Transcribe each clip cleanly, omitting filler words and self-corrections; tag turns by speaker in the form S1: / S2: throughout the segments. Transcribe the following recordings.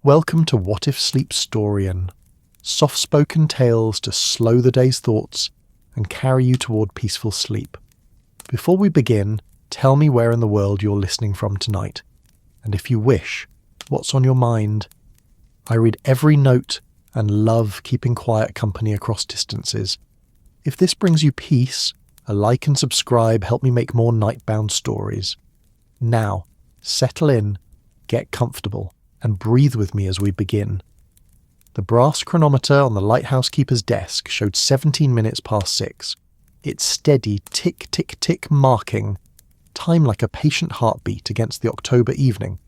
S1: Welcome to What If Sleep's Storian, soft-spoken tales to slow the day's thoughts and carry you toward peaceful sleep. Before we begin, tell me where in the world you're listening from tonight, and if you wish, what's on your mind. I read every note and love keeping quiet company across distances. If this brings you peace, a like and subscribe help me make more nightbound stories. Now, settle in, get comfortable, and breathe with me as we begin. The brass chronometer on the lighthouse keeper's desk showed 17 minutes past 6. Its steady tick-tick-tick marking, time like a patient heartbeat against the October evening.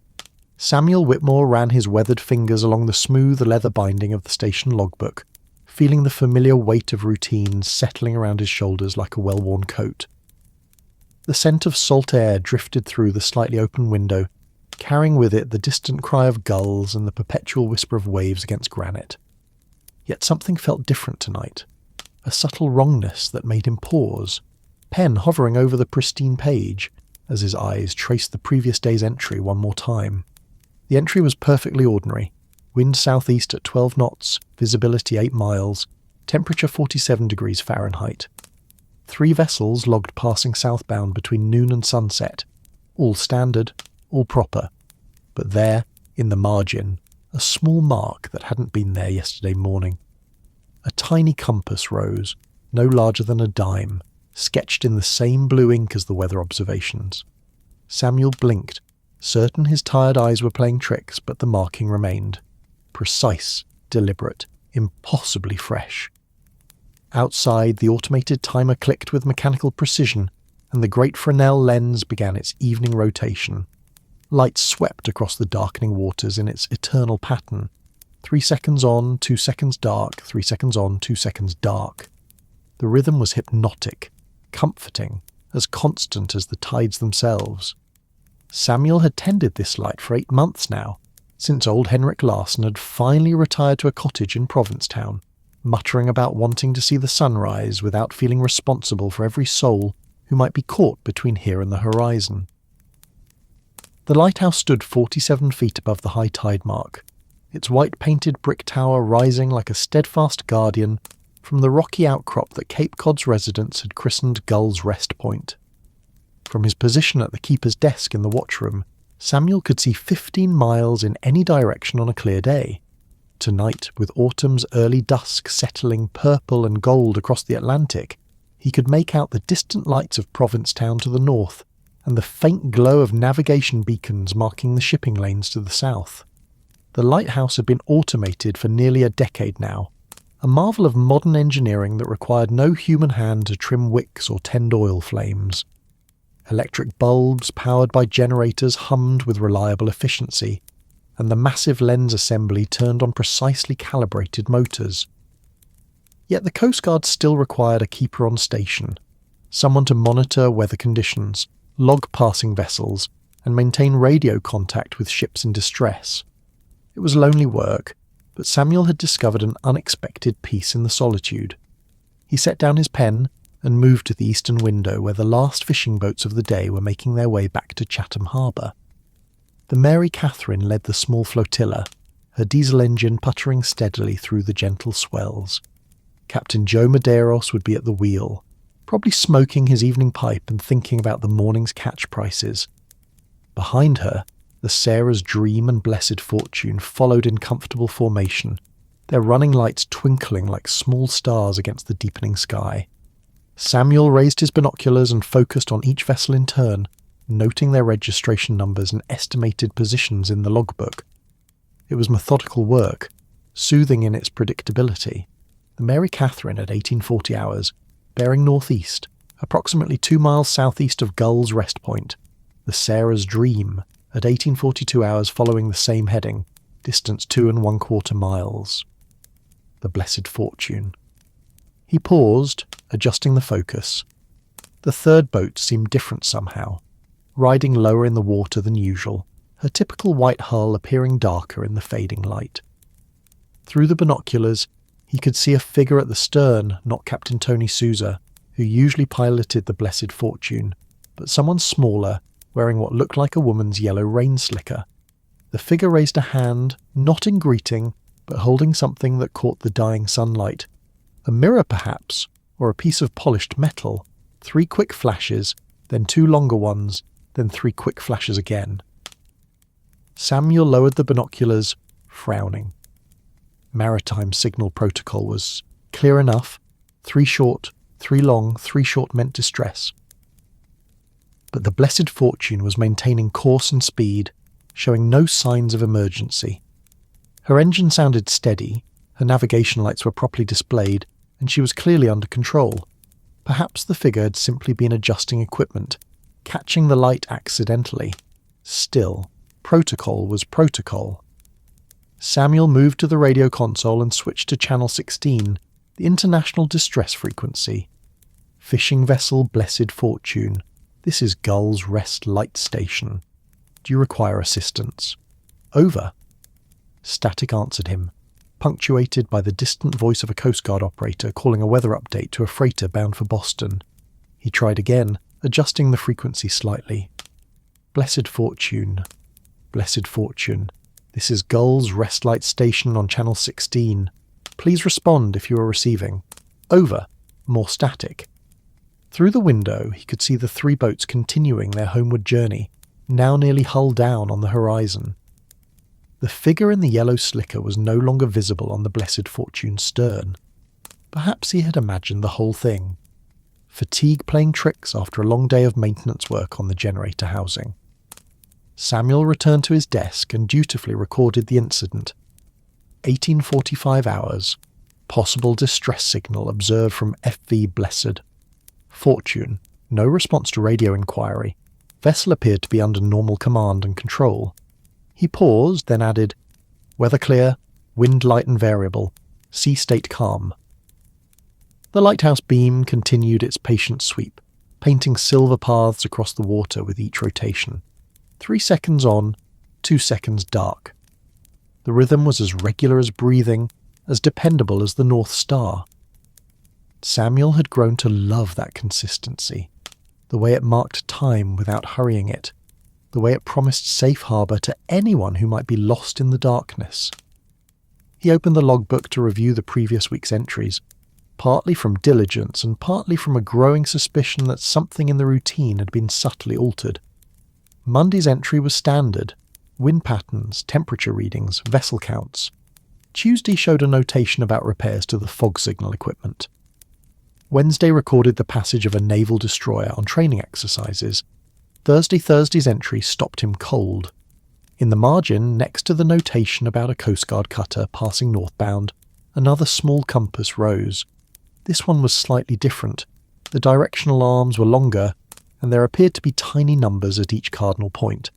S1: Samuel Whitmore ran his weathered fingers along the smooth leather binding of the station logbook, feeling the familiar weight of routine settling around his shoulders like a well-worn coat. The scent of salt air drifted through the slightly open window, carrying with it the distant cry of gulls and the perpetual whisper of waves against granite. Yet something felt different tonight, a subtle wrongness that made him pause, pen hovering over the pristine page as his eyes traced the previous day's entry one more time. The entry was perfectly ordinary, wind southeast at 12 knots, visibility 8 miles, temperature 47 degrees Fahrenheit. 3 vessels logged passing southbound between noon and sunset, all standard, all proper, but there, in the margin, a small mark that hadn't been there yesterday morning. A tiny compass rose, no larger than a dime, sketched in the same blue ink as the weather observations. Samuel blinked, certain his tired eyes were playing tricks, but the marking remained. Precise, deliberate, impossibly fresh. Outside, the automated timer clicked with mechanical precision, and the great Fresnel lens began its evening rotation. Light swept across the darkening waters in its eternal pattern. 3 seconds on, 2 seconds dark, 3 seconds on, 2 seconds dark. The rhythm was hypnotic, comforting, as constant as the tides themselves. Samuel had tended this light for 8 months now, since old Henrik Larsen had finally retired to a cottage in Provincetown, muttering about wanting to see the sunrise without feeling responsible for every soul who might be caught between here and the horizon. The lighthouse stood 47 feet above the high tide mark, its white-painted brick tower rising like a steadfast guardian from the rocky outcrop that Cape Cod's residents had christened Gull's Rest Point. From his position at the keeper's desk in the watchroom, Samuel could see 15 miles in any direction on a clear day. Tonight, with autumn's early dusk settling purple and gold across the Atlantic, he could make out the distant lights of Provincetown to the north, and the faint glow of navigation beacons marking the shipping lanes to the south. The lighthouse had been automated for nearly a decade now, a marvel of modern engineering that required no human hand to trim wicks or tend oil flames. Electric bulbs powered by generators hummed with reliable efficiency, and the massive lens assembly turned on precisely calibrated motors. Yet the Coast Guard still required a keeper on station, someone to monitor weather conditions, log passing vessels, and maintain radio contact with ships in distress. It was lonely work, but Samuel had discovered an unexpected peace in the solitude. He set down his pen and moved to the eastern window where the last fishing boats of the day were making their way back to Chatham Harbour. The Mary Catherine led the small flotilla, her diesel engine puttering steadily through the gentle swells. Captain Joe Medeiros would be at the wheel, probably smoking his evening pipe and thinking about the morning's catch prices. Behind her, the Sarah's Dream and Blessed Fortune followed in comfortable formation, their running lights twinkling like small stars against the deepening sky. Samuel raised his binoculars and focused on each vessel in turn, noting their registration numbers and estimated positions in the logbook. It was methodical work, soothing in its predictability. The Mary Catherine at 1840 hours, bearing northeast, approximately 2 miles southeast of Gull's Rest Point. The Sarah's Dream at 1842 hours following the same heading, distance 2 1/4 miles. The Blessed Fortune. He paused, adjusting the focus. The third boat seemed different somehow, riding lower in the water than usual, her typical white hull appearing darker in the fading light. Through the binoculars, he could see a figure at the stern, not Captain Tony Souza, who usually piloted the Blessed Fortune, but someone smaller, wearing what looked like a woman's yellow rain slicker. The figure raised a hand, not in greeting, but holding something that caught the dying sunlight. A mirror, perhaps, or a piece of polished metal. 3 quick flashes, then 2 longer ones, then 3 quick flashes again. Samuel lowered the binoculars, frowning. Maritime signal protocol was clear enough. 3 short, 3 long, 3 short meant distress. But the Blessed Fortune was maintaining course and speed, showing no signs of emergency. Her engine sounded steady, her navigation lights were properly displayed, and she was clearly under control. Perhaps the figure had simply been adjusting equipment, catching the light accidentally. Still, protocol was protocol. Samuel moved to the radio console and switched to channel 16, the international distress frequency. Fishing vessel Blessed Fortune. This is Gull's Rest Light Station. Do you require assistance? Over. Static answered him, punctuated by the distant voice of a Coast Guard operator calling a weather update to a freighter bound for Boston. He tried again, adjusting the frequency slightly. Blessed Fortune. Blessed Fortune. This is Gull's Rest Light Station on channel 16. Please respond if you are receiving. Over. More static. Through the window, he could see the 3 boats continuing their homeward journey, now nearly hull down on the horizon. The figure in the yellow slicker was no longer visible on the Blessed Fortune's stern. Perhaps he had imagined the whole thing. Fatigue playing tricks after a long day of maintenance work on the generator housing. Samuel returned to his desk and dutifully recorded the incident. 1845 hours. Possible distress signal observed from FV Blessed. Fortune. No response to radio inquiry. Vessel appeared to be under normal command and control. He paused, then added, weather clear, wind light and variable, sea state calm. The lighthouse beam continued its patient sweep, painting silver paths across the water with each rotation. 3 seconds on, 2 seconds dark. The rhythm was as regular as breathing, as dependable as the North Star. Samuel had grown to love that consistency, the way it marked time without hurrying it, the way it promised safe harbour to anyone who might be lost in the darkness. He opened the logbook to review the previous week's entries, partly from diligence and partly from a growing suspicion that something in the routine had been subtly altered. Monday's entry was standard: wind patterns, temperature readings, vessel counts. Tuesday showed a notation about repairs to the fog signal equipment. Wednesday recorded the passage of a naval destroyer on training exercises. Thursday's entry stopped him cold. In the margin, next to the notation about a Coast Guard cutter passing northbound, another small compass rose. This one was slightly different. The directional arms were longer, and there appeared to be tiny numbers at each cardinal point.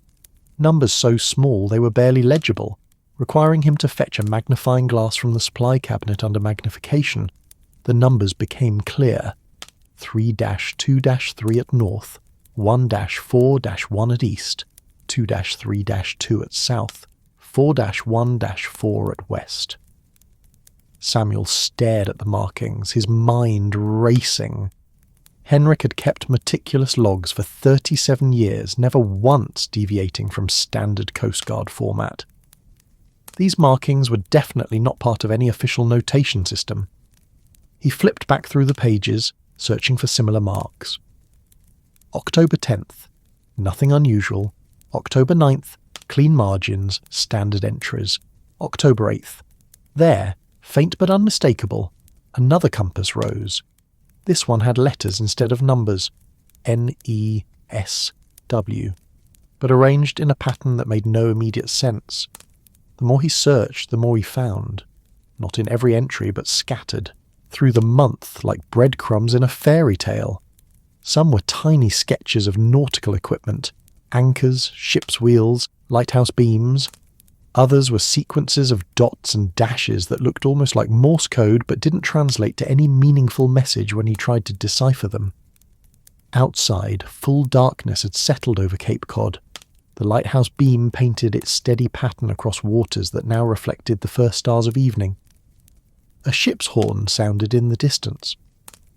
S1: Numbers so small they were barely legible, requiring him to fetch a magnifying glass from the supply cabinet under magnification. The numbers became clear. 3-2-3 at north, 1-4-1 at east, 2-3-2 at south, 4-1-4 at west. Samuel stared at the markings, his mind racing. Henrik had kept meticulous logs for 37 years, never once deviating from standard Coast Guard format. These markings were definitely not part of any official notation system. He flipped back through the pages, searching for similar marks. October 10th, nothing unusual. October 9th, clean margins, standard entries. October 8th, there, faint but unmistakable, another compass rose. This one had letters instead of numbers, N-E-S-W, but arranged in a pattern that made no immediate sense. The more he searched, the more he found. Not in every entry, but scattered, through the month like breadcrumbs in a fairy tale. Some were tiny sketches of nautical equipment, anchors, ship's wheels, lighthouse beams. Others were sequences of dots and dashes that looked almost like Morse code but didn't translate to any meaningful message when he tried to decipher them. Outside, full darkness had settled over Cape Cod. The lighthouse beam painted its steady pattern across waters that now reflected the first stars of evening. A ship's horn sounded in the distance.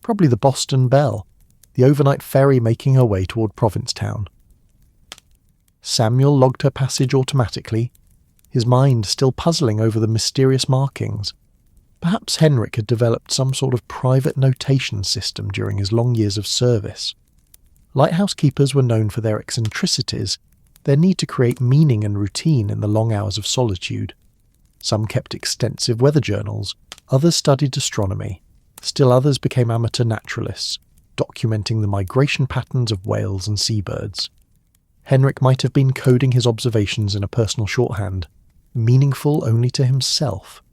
S1: Probably the Boston Belle, the overnight ferry making her way toward Provincetown. Samuel logged her passage automatically, his mind still puzzling over the mysterious markings. Perhaps Henrik had developed some sort of private notation system during his long years of service. Lighthouse keepers were known for their eccentricities, their need to create meaning and routine in the long hours of solitude. Some kept extensive weather journals, others studied astronomy, still others became amateur naturalists, documenting the migration patterns of whales and seabirds. Henrik might have been coding his observations in a personal shorthand, meaningful only to himself.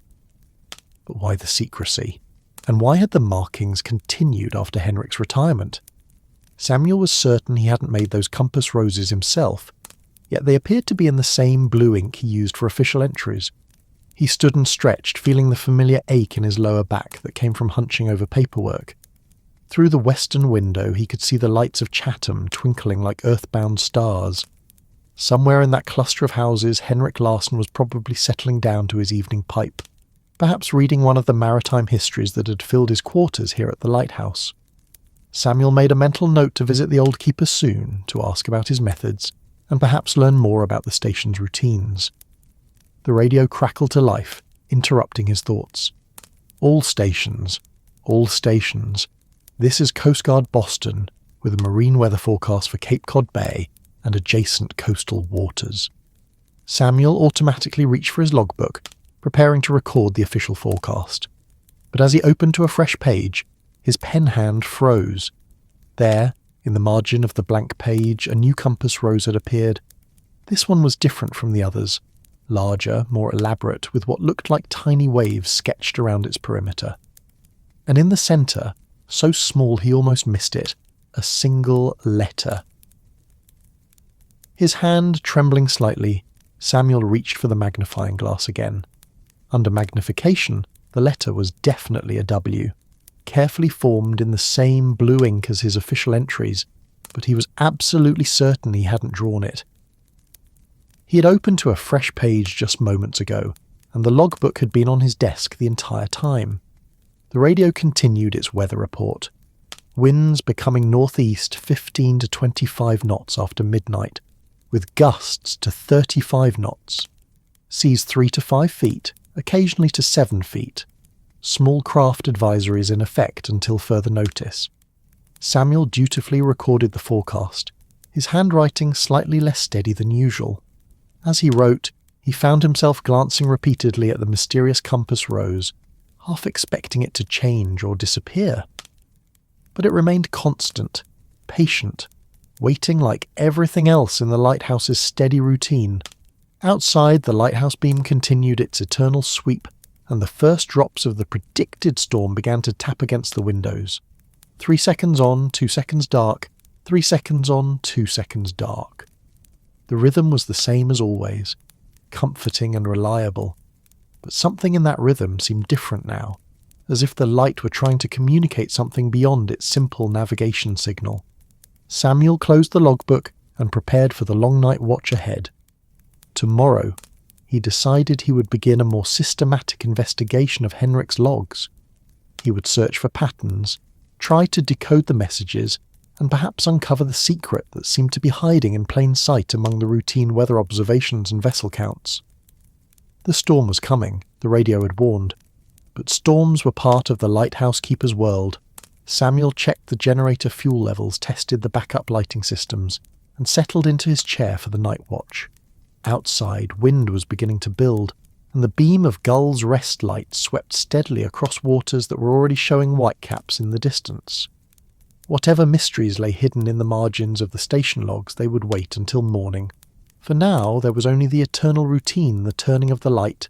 S1: But why the secrecy? And why had the markings continued after Henrik's retirement? Samuel was certain he hadn't made those compass roses himself, yet they appeared to be in the same blue ink he used for official entries. He stood and stretched, feeling the familiar ache in his lower back that came from hunching over paperwork. Through the western window he could see the lights of Chatham twinkling like earthbound stars. Somewhere in that cluster of houses Henrik Larsson was probably settling down to his evening pipe, perhaps reading one of the maritime histories that had filled his quarters here at the Lighthouse. Samuel made a mental note to visit the old keeper soon, to ask about his methods, and perhaps learn more about the station's routines. The radio crackled to life, interrupting his thoughts. All stations. This is Coast Guard Boston, with a marine weather forecast for Cape Cod Bay and adjacent coastal waters. Samuel automatically reached for his logbook, preparing to record the official forecast. But as he opened to a fresh page, his pen hand froze. There, in the margin of the blank page, a new compass rose had appeared. This one was different from the others, larger, more elaborate, with what looked like tiny waves sketched around its perimeter. And in the centre, so small he almost missed it, a single letter. His hand trembling slightly, Samuel reached for the magnifying glass again. Under magnification, the letter was definitely a W, carefully formed in the same blue ink as his official entries, but he was absolutely certain he hadn't drawn it. He had opened to a fresh page just moments ago, and the logbook had been on his desk the entire time. The radio continued its weather report. Winds becoming northeast 15 to 25 knots after midnight, with gusts to 35 knots. Seas 3 to 5 feet, occasionally to 7 feet. Small craft advisories in effect until further notice. Samuel dutifully recorded the forecast, his handwriting slightly less steady than usual. As he wrote, he found himself glancing repeatedly at the mysterious compass rose, half expecting it to change or disappear. But it remained constant, patient, waiting like everything else in the lighthouse's steady routine. Outside, the lighthouse beam continued its eternal sweep, and the first drops of the predicted storm began to tap against the windows. 3 seconds on, 2 seconds dark, 3 seconds on, 2 seconds dark. The rhythm was the same as always, comforting and reliable, but something in that rhythm seemed different now, as if the light were trying to communicate something beyond its simple navigation signal. Samuel closed the logbook and prepared for the long night watch ahead. Tomorrow, he decided he would begin a more systematic investigation of Henrik's logs. He would search for patterns, try to decode the messages, and perhaps uncover the secret that seemed to be hiding in plain sight among the routine weather observations and vessel counts. The storm was coming, the radio had warned, but storms were part of the lighthouse keeper's world. Samuel checked the generator fuel levels, tested the backup lighting systems, and settled into his chair for the night watch. Outside, wind was beginning to build, and the beam of Gull's Rest light swept steadily across waters that were already showing whitecaps in the distance. Whatever mysteries lay hidden in the margins of the station logs, they would wait until morning. For now, there was only the eternal routine, the turning of the light,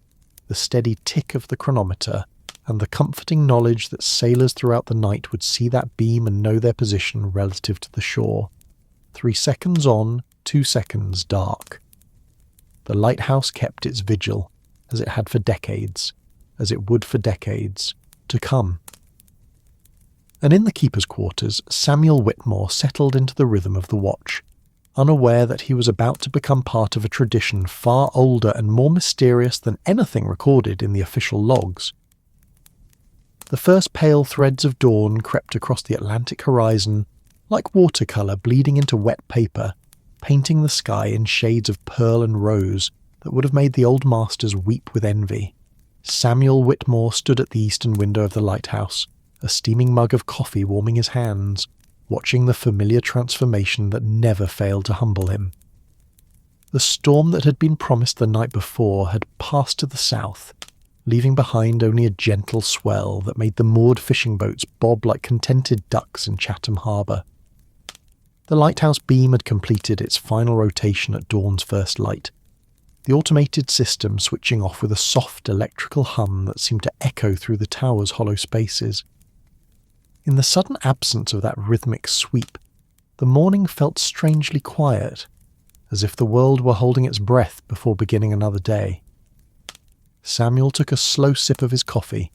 S1: the steady tick of the chronometer, and the comforting knowledge that sailors throughout the night would see that beam and know their position relative to the shore. 3 seconds on, 2 seconds dark. The lighthouse kept its vigil, as it had for decades, as it would for decades to come. And in the keeper's quarters, Samuel Whitmore settled into the rhythm of the watch, unaware that he was about to become part of a tradition far older and more mysterious than anything recorded in the official logs. The first pale threads of dawn crept across the Atlantic horizon, like watercolour bleeding into wet paper, painting the sky in shades of pearl and rose, that would have made the old masters weep with envy. Samuel Whitmore stood at the eastern window of the lighthouse, a steaming mug of coffee warming his hands, watching the familiar transformation that never failed to humble him. The storm that had been promised the night before had passed to the south, leaving behind only a gentle swell that made the moored fishing boats bob like contented ducks in Chatham Harbour. The lighthouse beam had completed its final rotation at dawn's first light, the automated system switching off with a soft electrical hum that seemed to echo through the tower's hollow spaces. In the sudden absence of that rhythmic sweep, the morning felt strangely quiet, as if the world were holding its breath before beginning another day. Samuel took a slow sip of his coffee,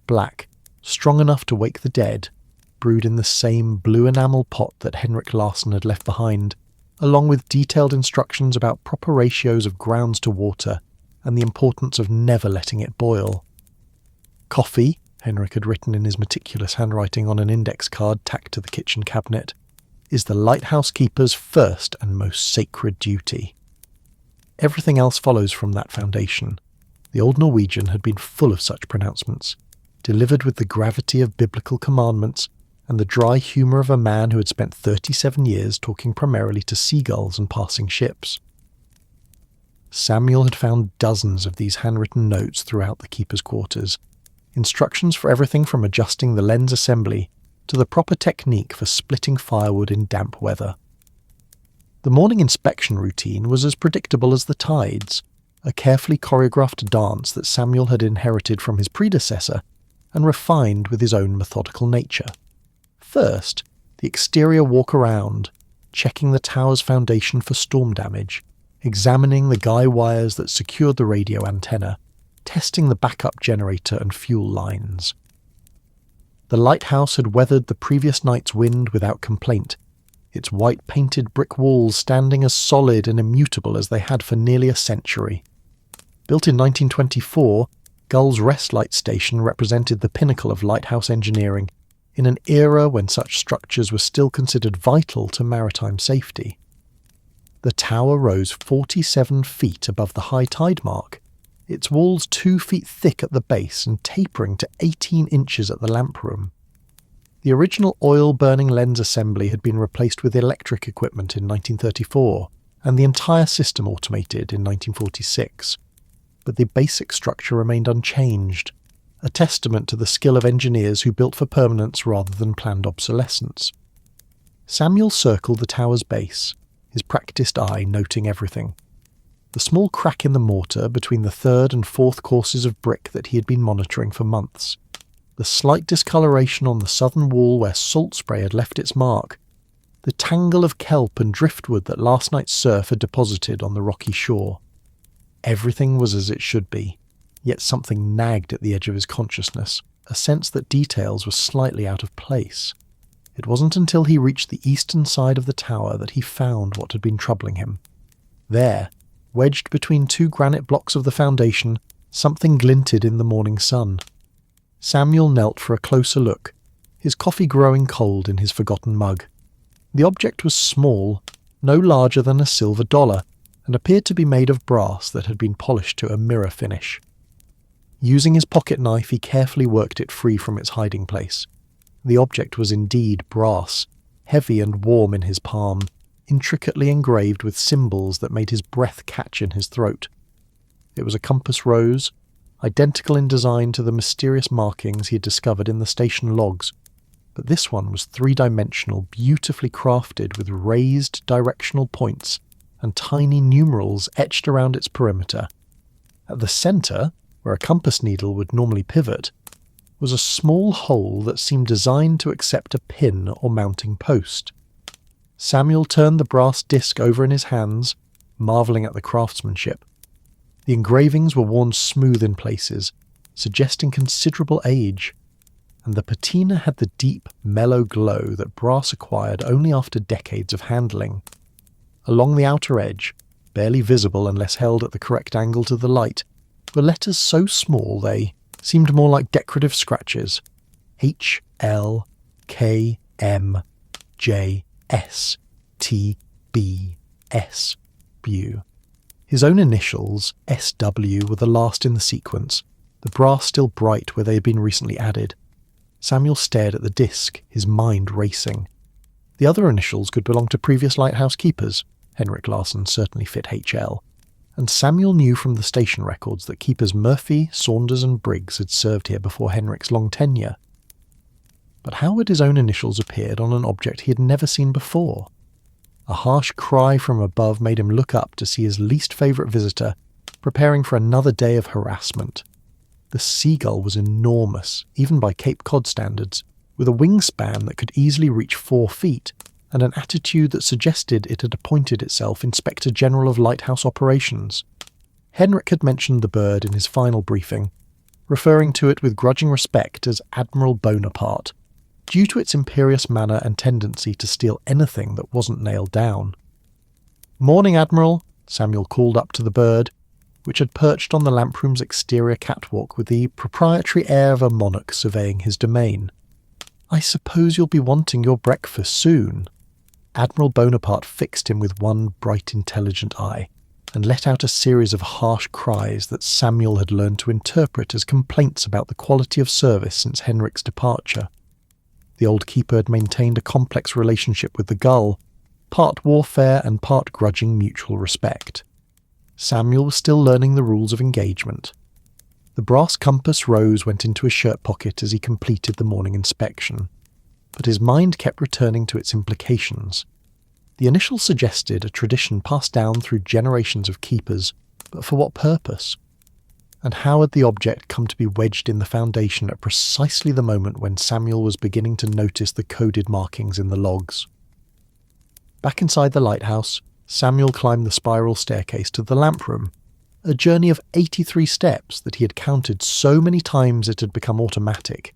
S1: black, strong enough to wake the dead, brewed in the same blue enamel pot that Henrik Larsson had left behind, along with detailed instructions about proper ratios of grounds to water and the importance of never letting it boil. Coffee, Henrik had written in his meticulous handwriting on an index card tacked to the kitchen cabinet, is the lighthouse keeper's first and most sacred duty. Everything else follows from that foundation. The old Norwegian had been full of such pronouncements, delivered with the gravity of biblical commandments and the dry humour of a man who had spent 37 years talking primarily to seagulls and passing ships. Samuel had found dozens of these handwritten notes throughout the keeper's quarters, instructions for everything from adjusting the lens assembly to the proper technique for splitting firewood in damp weather. The morning inspection routine was as predictable as the tides, a carefully choreographed dance that Samuel had inherited from his predecessor and refined with his own methodical nature. First, the exterior walk around, checking the tower's foundation for storm damage, examining the guy wires that secured the radio antenna, testing the backup generator and fuel lines. The lighthouse had weathered the previous night's wind without complaint, its white painted brick walls standing as solid and immutable as they had for nearly a century. Built in 1924, Gull's Rest Light Station represented the pinnacle of lighthouse engineering, in an era when such structures were still considered vital to maritime safety. The tower rose 47 feet above the high tide mark, its walls 2 feet thick at the base and tapering to 18 inches at the lamp room. The original oil-burning lens assembly had been replaced with electric equipment in 1934, and the entire system automated in 1946. But the basic structure remained unchanged, a testament to the skill of engineers who built for permanence rather than planned obsolescence. Samuel circled the tower's base, his practiced eye noting everything. The small crack in the mortar between the third and fourth courses of brick that he had been monitoring for months. The slight discoloration on the southern wall where salt spray had left its mark. The tangle of kelp and driftwood that last night's surf had deposited on the rocky shore. Everything was as it should be. Yet something nagged at the edge of his consciousness, a sense that details were slightly out of place. It wasn't until he reached the eastern side of the tower that he found what had been troubling him. There, wedged between 2 granite blocks of the foundation, something glinted in the morning sun. Samuel knelt for a closer look, his coffee growing cold in his forgotten mug. The object was small, no larger than a silver dollar, and appeared to be made of brass that had been polished to a mirror finish. Using his pocket knife, he carefully worked it free from its hiding place. The object was indeed brass, heavy and warm in his palm, intricately engraved with symbols that made his breath catch in his throat. It was a compass rose, identical in design to the mysterious markings he had discovered in the station logs, but this one was 3-dimensional, beautifully crafted with raised directional points and tiny numerals etched around its perimeter. At the centre, where a compass needle would normally pivot, was a small hole that seemed designed to accept a pin or mounting post. Samuel turned the brass disc over in his hands, marvelling at the craftsmanship. The engravings were worn smooth in places, suggesting considerable age, and the patina had the deep, mellow glow that brass acquired only after decades of handling. Along the outer edge, barely visible unless held at the correct angle to the light, were letters so small they seemed more like decorative scratches. H, L, K, M, J, S, T, B, S, Bu. His own initials, SW, were the last in the sequence, the brass still bright where they had been recently added. Samuel stared at the disc, his mind racing. The other initials could belong to previous lighthouse keepers. Henrik Larsson certainly fit HL. And Samuel knew from the station records that keepers Murphy, Saunders and Briggs had served here before Henrik's long tenure. But how had his own initials appeared on an object he had never seen before? A harsh cry from above made him look up to see his least favourite visitor preparing for another day of harassment. The seagull was enormous, even by Cape Cod standards, with a wingspan that could easily reach 4 feet, and an attitude that suggested it had appointed itself Inspector General of Lighthouse Operations. Henrik had mentioned the bird in his final briefing, referring to it with grudging respect as Admiral Bonaparte, due to its imperious manner and tendency to steal anything that wasn't nailed down. "Morning, Admiral," Samuel called up to the bird, which had perched on the lamproom's exterior catwalk with the proprietary air of a monarch surveying his domain. "I suppose you'll be wanting your breakfast soon." Admiral Bonaparte fixed him with one bright, intelligent eye, and let out a series of harsh cries that Samuel had learned to interpret as complaints about the quality of service since Henrik's departure. The old keeper had maintained a complex relationship with the gull, part warfare and part grudging mutual respect. Samuel was still learning the rules of engagement. The brass compass rose went into his shirt pocket as he completed the morning inspection, but his mind kept returning to its implications. The initials suggested a tradition passed down through generations of keepers, but for what purpose? And how had the object come to be wedged in the foundation at precisely the moment when Samuel was beginning to notice the coded markings in the logs? Back inside the lighthouse, Samuel climbed the spiral staircase to the lamp room, a journey of 83 steps that he had counted so many times it had become automatic.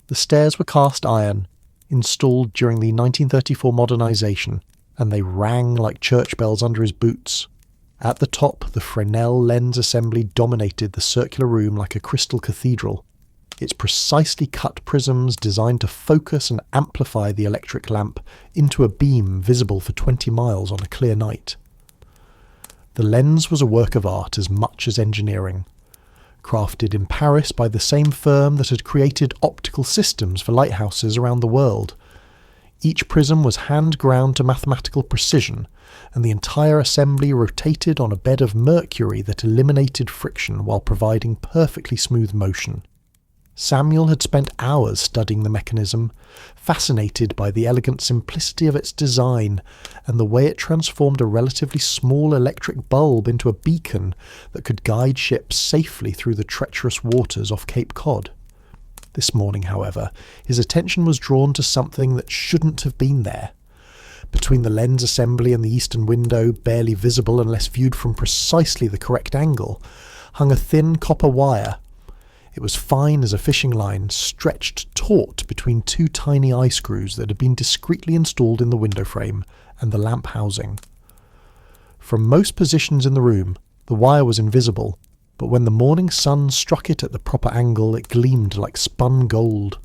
S1: The stairs were cast iron, installed during the 1934 modernisation, and they rang like church bells under his boots. At the top, the Fresnel lens assembly dominated the circular room like a crystal cathedral, its precisely cut prisms designed to focus and amplify the electric lamp into a beam visible for 20 miles on a clear night. The lens was a work of art as much as engineering, crafted in Paris by the same firm that had created optical systems for lighthouses around the world. Each prism was hand-ground to mathematical precision, and the entire assembly rotated on a bed of mercury that eliminated friction while providing perfectly smooth motion. Samuel had spent hours studying the mechanism, fascinated by the elegant simplicity of its design and the way it transformed a relatively small electric bulb into a beacon that could guide ships safely through the treacherous waters off Cape Cod. This morning, however, his attention was drawn to something that shouldn't have been there. Between the lens assembly and the eastern window, barely visible unless viewed from precisely the correct angle, hung a thin copper wire. It was fine as a fishing line, stretched taut between 2 tiny eye screws that had been discreetly installed in the window frame and the lamp housing. From most positions in the room, the wire was invisible, but when the morning sun struck it at the proper angle, it gleamed like spun gold.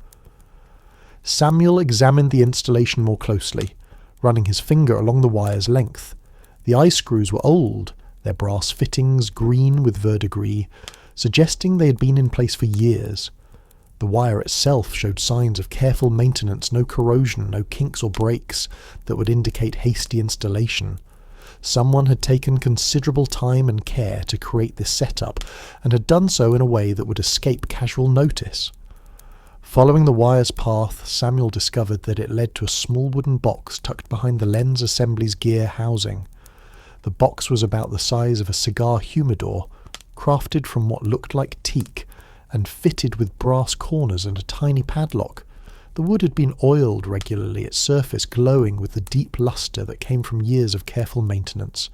S1: Samuel examined the installation more closely, running his finger along the wire's length. The eye screws were old, their brass fittings green with verdigris, suggesting they had been in place for years. The wire itself showed signs of careful maintenance, no corrosion, no kinks or breaks that would indicate hasty installation. Someone had taken considerable time and care to create this setup, and had done so in a way that would escape casual notice. Following the wire's path, Samuel discovered that it led to a small wooden box tucked behind the lens assembly's gear housing. The box was about the size of a cigar humidor, crafted from what looked like teak, and fitted with brass corners and a tiny padlock. The wood had been oiled regularly, its surface glowing with the deep lustre that came from years of careful maintenance.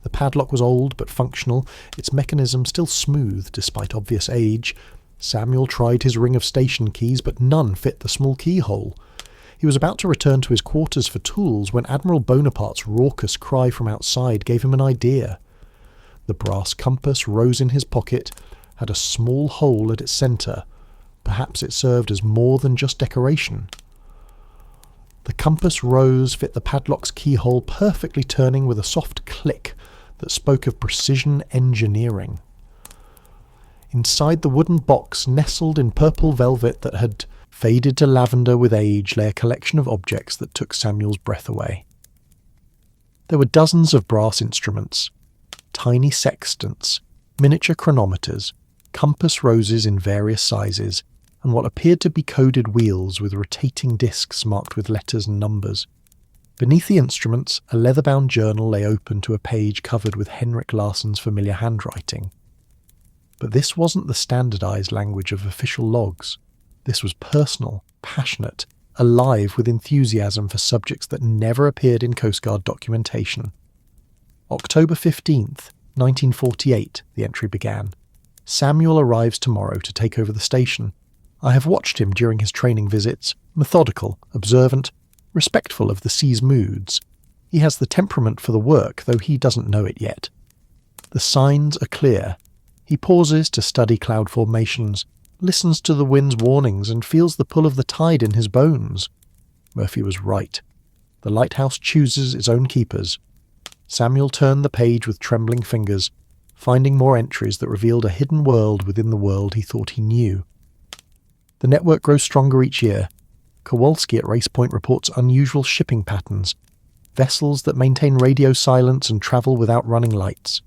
S1: The padlock was old but functional, its mechanism still smooth despite obvious age. Samuel tried his ring of station keys, but none fit the small keyhole. He was about to return to his quarters for tools when Admiral Bonaparte's raucous cry from outside gave him an idea. The brass compass rose in his pocket, had a small hole at its centre. Perhaps it served as more than just decoration. The compass rose fit the padlock's keyhole perfectly, turning with a soft click that spoke of precision engineering. Inside the wooden box, nestled in purple velvet that had faded to lavender with age, lay a collection of objects that took Samuel's breath away. There were dozens of brass instruments, tiny sextants, miniature chronometers, compass roses in various sizes, and what appeared to be coded wheels with rotating discs marked with letters and numbers. Beneath the instruments, a leather-bound journal lay open to a page covered with Henrik Larsson's familiar handwriting. But this wasn't the standardized language of official logs. This was personal, passionate, alive with enthusiasm for subjects that never appeared in Coast Guard documentation. October 15th, 1948, the entry began. Samuel arrives tomorrow to take over the station. I have watched him during his training visits, methodical, observant, respectful of the sea's moods. He has the temperament for the work, though he doesn't know it yet. The signs are clear. He pauses to study cloud formations, listens to the wind's warnings, and feels the pull of the tide in his bones. Murphy was right. The lighthouse chooses its own keepers. Samuel turned the page with trembling fingers, finding more entries that revealed a hidden world within the world he thought he knew. The network grows stronger each year. Kowalski at Race Point reports unusual shipping patterns, vessels that maintain radio silence and travel without running lights.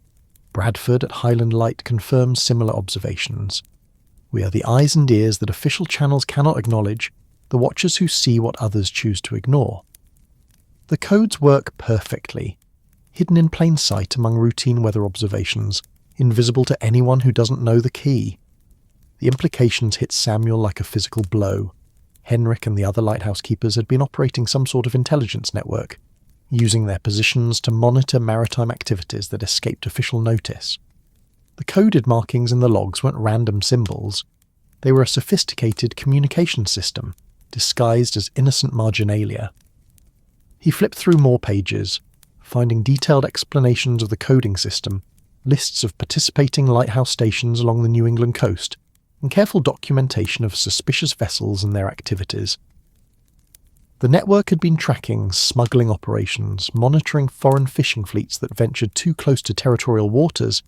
S1: Bradford at Highland Light confirms similar observations. We are the eyes and ears that official channels cannot acknowledge, the watchers who see what others choose to ignore. The codes work perfectly, hidden in plain sight among routine weather observations, invisible to anyone who doesn't know the key. The implications hit Samuel like a physical blow. Henrik and the other lighthouse keepers had been operating some sort of intelligence network, using their positions to monitor maritime activities that escaped official notice. The coded markings in the logs weren't random symbols. They were a sophisticated communication system, disguised as innocent marginalia. He flipped through more pages, finding detailed explanations of the coding system, lists of participating lighthouse stations along the New England coast, and careful documentation of suspicious vessels and their activities. The network had been tracking smuggling operations, monitoring foreign fishing fleets that ventured too close to territorial waters,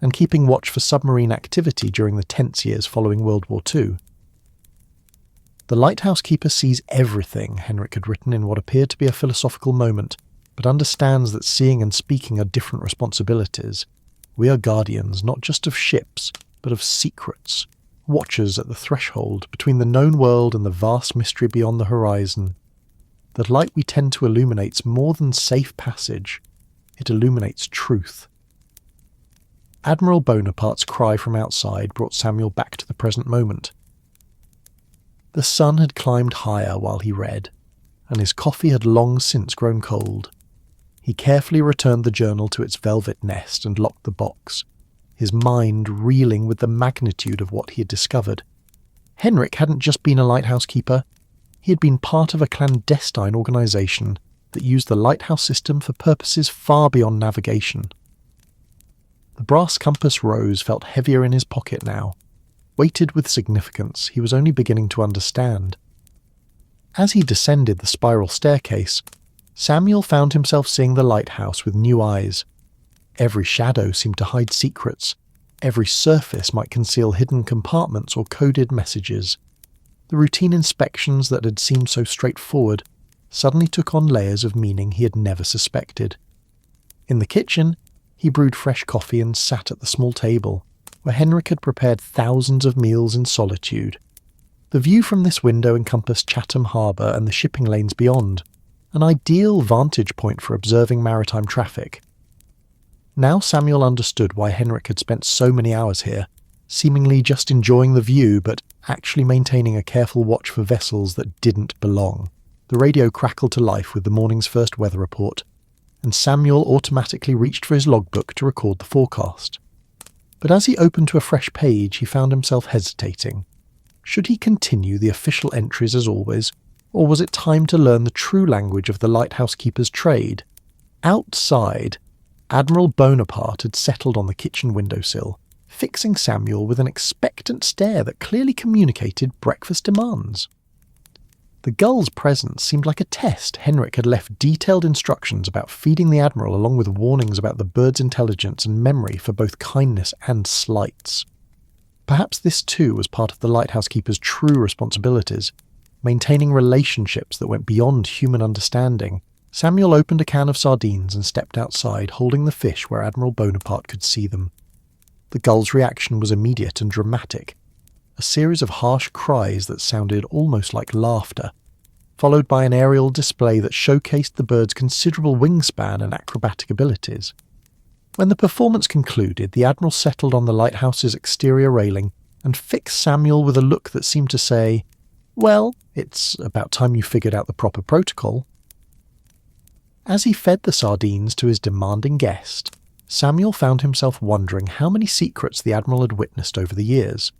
S1: and keeping watch for submarine activity during the tense years following World War II. The lighthouse keeper sees everything, Henrik had written in what appeared to be a philosophical moment, but understands that seeing and speaking are different responsibilities. We are guardians not just of ships, but of secrets, watchers at the threshold between the known world and the vast mystery beyond the horizon. The light we tend to illuminates more than safe passage. It illuminates truth. Admiral Bonaparte's cry from outside brought Samuel back to the present moment. The sun had climbed higher while he read, and his coffee had long since grown cold. He carefully returned the journal to its velvet nest and locked the box, his mind reeling with the magnitude of what he had discovered. Henrik hadn't just been a lighthouse keeper. He had been part of a clandestine organisation that used the lighthouse system for purposes far beyond navigation. The brass compass rose felt heavier in his pocket now. Weighted with significance, he was only beginning to understand. As he descended the spiral staircase, Samuel found himself seeing the lighthouse with new eyes. Every shadow seemed to hide secrets. Every surface might conceal hidden compartments or coded messages. The routine inspections that had seemed so straightforward suddenly took on layers of meaning he had never suspected. In the kitchen, he brewed fresh coffee and sat at the small table, where Henrik had prepared thousands of meals in solitude. The view from this window encompassed Chatham Harbour and the shipping lanes beyond, an ideal vantage point for observing maritime traffic. Now Samuel understood why Henrik had spent so many hours here, seemingly just enjoying the view but actually maintaining a careful watch for vessels that didn't belong. The radio crackled to life with the morning's first weather report, and Samuel automatically reached for his logbook to record the forecast. But as he opened to a fresh page, he found himself hesitating. Should he continue the official entries as always, or was it time to learn the true language of the lighthouse keeper's trade? Outside, Admiral Bonaparte had settled on the kitchen windowsill, fixing Samuel with an expectant stare that clearly communicated breakfast demands. The gull's presence seemed like a test. Henrik had left detailed instructions about feeding the Admiral, along with warnings about the bird's intelligence and memory for both kindness and slights. Perhaps this too was part of the lighthouse keeper's true responsibilities, maintaining relationships that went beyond human understanding. Samuel opened a can of sardines and stepped outside, holding the fish where Admiral Bonaparte could see them. The gull's reaction was immediate and dramatic. A series of harsh cries that sounded almost like laughter, followed by an aerial display that showcased the bird's considerable wingspan and acrobatic abilities. When the performance concluded, the Admiral settled on the lighthouse's exterior railing and fixed Samuel with a look that seemed to say, "Well, it's about time you figured out the proper protocol." As he fed the sardines to his demanding guest, Samuel found himself wondering how many secrets the Admiral had witnessed over the years.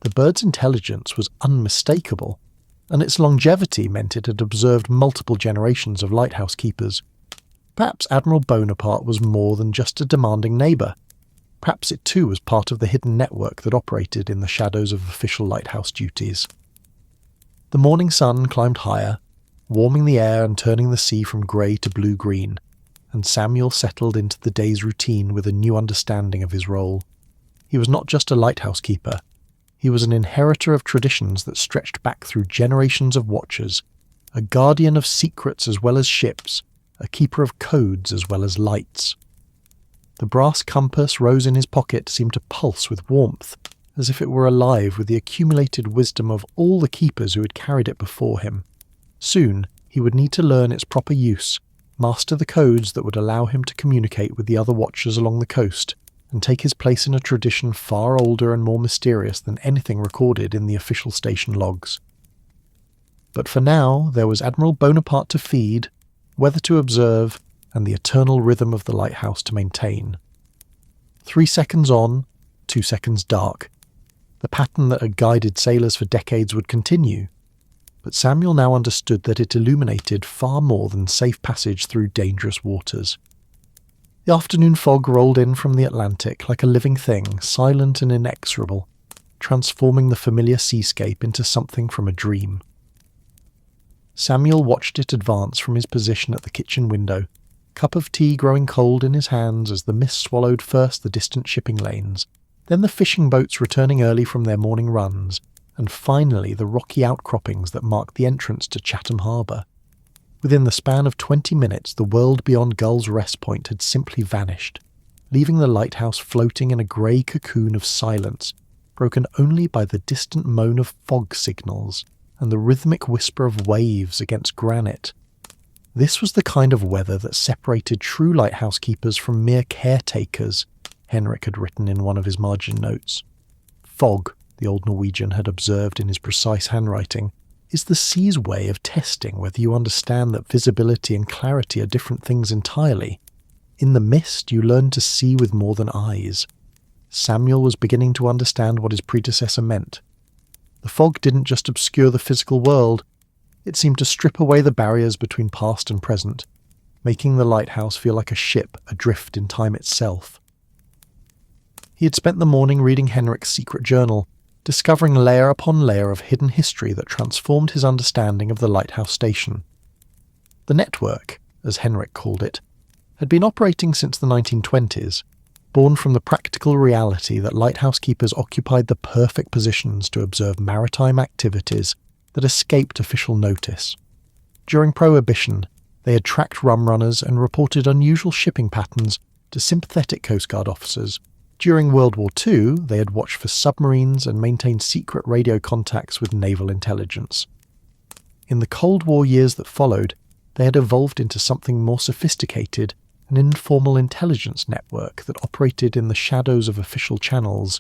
S1: The bird's intelligence was unmistakable, and its longevity meant it had observed multiple generations of lighthouse keepers. Perhaps Admiral Bonaparte was more than just a demanding neighbour. Perhaps it too was part of the hidden network that operated in the shadows of official lighthouse duties. The morning sun climbed higher, warming the air and turning the sea from grey to blue-green, and Samuel settled into the day's routine with a new understanding of his role. He was not just a lighthouse keeper. He was an inheritor of traditions that stretched back through generations of watchers, a guardian of secrets as well as ships, a keeper of codes as well as lights. The brass compass rose in his pocket seemed to pulse with warmth, as if it were alive with the accumulated wisdom of all the keepers who had carried it before him. Soon, he would need to learn its proper use, master the codes that would allow him to communicate with the other watchers along the coast, and take his place in a tradition far older and more mysterious than anything recorded in the official station logs. But for now, there was Admiral Bonaparte to feed, weather to observe, and the eternal rhythm of the lighthouse to maintain. 3 seconds on, 2 seconds dark. The pattern that had guided sailors for decades would continue, but Samuel now understood that it illuminated far more than safe passage through dangerous waters. The afternoon fog rolled in from the Atlantic like a living thing, silent and inexorable, transforming the familiar seascape into something from a dream. Samuel watched it advance from his position at the kitchen window, cup of tea growing cold in his hands as the mist swallowed first the distant shipping lanes, then the fishing boats returning early from their morning runs, and finally the rocky outcroppings that marked the entrance to Chatham Harbour. Within the span of 20 minutes, the world beyond Gull's Rest Point had simply vanished, leaving the lighthouse floating in a grey cocoon of silence, broken only by the distant moan of fog signals and the rhythmic whisper of waves against granite. This was the kind of weather that separated true lighthouse keepers from mere caretakers, Henrik had written in one of his margin notes. Fog, the old Norwegian had observed in his precise handwriting, is the sea's way of testing whether you understand that visibility and clarity are different things entirely. In the mist, you learn to see with more than eyes. Samuel was beginning to understand what his predecessor meant. The fog didn't just obscure the physical world, it seemed to strip away the barriers between past and present, making the lighthouse feel like a ship adrift in time itself. He had spent the morning reading Henrik's secret journal, discovering layer upon layer of hidden history that transformed his understanding of the lighthouse station. The network, as Henrik called it, had been operating since the 1920s, born from the practical reality that lighthouse keepers occupied the perfect positions to observe maritime activities that escaped official notice. During Prohibition, they had tracked rum runners and reported unusual shipping patterns to sympathetic Coast Guard officers. During World War II, they had watched for submarines and maintained secret radio contacts with naval intelligence. In the Cold War years that followed, they had evolved into something more sophisticated, an informal intelligence network that operated in the shadows of official channels.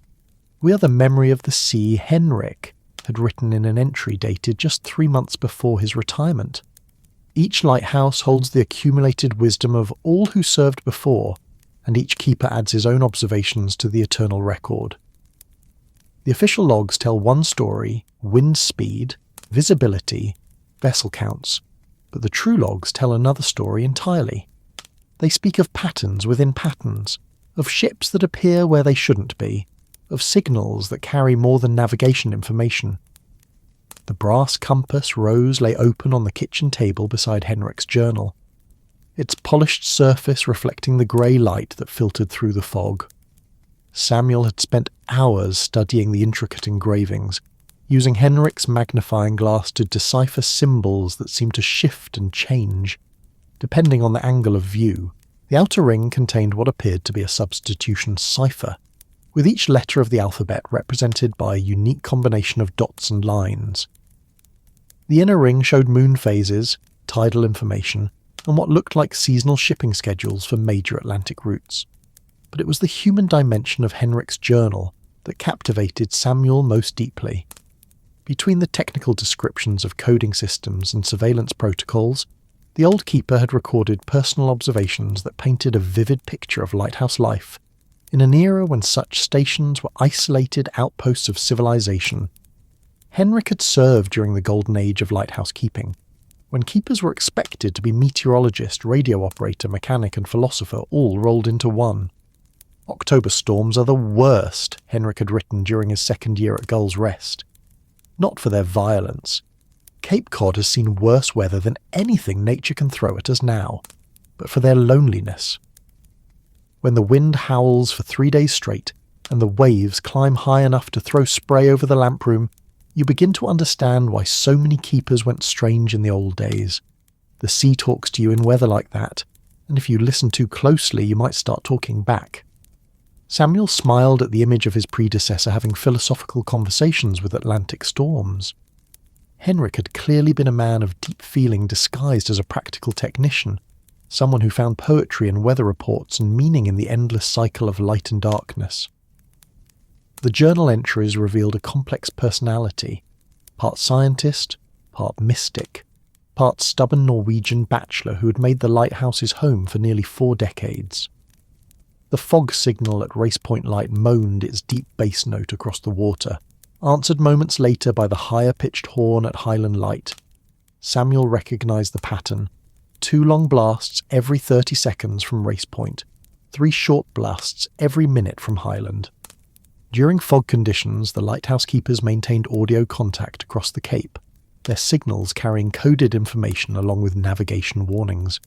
S1: "We are the memory of the sea," Henrik had written in an entry dated just 3 months before his retirement. Each lighthouse holds the accumulated wisdom of all who served before, and each keeper adds his own observations to the eternal record. The official logs tell one story, wind speed, visibility, vessel counts, but the true logs tell another story entirely. They speak of patterns within patterns, of ships that appear where they shouldn't be, of signals that carry more than navigation information. The brass compass rose lay open on the kitchen table beside Henrik's journal, its polished surface reflecting the grey light that filtered through the fog. Samuel had spent hours studying the intricate engravings, using Henrik's magnifying glass to decipher symbols that seemed to shift and change, depending on the angle of view. The outer ring contained what appeared to be a substitution cipher, with each letter of the alphabet represented by a unique combination of dots and lines. The inner ring showed moon phases, tidal information, and what looked like seasonal shipping schedules for major Atlantic routes. But it was the human dimension of Henrik's journal that captivated Samuel most deeply. Between the technical descriptions of coding systems and surveillance protocols, the old keeper had recorded personal observations that painted a vivid picture of lighthouse life in an era when such stations were isolated outposts of civilization. Henrik had served during the golden age of lighthouse keeping, when keepers were expected to be meteorologist, radio operator, mechanic and philosopher all rolled into one. "October storms are the worst," Henrik had written during his second year at Gull's Rest. Not for their violence. Cape Cod has seen worse weather than anything nature can throw at us now, but for their loneliness. When the wind howls for 3 days straight, and the waves climb high enough to throw spray over the lamproom, you begin to understand why so many keepers went strange in the old days. The sea talks to you in weather like that, and if you listen too closely you might start talking back. Samuel smiled at the image of his predecessor having philosophical conversations with Atlantic storms. Henrik had clearly been a man of deep feeling disguised as a practical technician, someone who found poetry in weather reports and meaning in the endless cycle of light and darkness. The journal entries revealed a complex personality, part scientist, part mystic, part stubborn Norwegian bachelor who had made the lighthouse his home for nearly 4 decades. The fog signal at Race Point Light moaned its deep bass note across the water, answered moments later by the higher-pitched horn at Highland Light. Samuel recognised the pattern: 2 long blasts every 30 seconds from Race Point, 3 short blasts every minute from Highland. During fog conditions, the lighthouse keepers maintained audio contact across the Cape, their signals carrying coded information along with navigation warnings.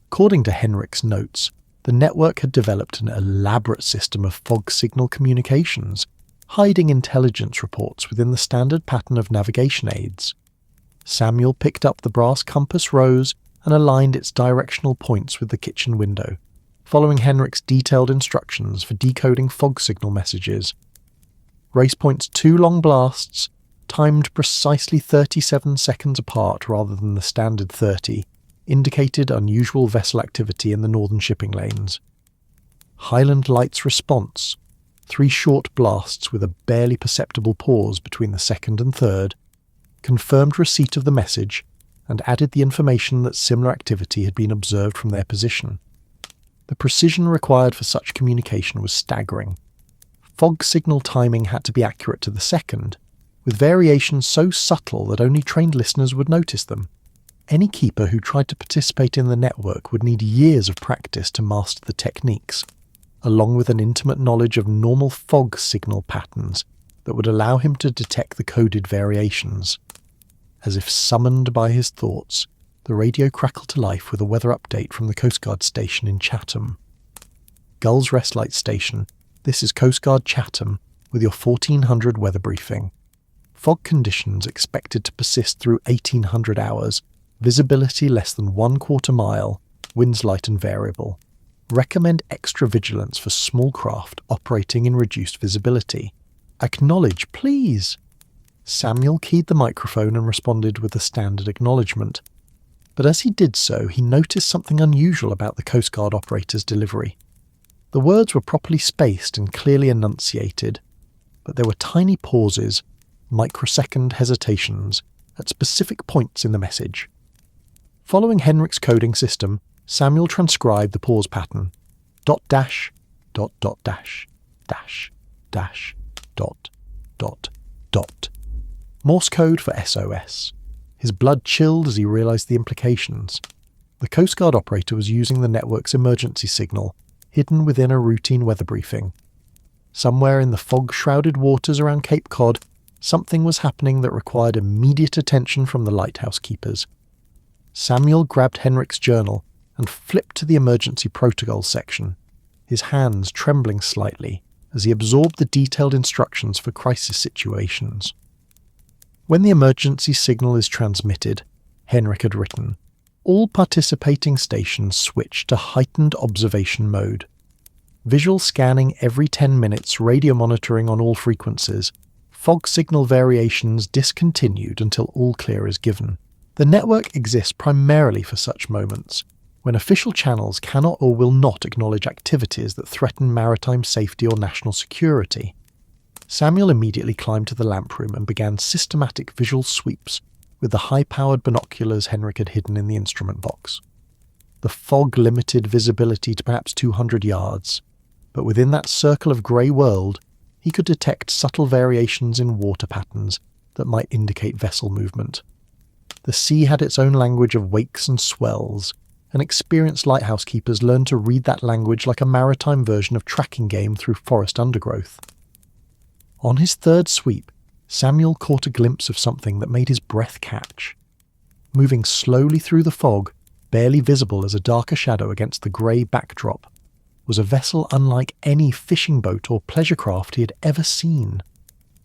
S1: According to Henrik's notes, the network had developed an elaborate system of fog signal communications, hiding intelligence reports within the standard pattern of navigation aids. Samuel picked up the brass compass rose and aligned its directional points with the kitchen window, following Henrik's detailed instructions for decoding fog signal messages. Race Point's 2 long blasts, timed precisely 37 seconds apart rather than the standard 30, indicated unusual vessel activity in the northern shipping lanes. Highland Light's response, 3 short blasts with a barely perceptible pause between the second and third, confirmed receipt of the message and added the information that similar activity had been observed from their position. The precision required for such communication was staggering. Fog signal timing had to be accurate to the second, with variations so subtle that only trained listeners would notice them. Any keeper who tried to participate in the network would need years of practice to master the techniques, along with an intimate knowledge of normal fog signal patterns that would allow him to detect the coded variations. As if summoned by his thoughts, the radio crackled to life with a weather update from the Coast Guard station in Chatham. Gull's Rest Light Station, this is Coast Guard Chatham with your 1400 weather briefing. Fog conditions expected to persist through 1800 hours, visibility less than 1/4 mile, winds light and variable. Recommend extra vigilance for small craft operating in reduced visibility. Acknowledge, please. Samuel keyed the microphone and responded with a standard acknowledgement. But as he did so, he noticed something unusual about the Coast Guard operator's delivery. The words were properly spaced and clearly enunciated, but there were tiny pauses, microsecond hesitations, at specific points in the message. Following Henrik's coding system, Samuel transcribed the pause pattern: dot dash, dot dot dash, dash, dash, dot, dot, dot. Morse code for SOS. His blood chilled as he realised the implications. The Coast Guard operator was using the network's emergency signal, hidden within a routine weather briefing. Somewhere in the fog-shrouded waters around Cape Cod, Something was happening that required immediate attention from the lighthouse keepers. Samuel grabbed Henrik's journal and flipped to the emergency protocols section, his hands trembling slightly as he absorbed the detailed instructions for crisis situations. When the emergency signal is transmitted, Henrik had written, all participating stations switch to heightened observation mode. Visual scanning every 10 minutes, radio monitoring on all frequencies, fog signal variations discontinued until all clear is given. The network exists primarily for such moments, when official channels cannot or will not acknowledge activities that threaten maritime safety or national security. Samuel immediately climbed to the lamp room and began systematic visual sweeps with the high-powered binoculars Henrik had hidden in the instrument box. The fog limited visibility to perhaps 200 yards, but within that circle of grey world, he could detect subtle variations in water patterns that might indicate vessel movement. The sea had its own language of wakes and swells, and experienced lighthouse keepers learned to read that language like a maritime version of tracking game through forest undergrowth. On his third sweep, Samuel caught a glimpse of something that made his breath catch. Moving slowly through the fog, barely visible as a darker shadow against the grey backdrop, was a vessel unlike any fishing boat or pleasure craft he had ever seen.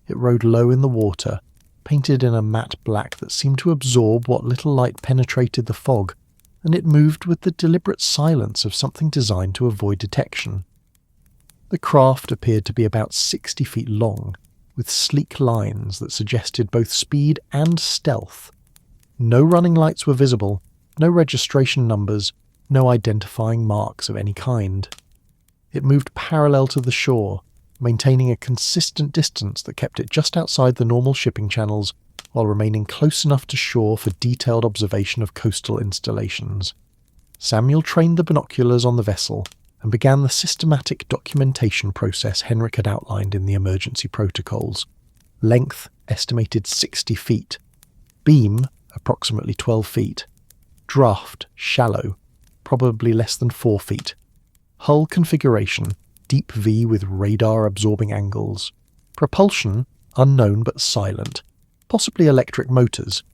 S1: It rode low in the water, painted in a matte black that seemed to absorb what little light penetrated the fog, and it moved with the deliberate silence of something designed to avoid detection. The craft appeared to be about 60 feet long, with sleek lines that suggested both speed and stealth. No running lights were visible, no registration numbers, no identifying marks of any kind. It moved parallel to the shore, maintaining a consistent distance that kept it just outside the normal shipping channels, while remaining close enough to shore for detailed observation of coastal installations. Samuel trained the binoculars on the vessel and began the systematic documentation process Henrik had outlined in the emergency protocols. Length estimated 60 feet. Beam approximately 12 feet. Draft shallow, probably less than 4 feet. Hull configuration deep V with radar absorbing angles. Propulsion unknown but silent, possibly electric motors.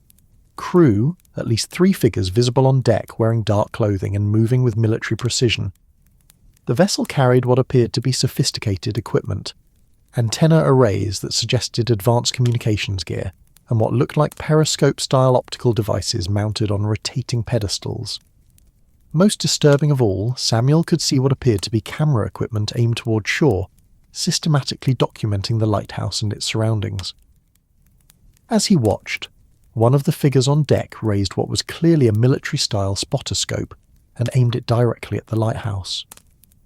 S1: Crew at least 3 figures visible on deck wearing dark clothing and moving with military precision. The vessel carried what appeared to be sophisticated equipment, antenna arrays that suggested advanced communications gear, and what looked like periscope-style optical devices mounted on rotating pedestals. Most disturbing of all, Samuel could see what appeared to be camera equipment aimed toward shore, systematically documenting the lighthouse and its surroundings. As he watched, one of the figures on deck raised what was clearly a military-style spotoscope and aimed it directly at the lighthouse.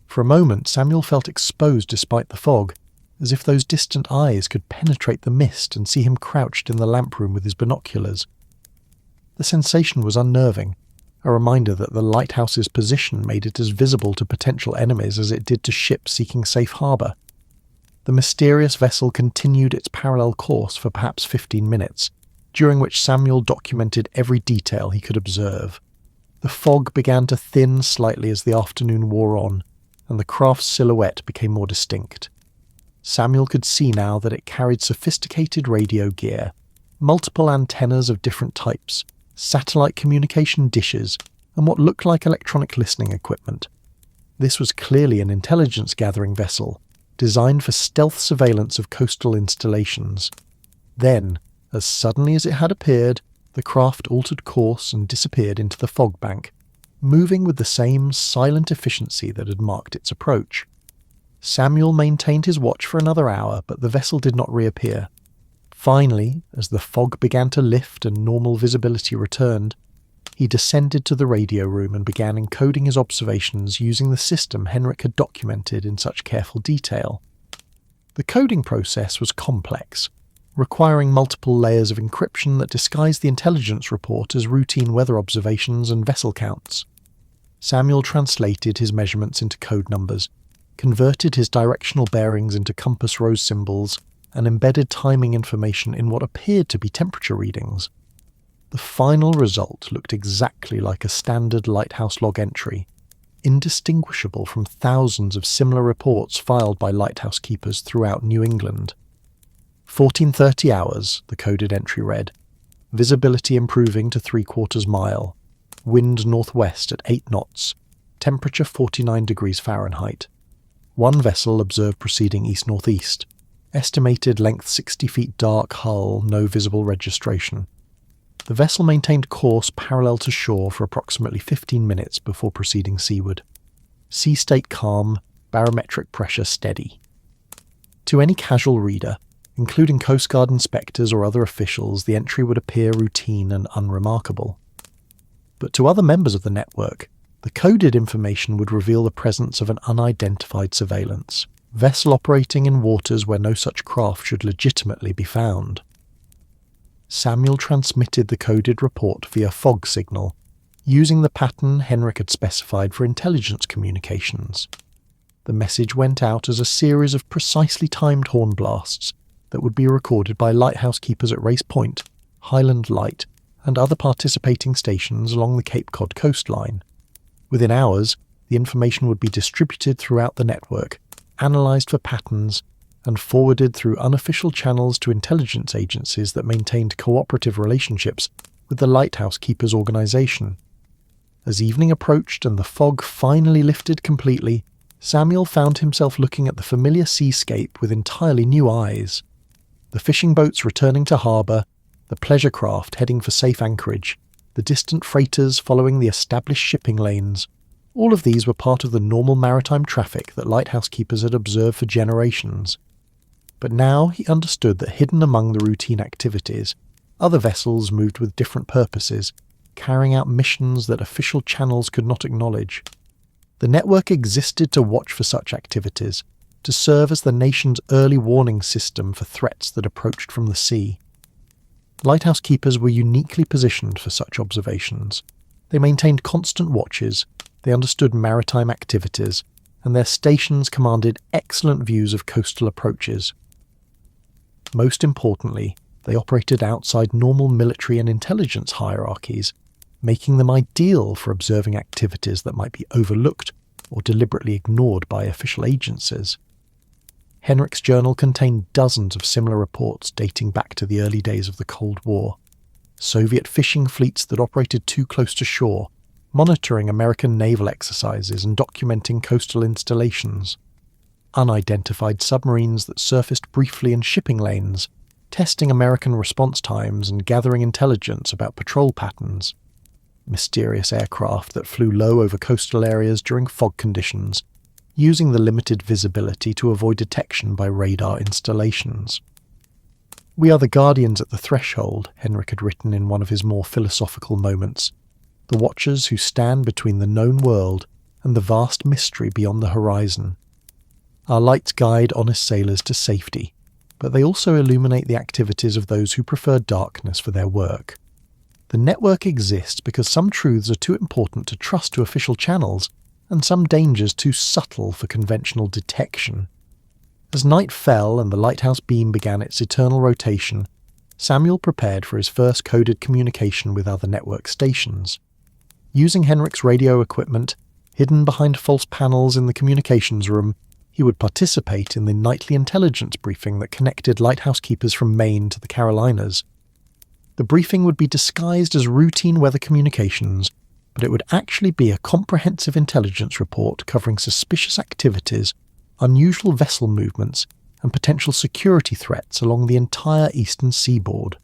S1: For a moment, Samuel felt exposed despite the fog, as if those distant eyes could penetrate the mist and see him crouched in the lamp room with his binoculars. The sensation was unnerving, a reminder that the lighthouse's position made it as visible to potential enemies as it did to ships seeking safe harbour. The mysterious vessel continued its parallel course for perhaps 15 minutes, during which Samuel documented every detail he could observe. The fog began to thin slightly as the afternoon wore on, and the craft's silhouette became more distinct. Samuel could see now that it carried sophisticated radio gear, multiple antennas of different types, satellite communication dishes, and what looked like electronic listening equipment. This was clearly an intelligence-gathering vessel, designed for stealth surveillance of coastal installations. Then, as suddenly as it had appeared, the craft altered course and disappeared into the fog bank, moving with the same silent efficiency that had marked its approach. Samuel maintained his watch for another hour, but the vessel did not reappear. Finally, as the fog began to lift and normal visibility returned, he descended to the radio room and began encoding his observations using the system Henrik had documented in such careful detail. The coding process was complex, requiring multiple layers of encryption that disguised the intelligence report as routine weather observations and vessel counts. Samuel translated his measurements into code numbers, converted his directional bearings into compass rose symbols, and embedded timing information in what appeared to be temperature readings. The final result looked exactly like a standard lighthouse log entry, indistinguishable from thousands of similar reports filed by lighthouse keepers throughout New England. 14:30 hours, the coded entry read. Visibility improving to 3/4 mile. Wind northwest at 8 knots. Temperature 49 degrees Fahrenheit. One vessel observed proceeding east-northeast. Estimated length 60 feet, dark hull, no visible registration. The vessel maintained course parallel to shore for approximately 15 minutes before proceeding seaward. Sea state calm, barometric pressure steady. To any casual reader, including Coast Guard inspectors or other officials, the entry would appear routine and unremarkable. But to other members of the network, the coded information would reveal the presence of an unidentified surveillance vessel operating in waters where no such craft should legitimately be found. Samuel transmitted the coded report via fog signal, using the pattern Henrik had specified for intelligence communications. The message went out as a series of precisely timed horn blasts that would be recorded by lighthouse keepers at Race Point, Highland Light, and other participating stations along the Cape Cod coastline. Within hours, the information would be distributed throughout the network, analysed for patterns, and forwarded through unofficial channels to intelligence agencies that maintained cooperative relationships with the Lighthouse Keepers organisation. As evening approached and the fog finally lifted completely, Samuel found himself looking at the familiar seascape with entirely new eyes. The fishing boats returning to harbour, the pleasure craft heading for safe anchorage, the distant freighters following the established shipping lanes, all of these were part of the normal maritime traffic that lighthouse keepers had observed for generations. But now he understood that hidden among the routine activities, other vessels moved with different purposes, carrying out missions that official channels could not acknowledge. The network existed to watch for such activities, to serve as the nation's early warning system for threats that approached from the sea. Lighthouse keepers were uniquely positioned for such observations. They maintained constant watches, they understood maritime activities, and their stations commanded excellent views of coastal approaches. Most importantly, they operated outside normal military and intelligence hierarchies, making them ideal for observing activities that might be overlooked or deliberately ignored by official agencies. Henrik's journal contained dozens of similar reports dating back to the early days of the Cold War. Soviet fishing fleets that operated too close to shore, monitoring American naval exercises and documenting coastal installations. Unidentified submarines that surfaced briefly in shipping lanes, testing American response times and gathering intelligence about patrol patterns. Mysterious aircraft that flew low over coastal areas during fog conditions, using the limited visibility to avoid detection by radar installations. "We are the guardians at the threshold," Henrik had written in one of his more philosophical moments, "the watchers who stand between the known world and the vast mystery beyond the horizon. Our lights guide honest sailors to safety, but they also illuminate the activities of those who prefer darkness for their work. The network exists because some truths are too important to trust to official channels, and some dangers too subtle for conventional detection." As night fell and the lighthouse beam began its eternal rotation, Samuel prepared for his first coded communication with other network stations. Using Henrik's radio equipment, hidden behind false panels in the communications room, he would participate in the nightly intelligence briefing that connected lighthouse keepers from Maine to the Carolinas. The briefing would be disguised as routine weather communications, but it would actually be a comprehensive intelligence report covering suspicious activities, unusual vessel movements, and potential security threats along the entire eastern seaboard.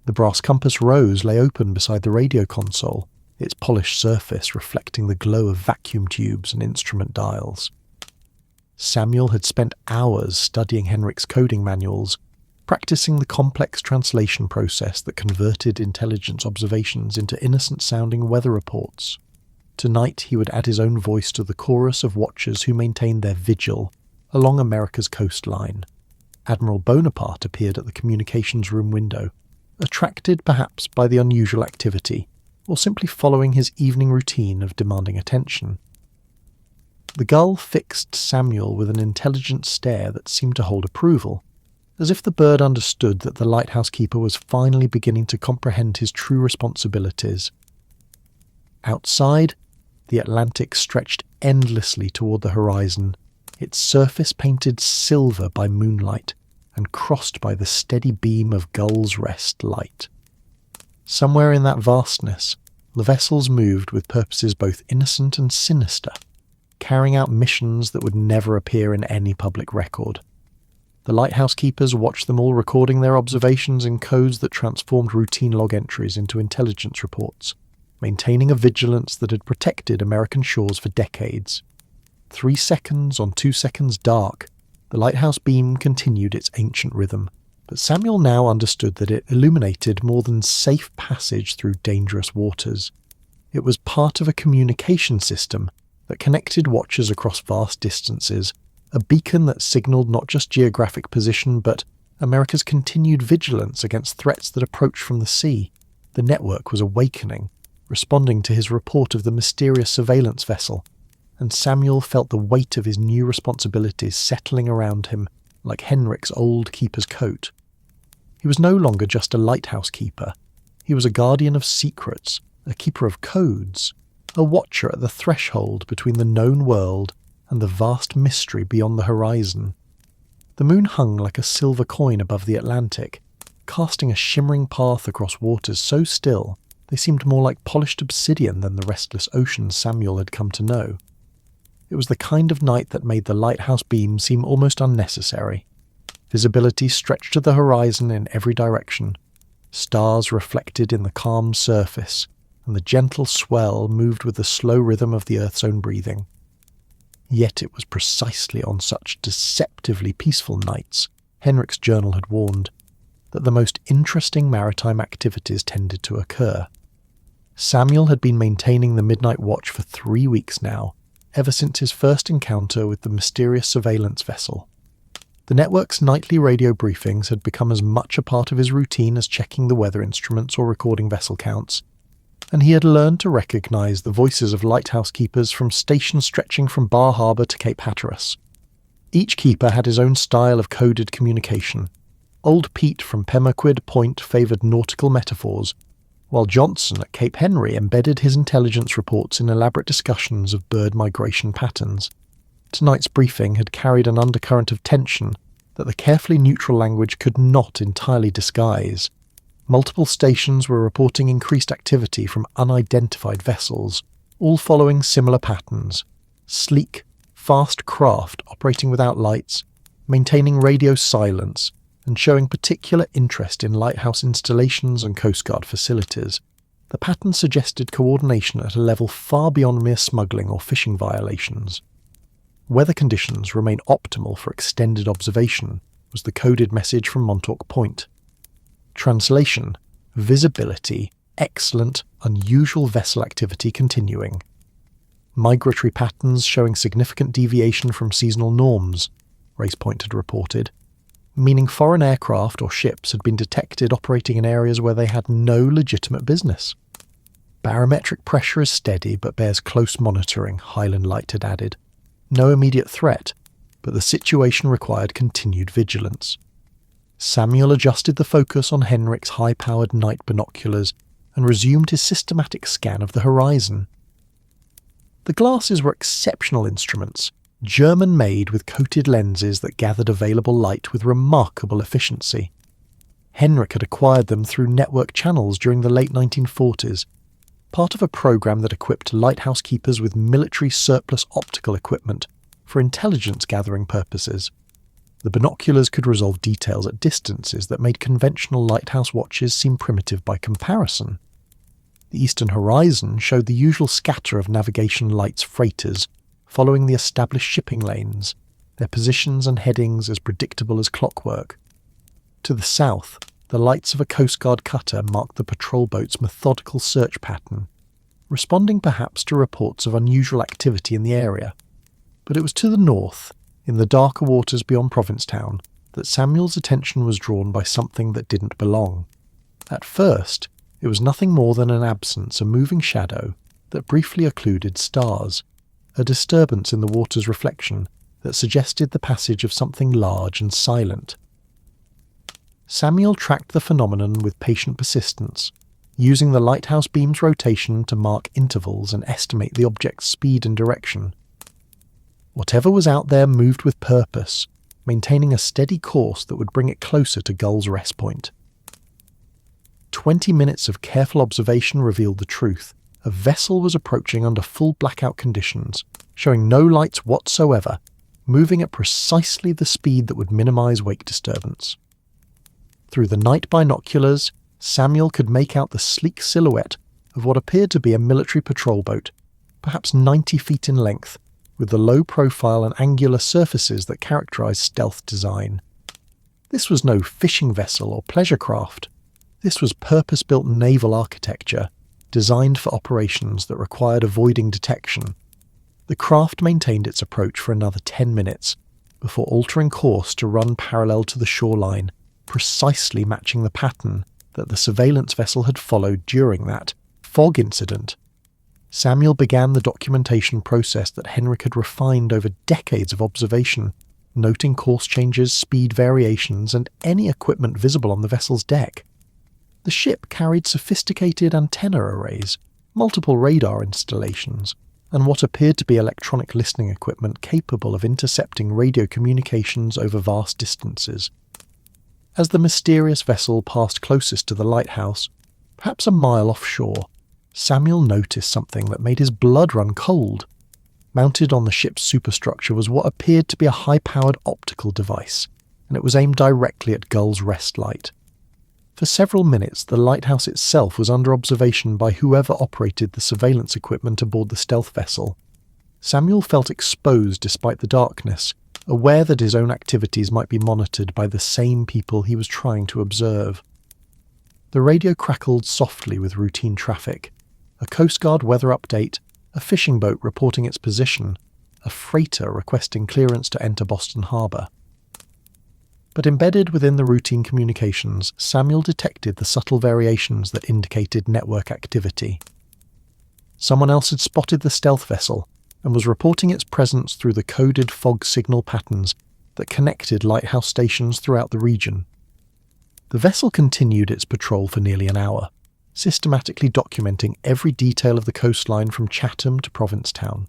S1: The brass compass rose lay open beside the radio console, its polished surface reflecting the glow of vacuum tubes and instrument dials. Samuel had spent hours studying Henrik's coding manuals, practicing the complex translation process that converted intelligence observations into innocent-sounding weather reports. Tonight he would add his own voice to the chorus of watchers who maintained their vigil along America's coastline. Admiral Bonaparte appeared at the communications room window, attracted perhaps by the unusual activity, or simply following his evening routine of demanding attention. The gull fixed Samuel with an intelligent stare that seemed to hold approval, as if the bird understood that the lighthouse keeper was finally beginning to comprehend his true responsibilities. Outside, the Atlantic stretched endlessly toward the horizon, its surface painted silver by moonlight, and crossed by the steady beam of Gull's Rest light. Somewhere in that vastness, the vessels moved with purposes both innocent and sinister, carrying out missions that would never appear in any public record. The lighthouse keepers watched them all, recording their observations in codes that transformed routine log entries into intelligence reports, maintaining a vigilance that had protected American shores for decades. 3 seconds on 2 seconds dark, the lighthouse beam continued its ancient rhythm, but Samuel now understood that it illuminated more than safe passage through dangerous waters. It was part of a communication system that connected watchers across vast distances, a beacon that signalled not just geographic position but America's continued vigilance against threats that approached from the sea. The network was awakening, responding to his report of the mysterious surveillance vessel, and Samuel felt the weight of his new responsibilities settling around him like Henrik's old keeper's coat. He was no longer just a lighthouse keeper. He was a guardian of secrets, a keeper of codes, a watcher at the threshold between the known world and the vast mystery beyond the horizon. The moon hung like a silver coin above the Atlantic, casting a shimmering path across waters so still they seemed more like polished obsidian than the restless oceans Samuel had come to know. It was the kind of night that made the lighthouse beam seem almost unnecessary. Visibility stretched to the horizon in every direction, stars reflected in the calm surface, and the gentle swell moved with the slow rhythm of the Earth's own breathing. Yet it was precisely on such deceptively peaceful nights, Henrik's journal had warned, that the most interesting maritime activities tended to occur. Samuel had been maintaining the midnight watch for 3 weeks now, ever since his first encounter with the mysterious surveillance vessel. The network's nightly radio briefings had become as much a part of his routine as checking the weather instruments or recording vessel counts, and he had learned to recognise the voices of lighthouse keepers from stations stretching from Bar Harbour to Cape Hatteras. Each keeper had his own style of coded communication. Old Pete from Pemaquid Point favoured nautical metaphors, while Johnson at Cape Henry embedded his intelligence reports in elaborate discussions of bird migration patterns. Tonight's briefing had carried an undercurrent of tension that the carefully neutral language could not entirely disguise. Multiple stations were reporting increased activity from unidentified vessels, all following similar patterns. Sleek, fast craft operating without lights, maintaining radio silence, and showing particular interest in lighthouse installations and Coast Guard facilities. The pattern suggested coordination at a level far beyond mere smuggling or fishing violations. Weather conditions remain optimal for extended observation, was the coded message from Montauk Point. Translation: visibility, excellent, unusual vessel activity continuing. Migratory patterns showing significant deviation from seasonal norms, Race Point had reported, meaning foreign aircraft or ships had been detected operating in areas where they had no legitimate business. Barometric pressure is steady but bears close monitoring, Highland Light had added. No immediate threat, but the situation required continued vigilance. Samuel adjusted the focus on Henrik's high-powered night binoculars and resumed his systematic scan of the horizon. The glasses were exceptional instruments, German-made with coated lenses that gathered available light with remarkable efficiency. Henrik had acquired them through network channels during the late 1940s, part of a program that equipped lighthouse keepers with military surplus optical equipment for intelligence-gathering purposes. The binoculars could resolve details at distances that made conventional lighthouse watches seem primitive by comparison. The eastern horizon showed the usual scatter of navigation lights freighters, following the established shipping lanes, their positions and headings as predictable as clockwork. To the south, the lights of a Coast Guard cutter marked the patrol boat's methodical search pattern, responding perhaps to reports of unusual activity in the area. But it was to the north, in the darker waters beyond Provincetown, that Samuel's attention was drawn by something that didn't belong. At first, it was nothing more than an absence, a moving shadow, that briefly occluded stars, a disturbance in the water's reflection that suggested the passage of something large and silent. Samuel tracked the phenomenon with patient persistence, using the lighthouse beam's rotation to mark intervals and estimate the object's speed and direction. Whatever was out there moved with purpose, maintaining a steady course that would bring it closer to Gull's rest point. 20 minutes of careful observation revealed the truth. A vessel was approaching under full blackout conditions, showing no lights whatsoever, moving at precisely the speed that would minimize wake disturbance. Through the night binoculars, Samuel could make out the sleek silhouette of what appeared to be a military patrol boat, perhaps 90 feet in length, with the low profile and angular surfaces that characterize stealth design. This was no fishing vessel or pleasure craft. This was purpose-built naval architecture, designed for operations that required avoiding detection. The craft maintained its approach for another 10 minutes, before altering course to run parallel to the shoreline, precisely matching the pattern that the surveillance vessel had followed during that fog incident. Samuel began the documentation process that Henrik had refined over decades of observation, noting course changes, speed variations, and any equipment visible on the vessel's deck. The ship carried sophisticated antenna arrays, multiple radar installations, and what appeared to be electronic listening equipment capable of intercepting radio communications over vast distances. As the mysterious vessel passed closest to the lighthouse, perhaps a mile offshore, Samuel noticed something that made his blood run cold. Mounted on the ship's superstructure was what appeared to be a high-powered optical device, and it was aimed directly at Gull's rest light. For several minutes, the lighthouse itself was under observation by whoever operated the surveillance equipment aboard the stealth vessel. Samuel felt exposed despite the darkness, aware that his own activities might be monitored by the same people he was trying to observe. The radio crackled softly with routine traffic. A Coast Guard weather update, a fishing boat reporting its position, a freighter requesting clearance to enter Boston Harbor. But embedded within the routine communications, Samuel detected the subtle variations that indicated network activity. Someone else had spotted the stealth vessel and was reporting its presence through the coded fog signal patterns that connected lighthouse stations throughout the region. The vessel continued its patrol for nearly an hour, systematically documenting every detail of the coastline from Chatham to Provincetown.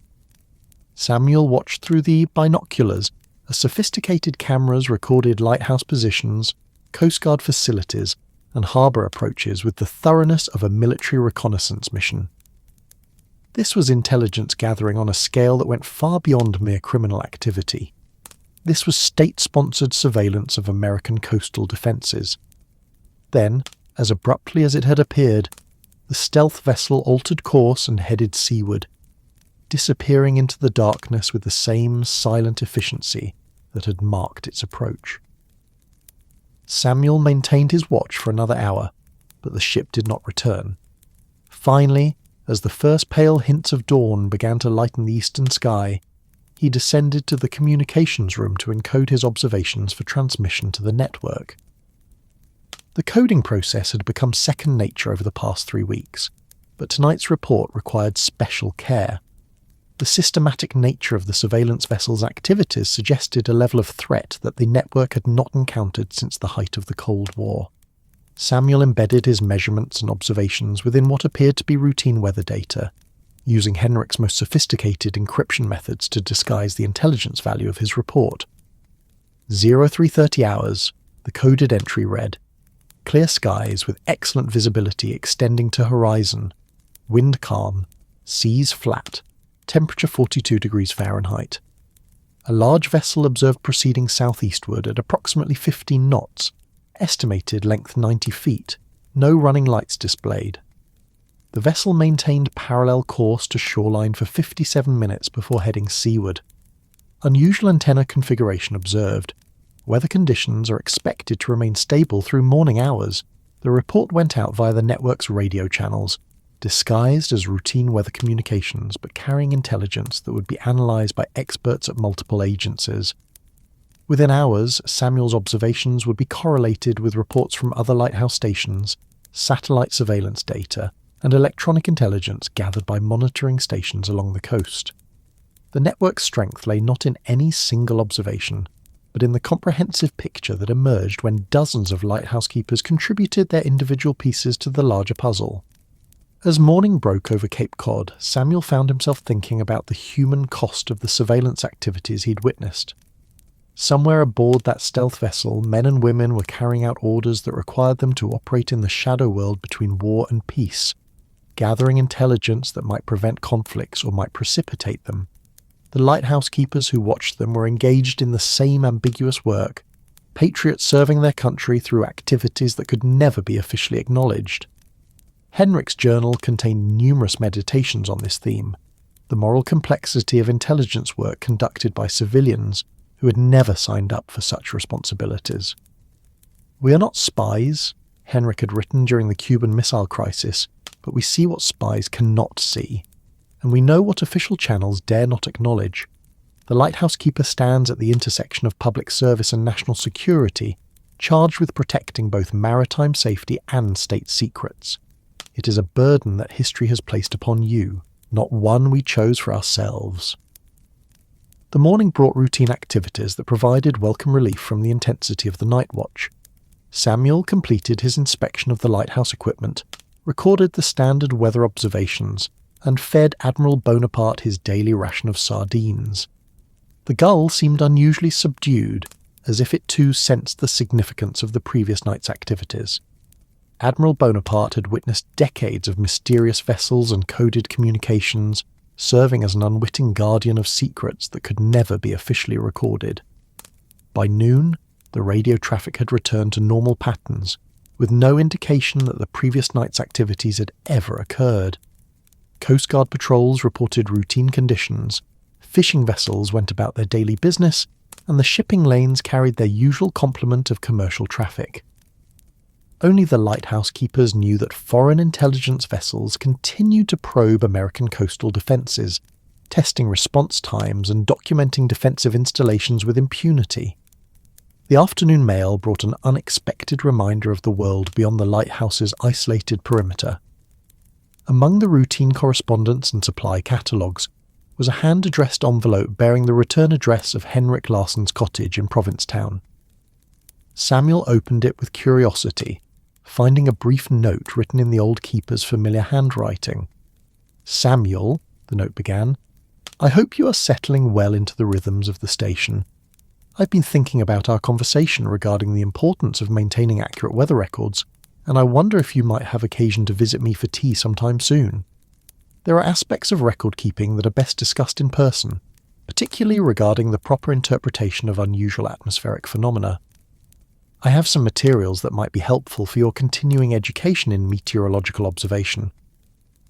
S1: Samuel watched through the binoculars as sophisticated cameras recorded lighthouse positions, Coast Guard facilities, and harbour approaches with the thoroughness of a military reconnaissance mission. This was intelligence gathering on a scale that went far beyond mere criminal activity. This was state-sponsored surveillance of American coastal defences. Then, as abruptly as it had appeared, the stealth vessel altered course and headed seaward, disappearing into the darkness with the same silent efficiency that had marked its approach. Samuel maintained his watch for another hour, but the ship did not return. Finally, as the first pale hints of dawn began to lighten the eastern sky, he descended to the communications room to encode his observations for transmission to the network. The coding process had become second nature over the past 3 weeks, but tonight's report required special care. The systematic nature of the surveillance vessel's activities suggested a level of threat that the network had not encountered since the height of the Cold War. Samuel embedded his measurements and observations within what appeared to be routine weather data, using Henrik's most sophisticated encryption methods to disguise the intelligence value of his report. 0330 hours, the coded entry read, "Clear skies with excellent visibility extending to horizon, wind calm, seas flat, temperature 42 degrees Fahrenheit. A large vessel observed proceeding southeastward at approximately 15 knots, estimated length 90 feet, no running lights displayed. The vessel maintained parallel course to shoreline for 57 minutes before heading seaward. Unusual antenna configuration observed. Weather conditions are expected to remain stable through morning hours." The report went out via the network's radio channels, disguised as routine weather communications but carrying intelligence that would be analysed by experts at multiple agencies. Within hours, Samuel's observations would be correlated with reports from other lighthouse stations, satellite surveillance data, and electronic intelligence gathered by monitoring stations along the coast. The network's strength lay not in any single observation, but in the comprehensive picture that emerged when dozens of lighthouse keepers contributed their individual pieces to the larger puzzle. As morning broke over Cape Cod, Samuel found himself thinking about the human cost of the surveillance activities he'd witnessed. Somewhere aboard that stealth vessel, men and women were carrying out orders that required them to operate in the shadow world between war and peace, gathering intelligence that might prevent conflicts or might precipitate them. The lighthouse keepers who watched them were engaged in the same ambiguous work, patriots serving their country through activities that could never be officially acknowledged. Henrik's journal contained numerous meditations on this theme, the moral complexity of intelligence work conducted by civilians who had never signed up for such responsibilities. "We are not spies," Henrik had written during the Cuban Missile Crisis, "but we see what spies cannot see, and we know what official channels dare not acknowledge. The lighthouse keeper stands at the intersection of public service and national security, charged with protecting both maritime safety and state secrets. It is a burden that history has placed upon you, not one we chose for ourselves." The morning brought routine activities that provided welcome relief from the intensity of the night watch. Samuel completed his inspection of the lighthouse equipment, recorded the standard weather observations, and fed Admiral Bonaparte his daily ration of sardines. The gull seemed unusually subdued, as if it too sensed the significance of the previous night's activities. Admiral Bonaparte had witnessed decades of mysterious vessels and coded communications, serving as an unwitting guardian of secrets that could never be officially recorded. By noon, the radio traffic had returned to normal patterns, with no indication that the previous night's activities had ever occurred. Coast Guard patrols reported routine conditions, fishing vessels went about their daily business, and the shipping lanes carried their usual complement of commercial traffic. Only the lighthouse keepers knew that foreign intelligence vessels continued to probe American coastal defences, testing response times and documenting defensive installations with impunity. The afternoon mail brought an unexpected reminder of the world beyond the lighthouse's isolated perimeter. Among the routine correspondence and supply catalogues was a hand-addressed envelope bearing the return address of Henrik Larsen's cottage in Provincetown. Samuel opened it with curiosity, finding a brief note written in the old keeper's familiar handwriting. "Samuel," the note began, "I hope you are settling well into the rhythms of the station. I've been thinking about our conversation regarding the importance of maintaining accurate weather records, and I wonder if you might have occasion to visit me for tea sometime soon. There are aspects of record keeping that are best discussed in person, particularly regarding the proper interpretation of unusual atmospheric phenomena. I have some materials that might be helpful for your continuing education in meteorological observation."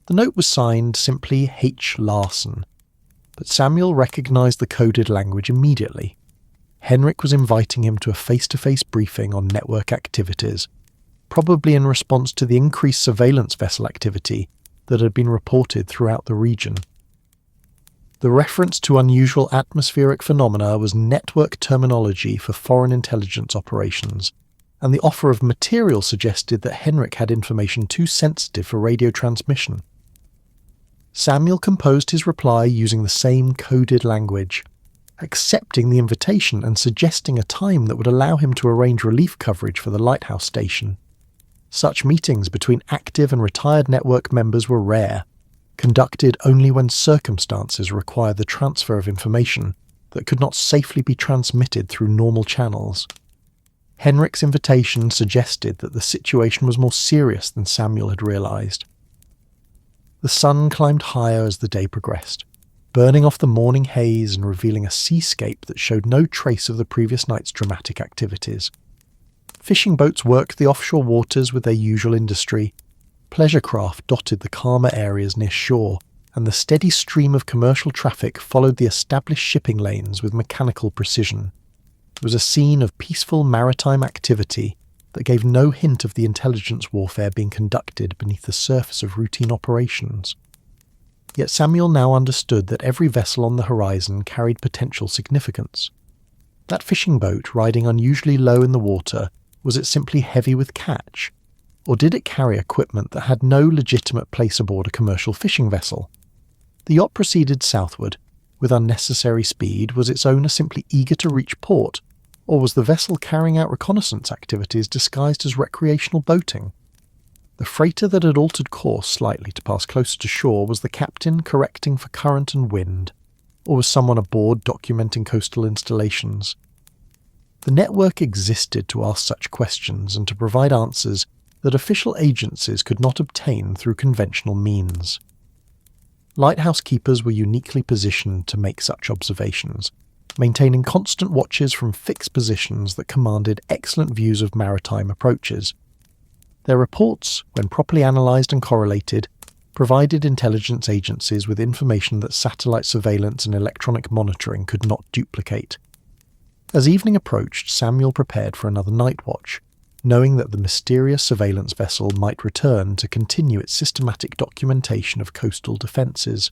S1: The note was signed simply H. Larsen, but Samuel recognised the coded language immediately. Henrik was inviting him to a face-to-face briefing on network activities, probably in response to the increased surveillance vessel activity that had been reported throughout the region. The reference to unusual atmospheric phenomena was network terminology for foreign intelligence operations, and the offer of material suggested that Henrik had information too sensitive for radio transmission. Samuel composed his reply using the same coded language, accepting the invitation and suggesting a time that would allow him to arrange relief coverage for the lighthouse station. Such meetings between active and retired network members were rare, conducted only when circumstances required the transfer of information that could not safely be transmitted through normal channels. Henrik's invitation suggested that the situation was more serious than Samuel had realised. The sun climbed higher as the day progressed, burning off the morning haze and revealing a seascape that showed no trace of the previous night's dramatic activities. Fishing boats worked the offshore waters with their usual industry. Pleasure craft dotted the calmer areas near shore, and the steady stream of commercial traffic followed the established shipping lanes with mechanical precision. It was a scene of peaceful maritime activity that gave no hint of the intelligence warfare being conducted beneath the surface of routine operations. Yet Samuel now understood that every vessel on the horizon carried potential significance. That fishing boat riding unusually low in the water, was it simply heavy with catch? Or did it carry equipment that had no legitimate place aboard a commercial fishing vessel? The yacht proceeded southward. With unnecessary speed, was its owner simply eager to reach port? Or was the vessel carrying out reconnaissance activities disguised as recreational boating? The freighter that had altered course slightly to pass closer to shore was the captain correcting for current and wind, or was someone aboard documenting coastal installations? The network existed to ask such questions and to provide answers that official agencies could not obtain through conventional means. Lighthouse keepers were uniquely positioned to make such observations, maintaining constant watches from fixed positions that commanded excellent views of maritime approaches. Their reports, when properly analysed and correlated, provided intelligence agencies with information that satellite surveillance and electronic monitoring could not duplicate. As evening approached, Samuel prepared for another night watch, knowing that the mysterious surveillance vessel might return to continue its systematic documentation of coastal defences.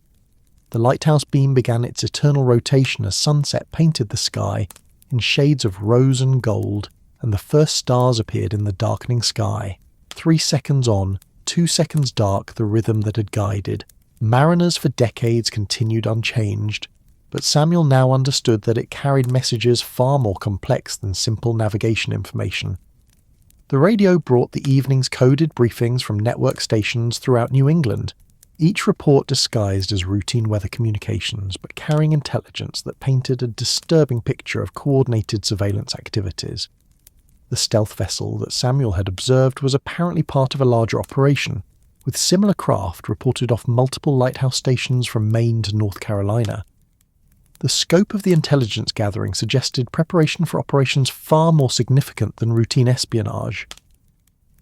S1: The lighthouse beam began its eternal rotation as sunset painted the sky in shades of rose and gold, and the first stars appeared in the darkening sky. 3 seconds on, 2 seconds dark, the rhythm that had guided. Mariners for decades continued unchanged, but Samuel now understood that it carried messages far more complex than simple navigation information. The radio brought the evening's coded briefings from network stations throughout New England, each report disguised as routine weather communications but carrying intelligence that painted a disturbing picture of coordinated surveillance activities. The stealth vessel that Samuel had observed was apparently part of a larger operation, with similar craft reported off multiple lighthouse stations from Maine to North Carolina. The scope of the intelligence gathering suggested preparation for operations far more significant than routine espionage.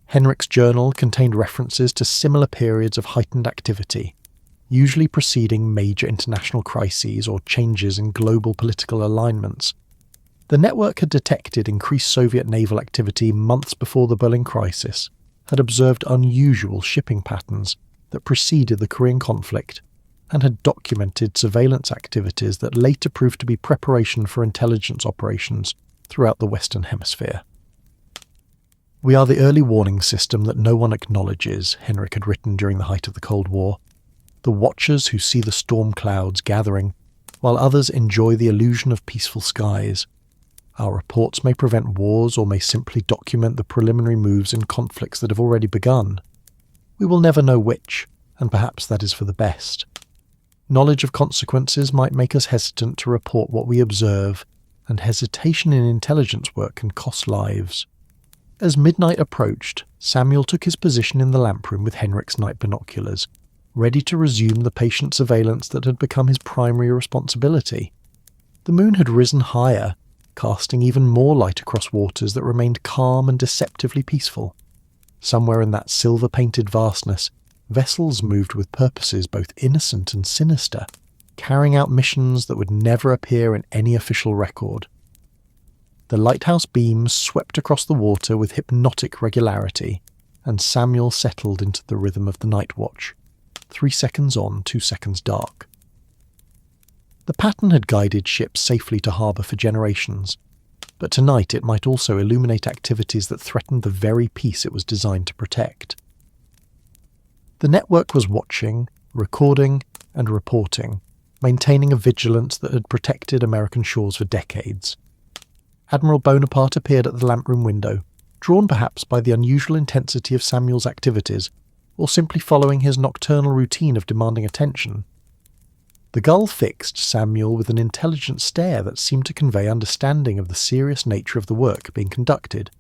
S1: Henrik's journal contained references to similar periods of heightened activity, usually preceding major international crises or changes in global political alignments. The network had detected increased Soviet naval activity months before the Berlin crisis, had observed unusual shipping patterns that preceded the Korean conflict, and had documented surveillance activities that later proved to be preparation for intelligence operations throughout the Western Hemisphere. "We are the early warning system that no one acknowledges," Henrik had written during the height of the Cold War. "The watchers who see the storm clouds gathering, while others enjoy the illusion of peaceful skies. Our reports may prevent wars or may simply document the preliminary moves in conflicts that have already begun. We will never know which, and perhaps that is for the best. Knowledge of consequences might make us hesitant to report what we observe, and hesitation in intelligence work can cost lives." As midnight approached, Samuel took his position in the lamp room with Henrik's night binoculars, ready to resume the patient surveillance that had become his primary responsibility. The moon had risen higher, casting even more light across waters that remained calm and deceptively peaceful. Somewhere in that silver-painted vastness, vessels moved with purposes both innocent and sinister, carrying out missions that would never appear in any official record. The lighthouse beams swept across the water with hypnotic regularity, and Samuel settled into the rhythm of the night watch. 3 seconds on, 2 seconds dark. The pattern had guided ships safely to harbour for generations, but tonight it might also illuminate activities that threatened the very peace it was designed to protect. The network was watching, recording, and reporting, maintaining a vigilance that had protected American shores for decades. Admiral Bonaparte appeared at the lamp room window, drawn perhaps by the unusual intensity of Samuel's activities, or simply following his nocturnal routine of demanding attention. The gull fixed Samuel with an intelligent stare that seemed to convey understanding of the serious nature of the work being conducted.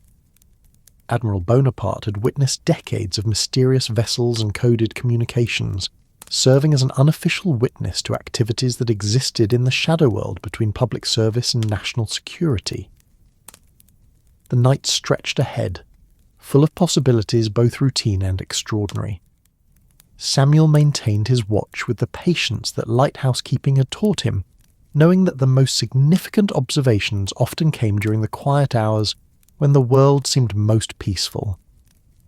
S1: Admiral Bonaparte had witnessed decades of mysterious vessels and coded communications, serving as an unofficial witness to activities that existed in the shadow world between public service and national security. The night stretched ahead, full of possibilities both routine and extraordinary. Samuel maintained his watch with the patience that lighthouse keeping had taught him, knowing that the most significant observations often came during the quiet hours when the world seemed most peaceful.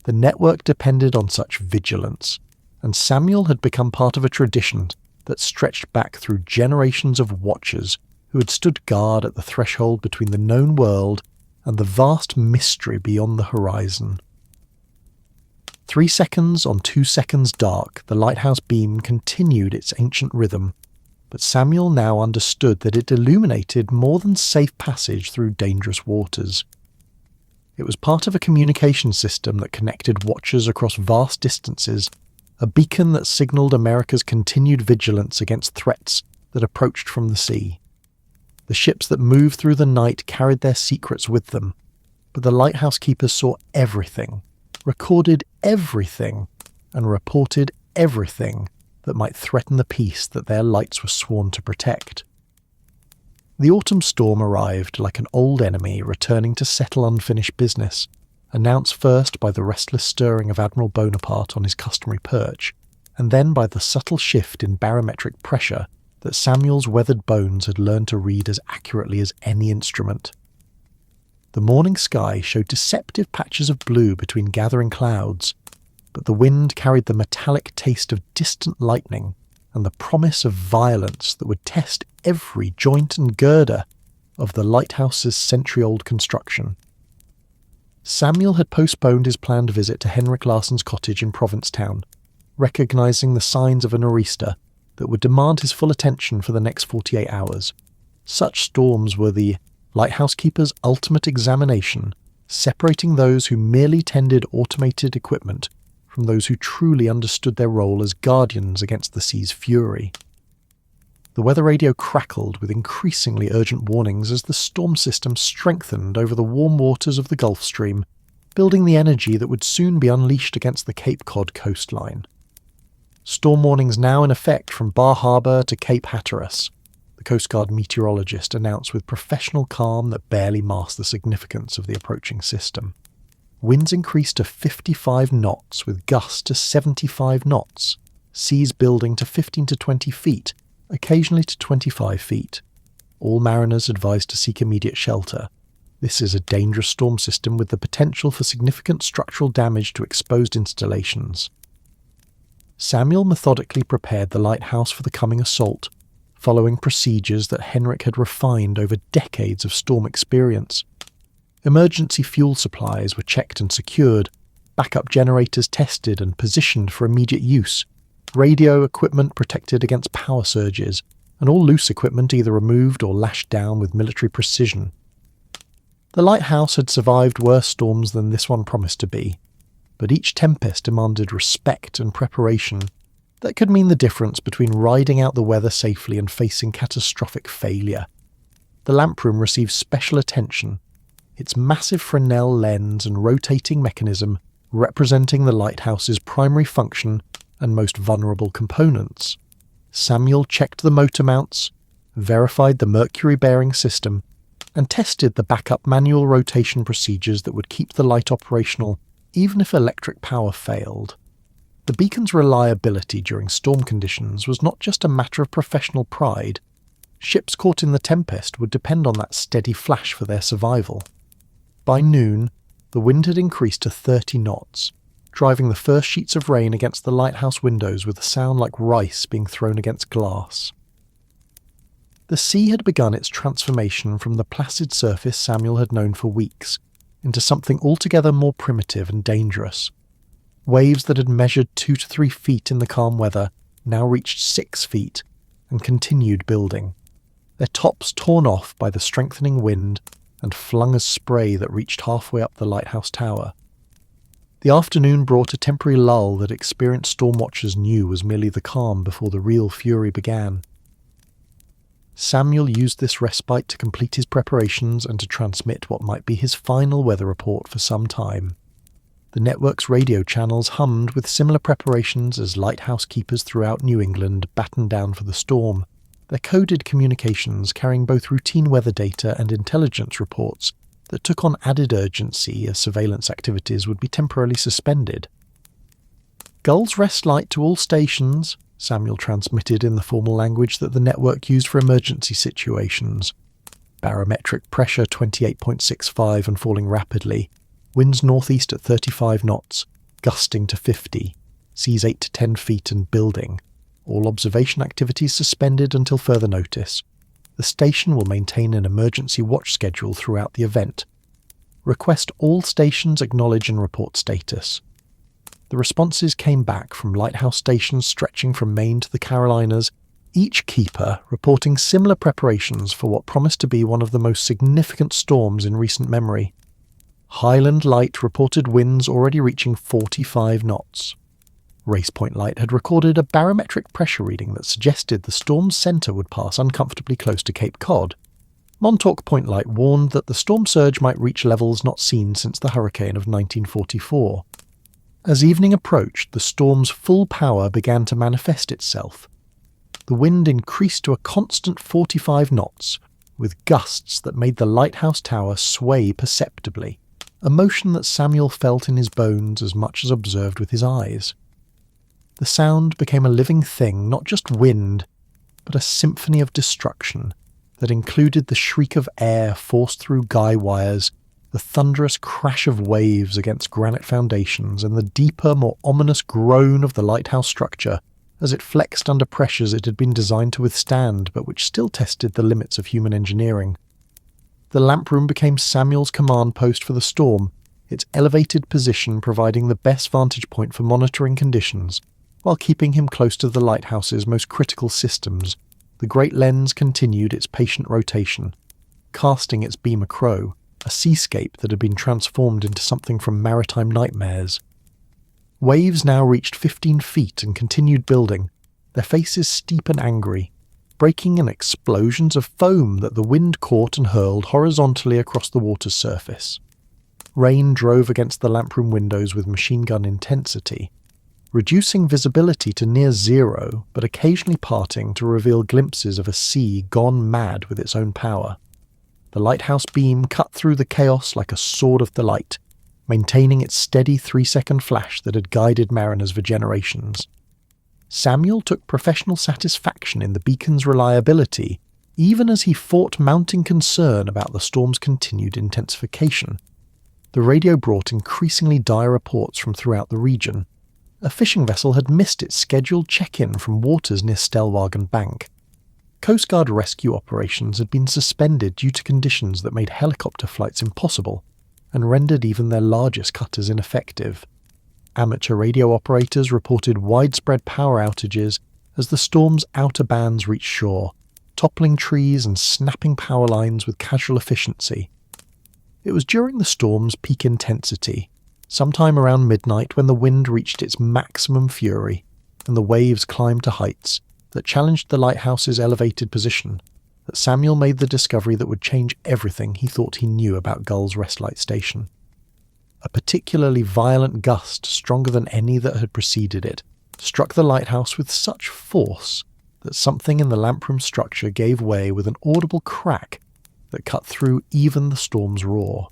S1: The network depended on such vigilance, and Samuel had become part of a tradition that stretched back through generations of watchers who had stood guard at the threshold between the known world and the vast mystery beyond the horizon. 3 seconds on 2 seconds dark, the lighthouse beam continued its ancient rhythm, but Samuel now understood that it illuminated more than safe passage through dangerous waters. It was part of a communication system that connected watchers across vast distances, a beacon that signalled America's continued vigilance against threats that approached from the sea. The ships that moved through the night carried their secrets with them, but the lighthouse keepers saw everything, recorded everything, and reported everything that might threaten the peace that their lights were sworn to protect. The autumn storm arrived like an old enemy returning to settle unfinished business, announced first by the restless stirring of Admiral Bonaparte on his customary perch, and then by the subtle shift in barometric pressure that Samuel's weathered bones had learned to read as accurately as any instrument. The morning sky showed deceptive patches of blue between gathering clouds, but the wind carried the metallic taste of distant lightning and the promise of violence that would test every joint and girder of the lighthouse's century-old construction. Samuel had postponed his planned visit to Henrik Larsson's cottage in Provincetown, recognising the signs of a nor'easter that would demand his full attention for the next 48 hours. Such storms were the lighthouse keeper's ultimate examination, separating those who merely tended automated equipment from those who truly understood their role as guardians against the sea's fury. The weather radio crackled with increasingly urgent warnings as the storm system strengthened over the warm waters of the Gulf Stream, building the energy that would soon be unleashed against the Cape Cod coastline. Storm warnings now in effect from Bar Harbor to Cape Hatteras, the Coast Guard meteorologist announced with professional calm that barely masked the significance of the approaching system. Winds increased to 55 knots with gusts to 75 knots, seas building to 15 to 20 feet, occasionally to 25 feet. All mariners advised to seek immediate shelter. This is a dangerous storm system with the potential for significant structural damage to exposed installations. Samuel methodically prepared the lighthouse for the coming assault, following procedures that Henrik had refined over decades of storm experience. Emergency fuel supplies were checked and secured, backup generators tested and positioned for immediate use, radio equipment protected against power surges, and all loose equipment either removed or lashed down with military precision. The lighthouse had survived worse storms than this one promised to be, but each tempest demanded respect and preparation that could mean the difference between riding out the weather safely and facing catastrophic failure. The lamproom received special attention, its massive Fresnel lens and rotating mechanism representing the lighthouse's primary function and most vulnerable components. Samuel checked the motor mounts, verified the mercury bearing system, and tested the backup manual rotation procedures that would keep the light operational even if electric power failed. The beacon's reliability during storm conditions was not just a matter of professional pride. Ships caught in the tempest would depend on that steady flash for their survival. By noon, the wind had increased to 30 knots, driving the first sheets of rain against the lighthouse windows with a sound like rice being thrown against glass. The sea had begun its transformation from the placid surface Samuel had known for weeks into something altogether more primitive and dangerous. Waves that had measured 2 to 3 feet in the calm weather now reached 6 feet and continued building, their tops torn off by the strengthening wind and flung as spray that reached halfway up the lighthouse tower. The afternoon brought a temporary lull that experienced storm watchers knew was merely the calm before the real fury began. Samuel used this respite to complete his preparations and to transmit what might be his final weather report for some time. The network's radio channels hummed with similar preparations as lighthouse keepers throughout New England battened down for the storm, their coded communications carrying both routine weather data and intelligence reports that took on added urgency as surveillance activities would be temporarily suspended. "Gulls Rest Light to all stations," Samuel transmitted in the formal language that the network used for emergency situations. Barometric pressure 28.65 and falling rapidly. Winds northeast at 35 knots, gusting to 50. Seas 8 to 10 feet and building. All observation activities suspended until further notice. The station will maintain an emergency watch schedule throughout the event. Request all stations acknowledge and report status. The responses came back from lighthouse stations stretching from Maine to the Carolinas, each keeper reporting similar preparations for what promised to be one of the most significant storms in recent memory. Highland Light reported winds already reaching 45 knots. Race Point Light had recorded a barometric pressure reading that suggested the storm's centre would pass uncomfortably close to Cape Cod. Montauk Point Light warned that the storm surge might reach levels not seen since the hurricane of 1944. As evening approached, the storm's full power began to manifest itself. The wind increased to a constant 45 knots, with gusts that made the lighthouse tower sway perceptibly, a motion that Samuel felt in his bones as much as observed with his eyes. The sound became a living thing, not just wind, but a symphony of destruction that included the shriek of air forced through guy wires, the thunderous crash of waves against granite foundations, and the deeper, more ominous groan of the lighthouse structure as it flexed under pressures it had been designed to withstand, but which still tested the limits of human engineering. The lamp room became Samuel's command post for the storm, its elevated position providing the best vantage point for monitoring conditions, while keeping him close to the lighthouse's most critical systems. The great lens continued its patient rotation, casting its beam acrow, a seascape that had been transformed into something from maritime nightmares. Waves now reached 15 feet and continued building, their faces steep and angry, breaking in explosions of foam that the wind caught and hurled horizontally across the water's surface. Rain drove against the lamproom windows with machine gun intensity, reducing visibility to near zero, but occasionally parting to reveal glimpses of a sea gone mad with its own power. The lighthouse beam cut through the chaos like a sword of the light, maintaining its steady 3-second flash that had guided mariners for generations. Samuel took professional satisfaction in the beacon's reliability, even as he fought mounting concern about the storm's continued intensification. The radio brought increasingly dire reports from throughout the region. A fishing vessel had missed its scheduled check-in from waters near Stellwagen Bank. Coast Guard rescue operations had been suspended due to conditions that made helicopter flights impossible, and rendered even their largest cutters ineffective. Amateur radio operators reported widespread power outages as the storm's outer bands reached shore, toppling trees and snapping power lines with casual efficiency. It was during the storm's peak intensity, sometime around midnight when the wind reached its maximum fury and the waves climbed to heights that challenged the lighthouse's elevated position, that Samuel made the discovery that would change everything he thought he knew about Gull's Rest Light Station. A particularly violent gust, stronger than any that had preceded it, struck the lighthouse with such force that something in the lamproom structure gave way with an audible crack that cut through even the storm's roar.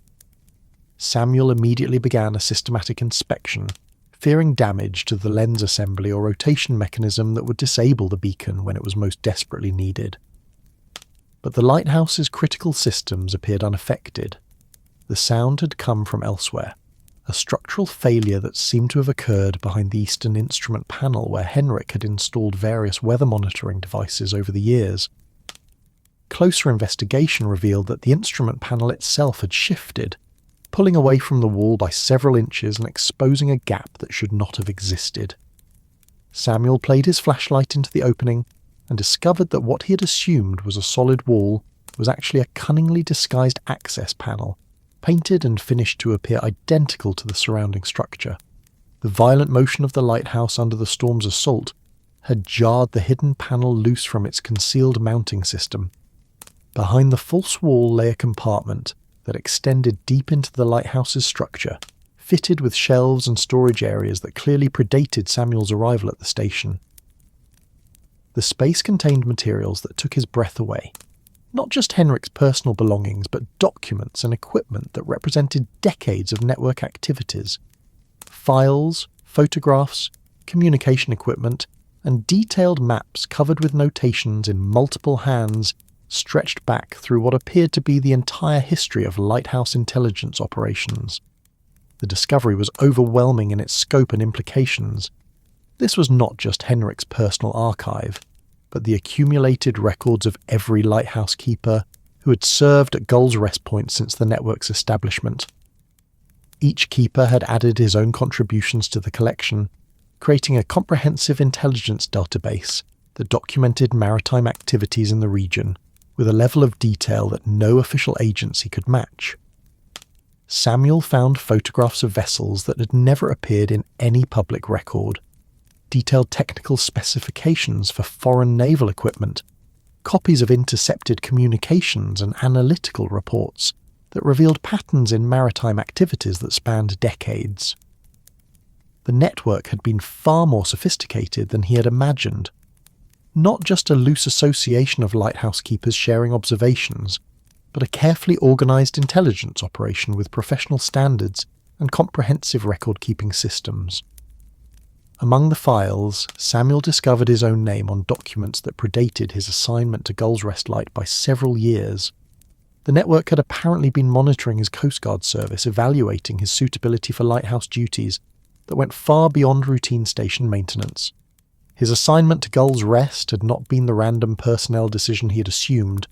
S1: Samuel immediately began a systematic inspection, fearing damage to the lens assembly or rotation mechanism that would disable the beacon when it was most desperately needed. But the lighthouse's critical systems appeared unaffected. The sound had come from elsewhere, a structural failure that seemed to have occurred behind the eastern instrument panel where Henrik had installed various weather monitoring devices over the years. Closer investigation revealed that the instrument panel itself had shifted, pulling away from the wall by several inches and exposing a gap that should not have existed. Samuel played his flashlight into the opening and discovered that what he had assumed was a solid wall was actually a cunningly disguised access panel, painted and finished to appear identical to the surrounding structure. The violent motion of the lighthouse under the storm's assault had jarred the hidden panel loose from its concealed mounting system. Behind the false wall lay a compartment that extended deep into the lighthouse's structure, fitted with shelves and storage areas that clearly predated Samuel's arrival at the station. The space contained materials that took his breath away. Not just Henrik's personal belongings, but documents and equipment that represented decades of network activities. Files, photographs, communication equipment, and detailed maps covered with notations in multiple hands stretched back through what appeared to be the entire history of lighthouse intelligence operations. The discovery was overwhelming in its scope and implications. This was not just Henrik's personal archive, but the accumulated records of every lighthouse keeper who had served at Gull's Rest Point since the network's establishment. Each keeper had added his own contributions to the collection, creating a comprehensive intelligence database that documented maritime activities in the region with a level of detail that no official agency could match. Samuel found photographs of vessels that had never appeared in any public record, detailed technical specifications for foreign naval equipment, copies of intercepted communications and analytical reports that revealed patterns in maritime activities that spanned decades. The network had been far more sophisticated than he had imagined. Not just a loose association of lighthouse keepers sharing observations, but a carefully organised intelligence operation with professional standards and comprehensive record-keeping systems. Among the files, Samuel discovered his own name on documents that predated his assignment to Gulls Rest Light by several years. The network had apparently been monitoring his Coast Guard service, evaluating his suitability for lighthouse duties that went far beyond routine station maintenance. His assignment to Gulls Rest had not been the random personnel decision he had assumed,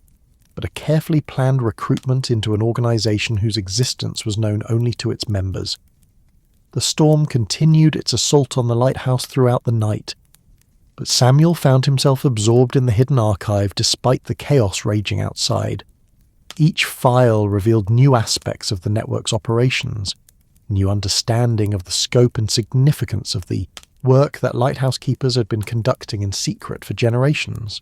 S1: but a carefully planned recruitment into an organisation whose existence was known only to its members. The storm continued its assault on the lighthouse throughout the night, but Samuel found himself absorbed in the hidden archive despite the chaos raging outside. Each file revealed new aspects of the network's operations, new understanding of the scope and significance of the work that lighthouse keepers had been conducting in secret for generations.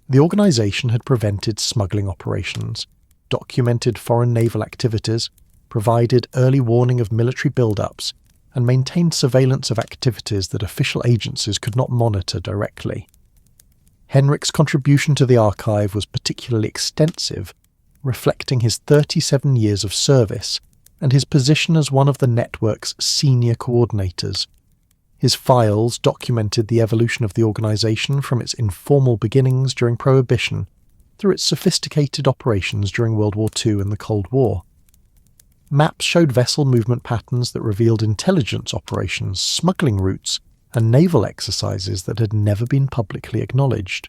S1: The organisation had prevented smuggling operations, documented foreign naval activities, provided early warning of military build-ups, and maintained surveillance of activities that official agencies could not monitor directly. Henrik's contribution to the archive was particularly extensive, reflecting his 37 years of service and his position as one of the network's senior coordinators. His files documented the evolution of the organisation from its informal beginnings during Prohibition through its sophisticated operations during World War II and the Cold War. Maps showed vessel movement patterns that revealed intelligence operations, smuggling routes, and naval exercises that had never been publicly acknowledged.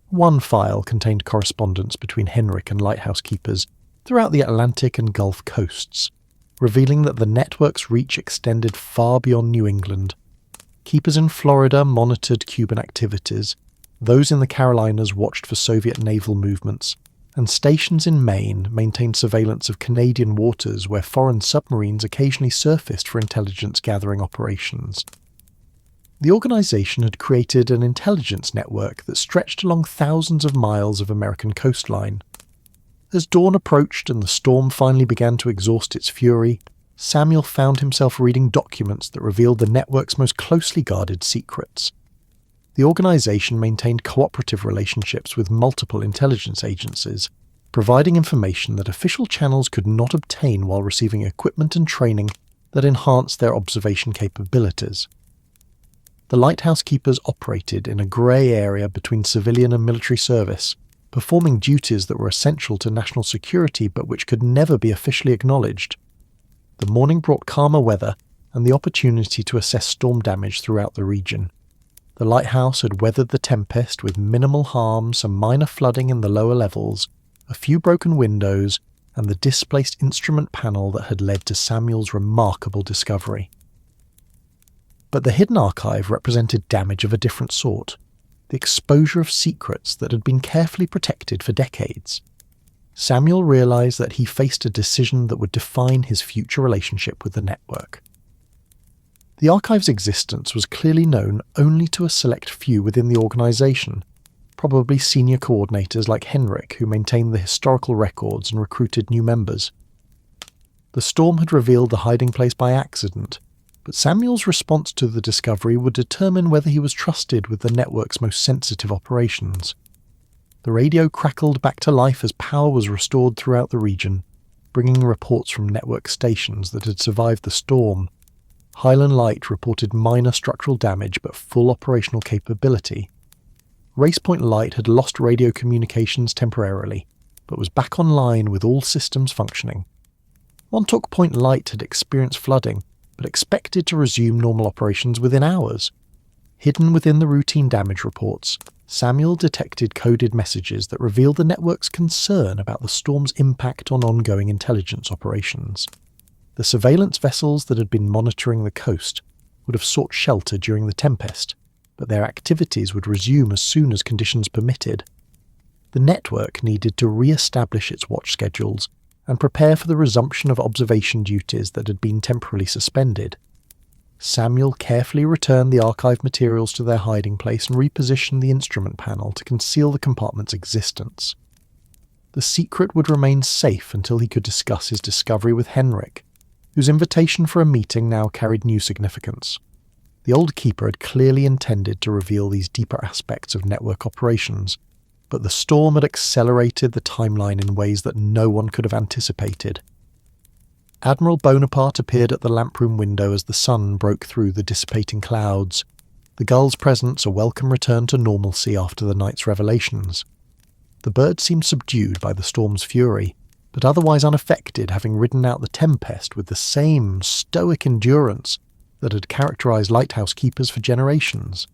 S1: One file contained correspondence between Henrik and lighthouse keepers throughout the Atlantic and Gulf coasts, revealing that the network's reach extended far beyond New England. Keepers in Florida monitored Cuban activities, those in the Carolinas watched for Soviet naval movements, and stations in Maine maintained surveillance of Canadian waters where foreign submarines occasionally surfaced for intelligence-gathering operations. The organisation had created an intelligence network that stretched along thousands of miles of American coastline. As dawn approached and the storm finally began to exhaust its fury, Samuel found himself reading documents that revealed the network's most closely guarded secrets. The organisation maintained cooperative relationships with multiple intelligence agencies, providing information that official channels could not obtain while receiving equipment and training that enhanced their observation capabilities. The lighthouse keepers operated in a grey area between civilian and military service, performing duties that were essential to national security but which could never be officially acknowledged. The morning brought calmer weather and the opportunity to assess storm damage throughout the region. The lighthouse had weathered the tempest with minimal harm, some minor flooding in the lower levels, a few broken windows, and the displaced instrument panel that had led to Samuel's remarkable discovery. But the hidden archive represented damage of a different sort, the exposure of secrets that had been carefully protected for decades. Samuel realised that he faced a decision that would define his future relationship with the network. The archive's existence was clearly known only to a select few within the organisation, probably senior coordinators like Henrik, who maintained the historical records and recruited new members. The storm had revealed the hiding place by accident, but Samuel's response to the discovery would determine whether he was trusted with the network's most sensitive operations. The radio crackled back to life as power was restored throughout the region, bringing reports from network stations that had survived the storm. Highland Light reported minor structural damage but full operational capability. Race Point Light had lost radio communications temporarily, but was back online with all systems functioning. Montauk Point Light had experienced flooding, but expected to resume normal operations within hours. Hidden within the routine damage reports, Samuel detected coded messages that revealed the network's concern about the storm's impact on ongoing intelligence operations. The surveillance vessels that had been monitoring the coast would have sought shelter during the tempest, but their activities would resume as soon as conditions permitted. The network needed to re-establish its watch schedules and prepare for the resumption of observation duties that had been temporarily suspended. Samuel carefully returned the archive materials to their hiding place and repositioned the instrument panel to conceal the compartment's existence. The secret would remain safe until he could discuss his discovery with Henrik, whose invitation for a meeting now carried new significance. The old keeper had clearly intended to reveal these deeper aspects of network operations, but the storm had accelerated the timeline in ways that no one could have anticipated. Admiral Bonaparte appeared at the lamproom window as the sun broke through the dissipating clouds, the gull's presence a welcome return to normalcy after the night's revelations. The bird seemed subdued by the storm's fury, but otherwise unaffected, having ridden out the tempest with the same stoic endurance that had characterized lighthouse keepers for generations.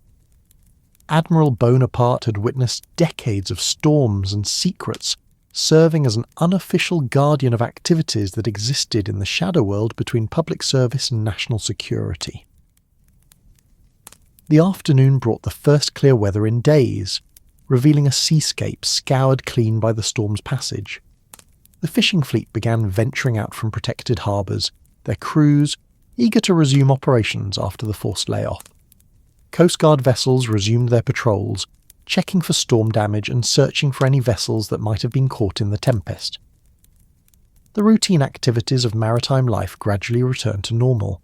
S1: Admiral Bonaparte had witnessed decades of storms and secrets, serving as an unofficial guardian of activities that existed in the shadow world between public service and national security. The afternoon brought the first clear weather in days, revealing a seascape scoured clean by the storm's passage. The fishing fleet began venturing out from protected harbours, their crews eager to resume operations after the forced layoff. Coast Guard vessels resumed their patrols, checking for storm damage and searching for any vessels that might have been caught in the tempest. The routine activities of maritime life gradually returned to normal,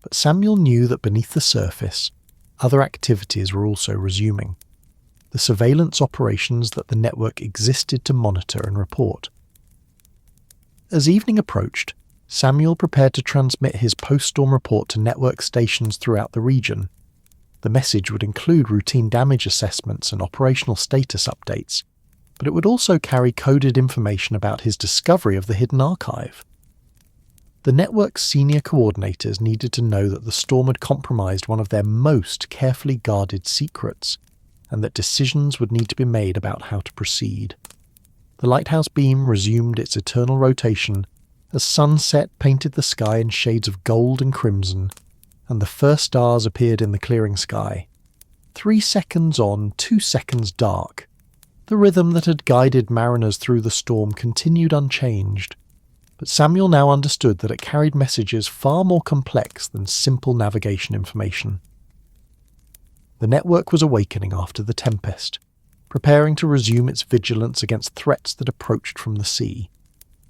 S1: but Samuel knew that beneath the surface, other activities were also resuming. The surveillance operations that the network existed to monitor and report. As evening approached, Samuel prepared to transmit his post-storm report to network stations throughout the region. The message would include routine damage assessments and operational status updates, but it would also carry coded information about his discovery of the hidden archive. The network's senior coordinators needed to know that the storm had compromised one of their most carefully guarded secrets, and that decisions would need to be made about how to proceed. The lighthouse beam resumed its eternal rotation as sunset painted the sky in shades of gold and crimson, and the first stars appeared in the clearing sky. 3 seconds on, 2 seconds dark. The rhythm that had guided mariners through the storm continued unchanged, but Samuel now understood that it carried messages far more complex than simple navigation information. The network was awakening after the tempest, preparing to resume its vigilance against threats that approached from the sea.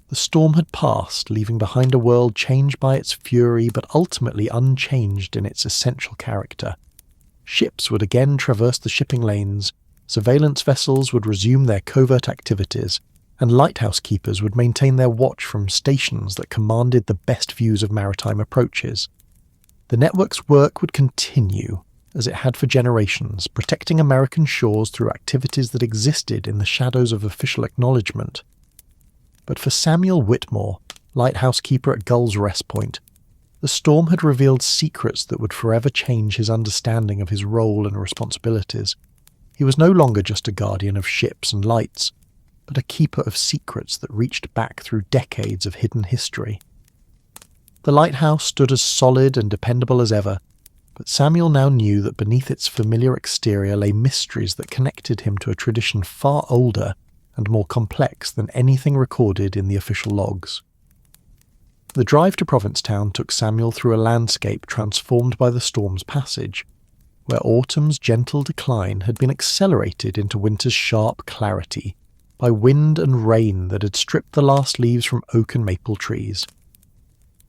S1: The storm had passed, leaving behind a world changed by its fury but ultimately unchanged in its essential character. Ships would again traverse the shipping lanes, surveillance vessels would resume their covert activities, and lighthouse keepers would maintain their watch from stations that commanded the best views of maritime approaches. The network's work would continue, as it had for generations, protecting American shores through activities that existed in the shadows of official acknowledgement. But for Samuel Whitmore, lighthouse keeper at Gull's Rest Point, the storm had revealed secrets that would forever change his understanding of his role and responsibilities. He was no longer just a guardian of ships and lights, but a keeper of secrets that reached back through decades of hidden history. The lighthouse stood as solid and dependable as ever, but Samuel now knew that beneath its familiar exterior lay mysteries that connected him to a tradition far older and more complex than anything recorded in the official logs. The drive to Provincetown took Samuel through a landscape transformed by the storm's passage, where autumn's gentle decline had been accelerated into winter's sharp clarity by wind and rain that had stripped the last leaves from oak and maple trees.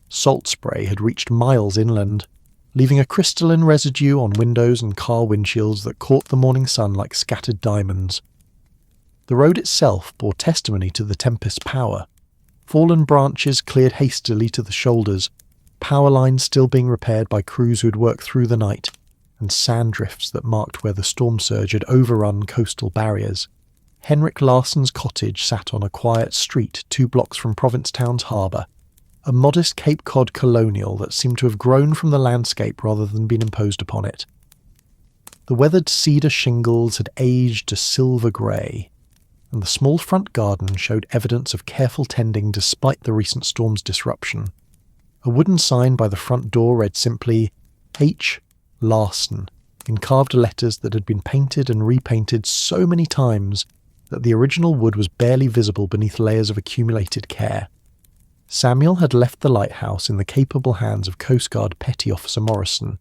S1: Salt spray had reached miles inland, leaving a crystalline residue on windows and car windshields that caught the morning sun like scattered diamonds. The road itself bore testimony to the tempest's power. Fallen branches cleared hastily to the shoulders, power lines still being repaired by crews who had worked through the night, and sand drifts that marked where the storm surge had overrun coastal barriers. Henrik Larsson's cottage sat on a quiet street 2 blocks from Provincetown's harbour, a modest Cape Cod colonial that seemed to have grown from the landscape rather than been imposed upon it. The weathered cedar shingles had aged to silver grey, and the small front garden showed evidence of careful tending despite the recent storm's disruption. A wooden sign by the front door read simply, H. Larsson, in carved letters that had been painted and repainted so many times that the original wood was barely visible beneath layers of accumulated care. Samuel had left the lighthouse in the capable hands of Coast Guard Petty Officer Morrison,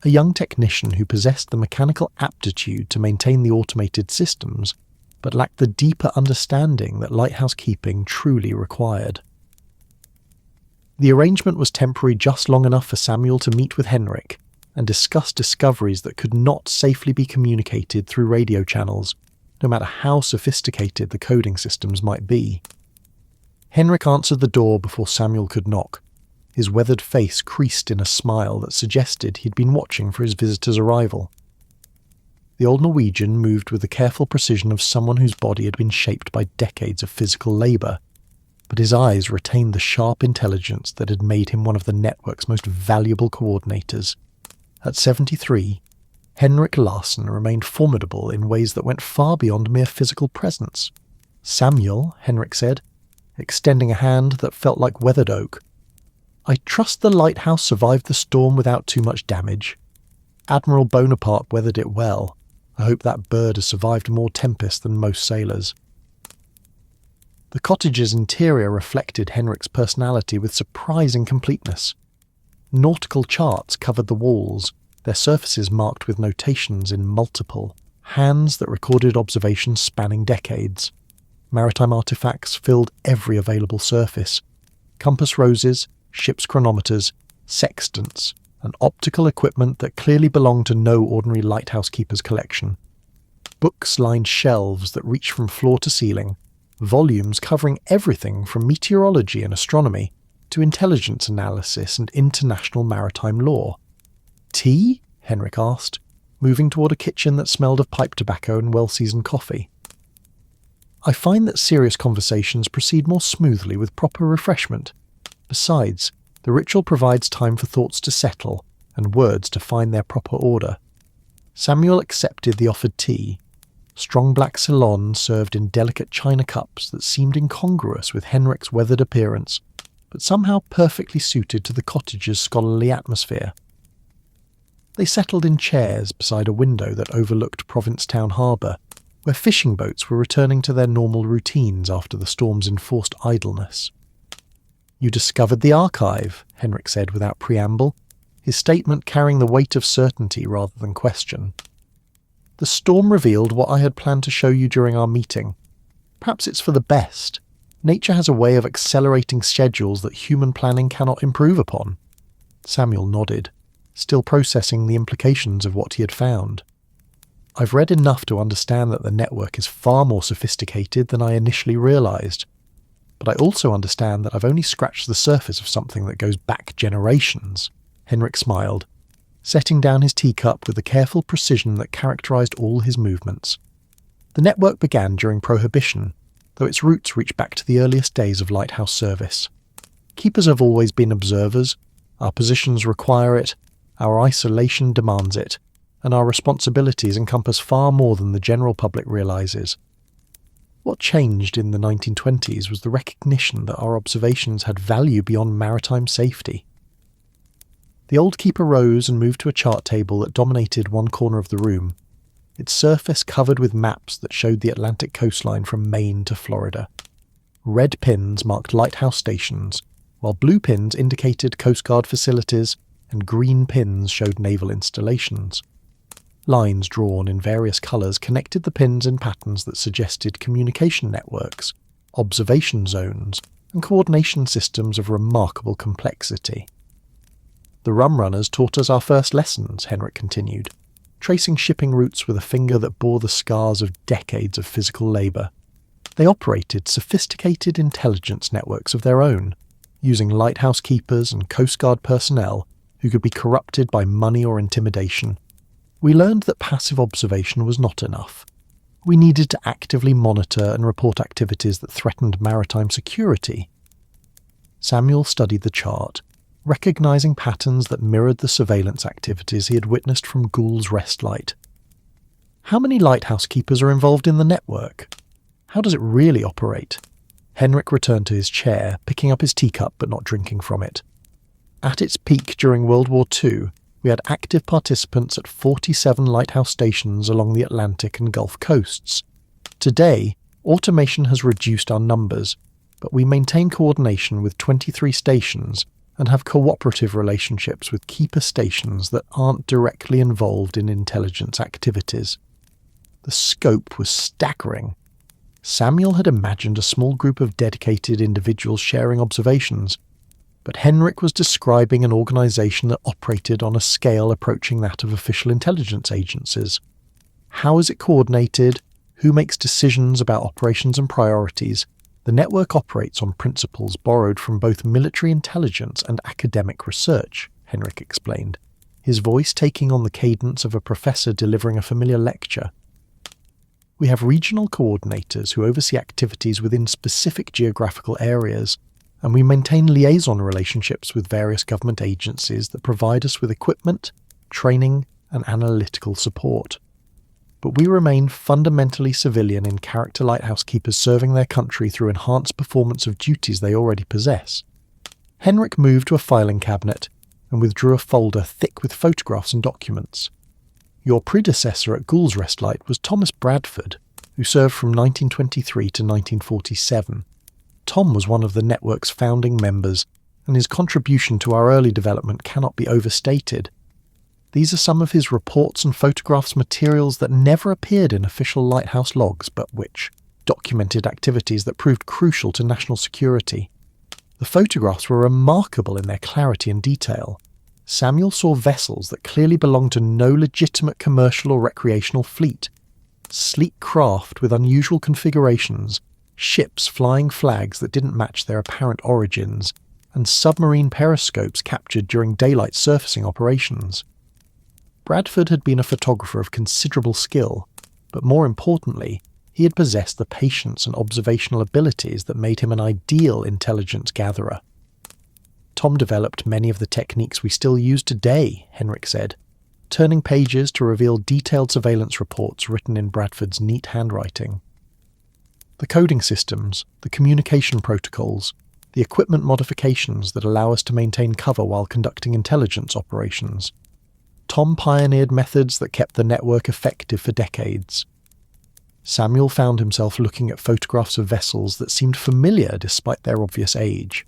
S1: a young technician who possessed the mechanical aptitude to maintain the automated systems, but lacked the deeper understanding that lighthouse keeping truly required. The arrangement was temporary just long enough for Samuel to meet with Henrik and discuss discoveries that could not safely be communicated through radio channels, no matter how sophisticated the coding systems might be. Henrik answered the door before Samuel could knock, his weathered face creased in a smile that suggested he'd been watching for his visitor's arrival. The old Norwegian moved with the careful precision of someone whose body had been shaped by decades of physical labour, but his eyes retained the sharp intelligence that had made him one of the network's most valuable coordinators. At 73, Henrik Larsen remained formidable in ways that went far beyond mere physical presence. "Samuel," Henrik said, extending a hand that felt like weathered oak, "I trust the lighthouse survived the storm without too much damage. Admiral Bonaparte weathered it well. I hope that bird has survived more tempest than most sailors." The cottage's interior reflected Henrik's personality with surprising completeness. Nautical charts covered the walls, their surfaces marked with notations in multiple, hands that recorded observations spanning decades. Maritime artifacts filled every available surface. Compass roses, ship's chronometers, sextants, and optical equipment that clearly belonged to no ordinary lighthouse keeper's collection. Books lined shelves that reached from floor to ceiling, volumes covering everything from meteorology and astronomy to intelligence analysis and international maritime law. "Tea?" Henrik asked, moving toward a kitchen that smelled of pipe tobacco and well-seasoned coffee. "I find that serious conversations proceed more smoothly with proper refreshment. Besides, the ritual provides time for thoughts to settle and words to find their proper order." Samuel accepted the offered tea, strong black Ceylon served in delicate china cups that seemed incongruous with Henrik's weathered appearance, but somehow perfectly suited to the cottage's scholarly atmosphere. They settled in chairs beside a window that overlooked Provincetown Harbour, where fishing boats were returning to their normal routines after the storm's enforced idleness. "You discovered the archive," Henrik said without preamble, his statement carrying the weight of certainty rather than question. "The storm revealed what I had planned to show you during our meeting. Perhaps it's for the best. Nature has a way of accelerating schedules that human planning cannot improve upon." Samuel nodded, still processing the implications of what he had found. "I've read enough to understand that the network is far more sophisticated than I initially realized. But I also understand that I've only scratched the surface of something that goes back generations." Henrik smiled, setting down his teacup with the careful precision that characterized all his movements. "The network began during Prohibition, though its roots reach back to the earliest days of lighthouse service. Keepers have always been observers, our positions require it, our isolation demands it, and our responsibilities encompass far more than the general public realizes. What changed in the 1920s was the recognition that our observations had value beyond maritime safety." The old keeper rose and moved to a chart table that dominated one corner of the room, its surface covered with maps that showed the Atlantic coastline from Maine to Florida. Red pins marked lighthouse stations, while blue pins indicated Coast Guard facilities and green pins showed naval installations. Lines drawn in various colours connected the pins in patterns that suggested communication networks, observation zones, and coordination systems of remarkable complexity. "The rum runners taught us our first lessons," Henrik continued, tracing shipping routes with a finger that bore the scars of decades of physical labour. They operated sophisticated intelligence networks of their own, using lighthouse keepers and Coast Guard personnel who could be corrupted by money or intimidation. We learned that passive observation was not enough. We needed to actively monitor and report activities that threatened maritime security. Samuel studied the chart, recognizing patterns that mirrored the surveillance activities he had witnessed from Gould's Rest Light. "How many lighthouse keepers are involved in the network? How does it really operate?" Henrik returned to his chair, picking up his teacup but not drinking from it. "At its peak during World War II, we had active participants at 47 lighthouse stations along the Atlantic and Gulf coasts. Today, automation has reduced our numbers, but we maintain coordination with 23 stations and have cooperative relationships with keeper stations that aren't directly involved in intelligence activities. The scope was staggering. Samuel had imagined a small group of dedicated individuals sharing observations, but Henrik was describing an organisation that operated on a scale approaching that of official intelligence agencies. How is it coordinated? Who makes decisions about operations and priorities? The network operates on principles borrowed from both military intelligence and academic research, Henrik explained, his voice taking on the cadence of a professor delivering a familiar lecture. We have regional coordinators who oversee activities within specific geographical areas, and we maintain liaison relationships with various government agencies that provide us with equipment, training, and analytical support. But we remain fundamentally civilian in character lighthouse keepers serving their country through enhanced performance of duties they already possess. Henrik moved to a filing cabinet and withdrew a folder thick with photographs and documents. Your predecessor at Gould's Rest Light was Thomas Bradford, who served from 1923 to 1947. Tom was one of the network's founding members, and his contribution to our early development cannot be overstated. These are some of his reports and photographs, materials that never appeared in official lighthouse logs, but which documented activities that proved crucial to national security. The photographs were remarkable in their clarity and detail. Samuel saw vessels that clearly belonged to no legitimate commercial or recreational fleet. Sleek craft with unusual configurations, ships flying flags that didn't match their apparent origins, and submarine periscopes captured during daylight surfacing operations. Bradford had been a photographer of considerable skill, but more importantly, he had possessed the patience and observational abilities that made him an ideal intelligence gatherer. Tom developed many of the techniques we still use today, Henrik said, turning pages to reveal detailed surveillance reports written in Bradford's neat handwriting. The coding systems, the communication protocols, the equipment modifications that allow us to maintain cover while conducting intelligence operations. Tom pioneered methods that kept the network effective for decades. Samuel found himself looking at photographs of vessels that seemed familiar despite their obvious age.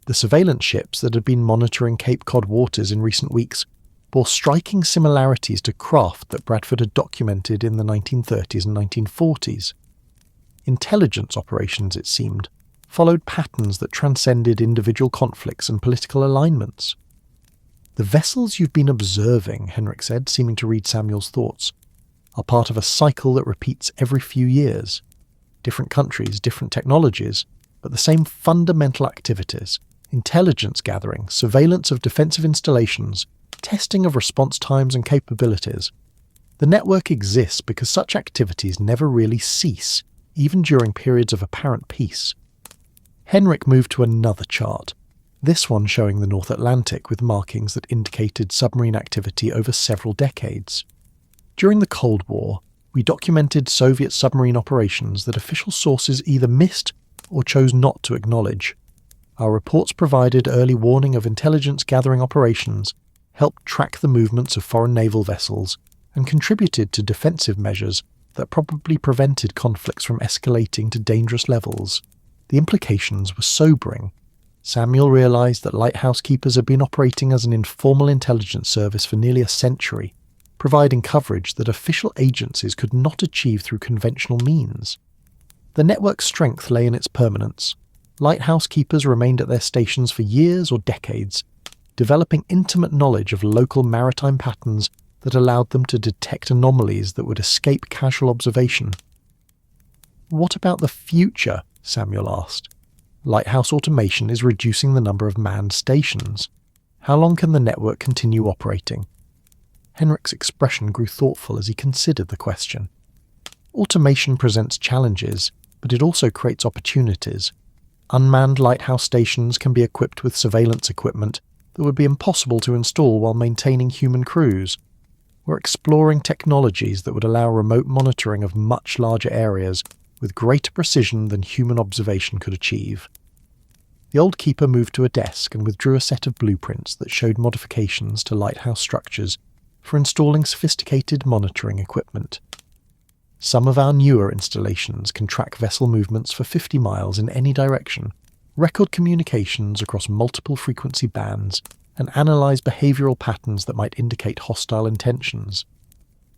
S1: The surveillance ships that had been monitoring Cape Cod waters in recent weeks bore striking similarities to craft that Bradford had documented in the 1930s and 1940s. Intelligence operations, it seemed, followed patterns that transcended individual conflicts and political alignments. The vessels you've been observing, Henrik said, seeming to read Samuel's thoughts, are part of a cycle that repeats every few years. Different countries, different technologies, but the same fundamental activities: intelligence gathering, surveillance of defensive installations, testing of response times and capabilities. The network exists because such activities never really cease, even during periods of apparent peace. Henrik moved to another chart, this one showing the North Atlantic with markings that indicated submarine activity over several decades. During the Cold War, we documented Soviet submarine operations that official sources either missed or chose not to acknowledge. Our reports provided early warning of intelligence gathering operations, helped track the movements of foreign naval vessels, and contributed to defensive measures that probably prevented conflicts from escalating to dangerous levels. The implications were sobering. Samuel realized that lighthouse keepers had been operating as an informal intelligence service for nearly a century, providing coverage that official agencies could not achieve through conventional means. The network's strength lay in its permanence. Lighthouse keepers remained at their stations for years or decades, developing intimate knowledge of local maritime patterns that allowed them to detect anomalies that would escape casual observation. "What about the future?" Samuel asked. "Lighthouse automation is reducing the number of manned stations. How long can the network continue operating?" Henrik's expression grew thoughtful as he considered the question. Automation presents challenges, but it also creates opportunities. Unmanned lighthouse stations can be equipped with surveillance equipment that would be impossible to install while maintaining human crews. We're exploring technologies that would allow remote monitoring of much larger areas with greater precision than human observation could achieve. The old keeper moved to a desk and withdrew a set of blueprints that showed modifications to lighthouse structures for installing sophisticated monitoring equipment. Some of our newer installations can track vessel movements for 50 miles in any direction, record communications across multiple frequency bands, and analyze behavioral patterns that might indicate hostile intentions.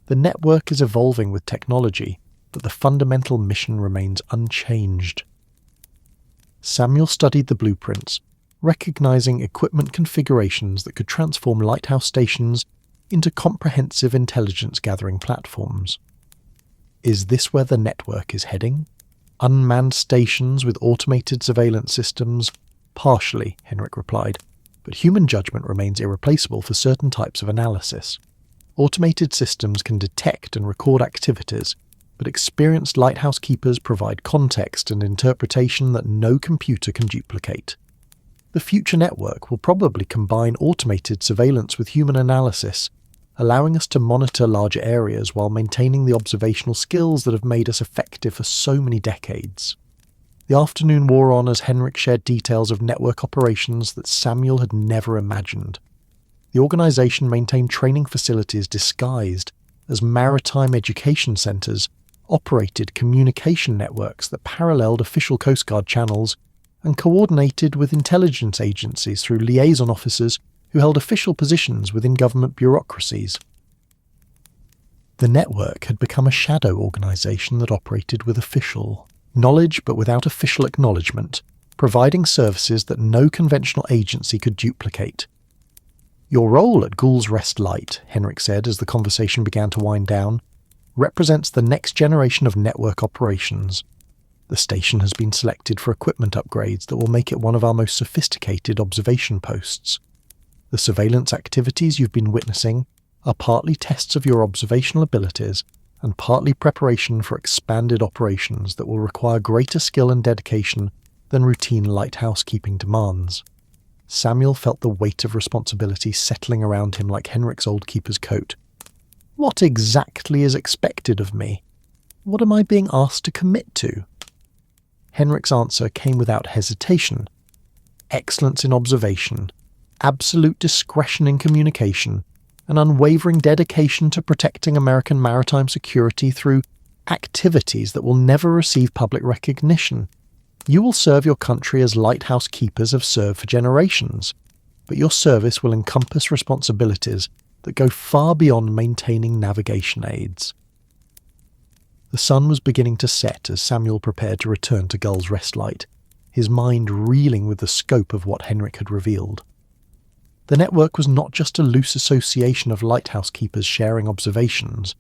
S1: The network is evolving with technology, but the fundamental mission remains unchanged. Samuel studied the blueprints, recognizing equipment configurations that could transform lighthouse stations into comprehensive intelligence-gathering platforms. Is this where the network is heading? Unmanned stations with automated surveillance systems? Partially, Henrik replied, but human judgment remains irreplaceable for certain types of analysis. Automated systems can detect and record activities, but experienced lighthouse keepers provide context and interpretation that no computer can duplicate. The future network will probably combine automated surveillance with human analysis, allowing us to monitor larger areas while maintaining the observational skills that have made us effective for so many decades. The afternoon wore on as Henrik shared details of network operations that Samuel had never imagined. The organization maintained training facilities disguised as maritime education centers, operated communication networks that paralleled official Coast Guard channels, and coordinated with intelligence agencies through liaison officers who held official positions within government bureaucracies. The network had become a shadow organization that operated with official knowledge but without official acknowledgement, providing services that no conventional agency could duplicate. Your role at Ghoul's Rest Light, Henrik said as the conversation began to wind down, represents the next generation of network operations. The station has been selected for equipment upgrades that will make it one of our most sophisticated observation posts. The surveillance activities you've been witnessing are partly tests of your observational abilities and partly preparation for expanded operations that will require greater skill and dedication than routine lighthouse keeping demands. Samuel felt the weight of responsibility settling around him like Henrik's old keeper's coat. What exactly is expected of me? What am I being asked to commit to? Henrik's answer came without hesitation. Excellence in observation, absolute discretion in communication, an unwavering dedication to protecting American maritime security through activities that will never receive public recognition. You will serve your country as lighthouse keepers have served for generations, but your service will encompass responsibilities that go far beyond maintaining navigation aids. The sun was beginning to set as Samuel prepared to return to Ghoul's Rest Light, his mind reeling with the scope of what Henrik had revealed. The network was not just a loose association of lighthouse keepers sharing observations.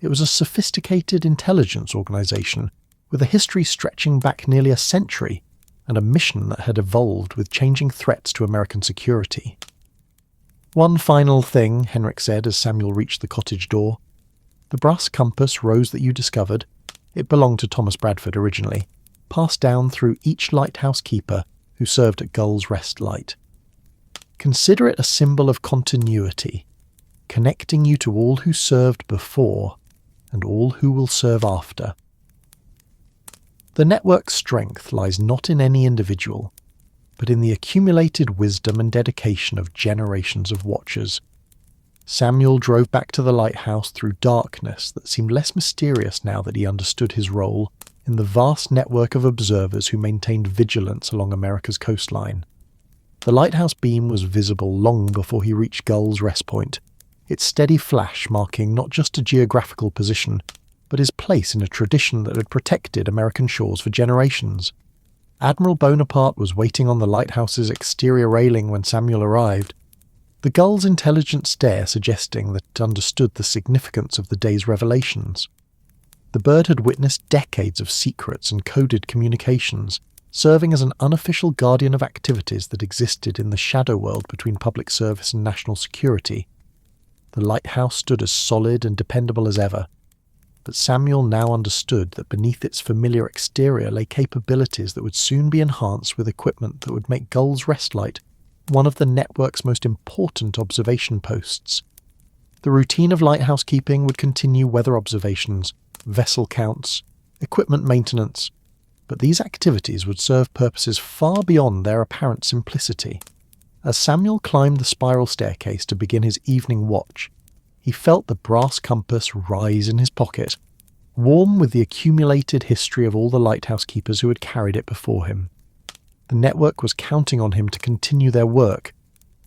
S1: It was a sophisticated intelligence organization with a history stretching back nearly a century and a mission that had evolved with changing threats to American security. One final thing, Henrik said as Samuel reached the cottage door. The brass compass rose that you discovered, it belonged to Thomas Bradford originally, passed down through each lighthouse keeper who served at Ghoul's Rest Light. Consider it a symbol of continuity, connecting you to all who served before and all who will serve after. The network's strength lies not in any individual, but in the accumulated wisdom and dedication of generations of watchers. Samuel drove back to the lighthouse through darkness that seemed less mysterious now that he understood his role in the vast network of observers who maintained vigilance along America's coastline. The lighthouse beam was visible long before he reached Ghoul's Rest Point, its steady flash marking not just a geographical position, but his place in a tradition that had protected American shores for generations. Admiral Bonaparte was waiting on the lighthouse's exterior railing when Samuel arrived, the gull's intelligent stare suggesting that it understood the significance of the day's revelations. The bird had witnessed decades of secrets and coded communications, serving as an unofficial guardian of activities that existed in the shadow world between public service and national security. The lighthouse stood as solid and dependable as ever, but Samuel now understood that beneath its familiar exterior lay capabilities that would soon be enhanced with equipment that would make Ghoul's Rest Light one of the network's most important observation posts. The routine of lighthouse keeping would continue weather observations, vessel counts, equipment maintenance, but these activities would serve purposes far beyond their apparent simplicity. As Samuel climbed the spiral staircase to begin his evening watch, he felt the brass compass rise in his pocket, warm with the accumulated history of all the lighthouse keepers who had carried it before him. The network was counting on him to continue their work,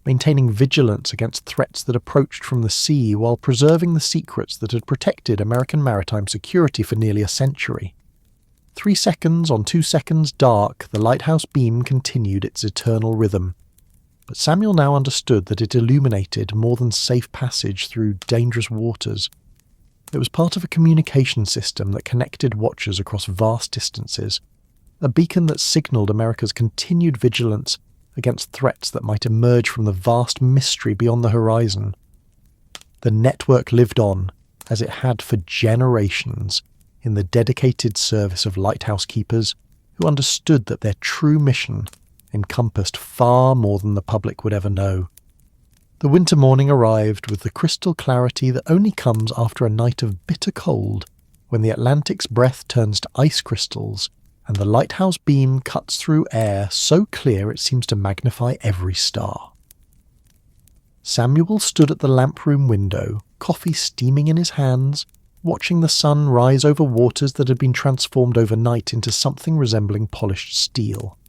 S1: maintaining vigilance against threats that approached from the sea while preserving the secrets that had protected American maritime security for nearly a century. 3 seconds on 2 seconds dark, the lighthouse beam continued its eternal rhythm. But Samuel now understood that it illuminated more than safe passage through dangerous waters. It was part of a communication system that connected watchers across vast distances, a beacon that signalled America's continued vigilance against threats that might emerge from the vast mystery beyond the horizon. The network lived on, as it had for generations, in the dedicated service of lighthouse keepers who understood that their true mission encompassed far more than the public would ever know. The winter morning arrived with the crystal clarity that only comes after a night of bitter cold, when the Atlantic's breath turns to ice crystals and the lighthouse beam cuts through air so clear it seems to magnify every star. Samuel stood at the lamp room window, coffee steaming in his hands, watching the sun rise over waters that had been transformed overnight into something resembling polished steel.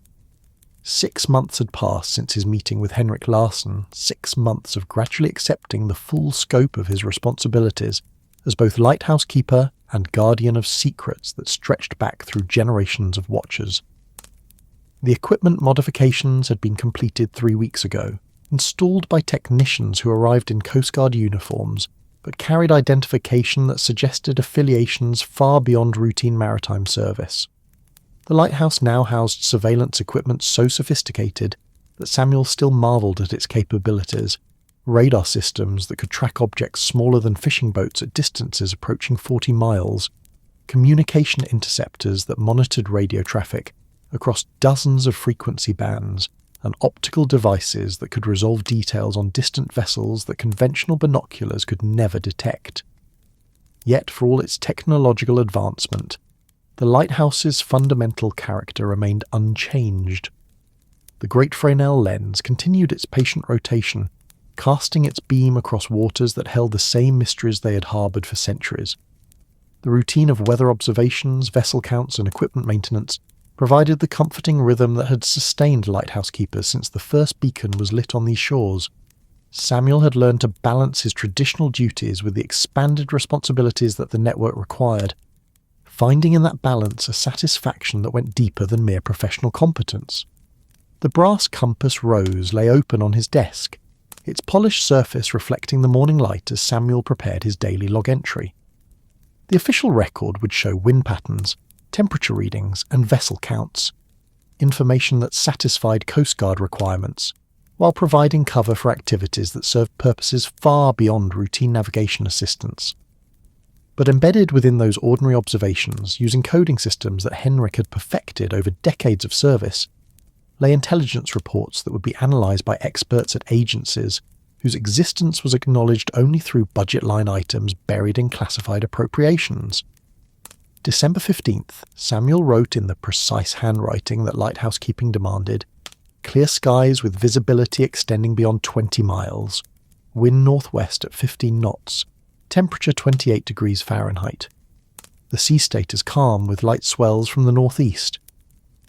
S1: 6 months had passed since his meeting with Henrik Larsson, 6 months of gradually accepting the full scope of his responsibilities as both lighthouse keeper and guardian of secrets that stretched back through generations of watchers. The equipment modifications had been completed 3 weeks ago, installed by technicians who arrived in Coast Guard uniforms, but carried identification that suggested affiliations far beyond routine maritime service. The lighthouse now housed surveillance equipment so sophisticated that Samuel still marvelled at its capabilities. Radar systems that could track objects smaller than fishing boats at distances approaching 40 miles, communication interceptors that monitored radio traffic across dozens of frequency bands, and optical devices that could resolve details on distant vessels that conventional binoculars could never detect. Yet, for all its technological advancement, the lighthouse's fundamental character remained unchanged. The Great Fresnel lens continued its patient rotation, casting its beam across waters that held the same mysteries they had harboured for centuries. The routine of weather observations, vessel counts, and equipment maintenance provided the comforting rhythm that had sustained lighthouse keepers since the first beacon was lit on these shores. Samuel had learned to balance his traditional duties with the expanded responsibilities that the network required, finding in that balance a satisfaction that went deeper than mere professional competence. The brass compass rose lay open on his desk, its polished surface reflecting the morning light as Samuel prepared his daily log entry. The official record would show wind patterns, temperature readings, and vessel counts, information that satisfied Coast Guard requirements, while providing cover for activities that served purposes far beyond routine navigation assistance. But embedded within those ordinary observations, using coding systems that Henrik had perfected over decades of service, lay intelligence reports that would be analysed by experts at agencies whose existence was acknowledged only through budget line items buried in classified appropriations. December 15th, Samuel wrote in the precise handwriting that lighthouse keeping demanded, clear skies with visibility extending beyond 20 miles, wind northwest at 15 knots, temperature 28 degrees Fahrenheit. The sea state is calm with light swells from the northeast.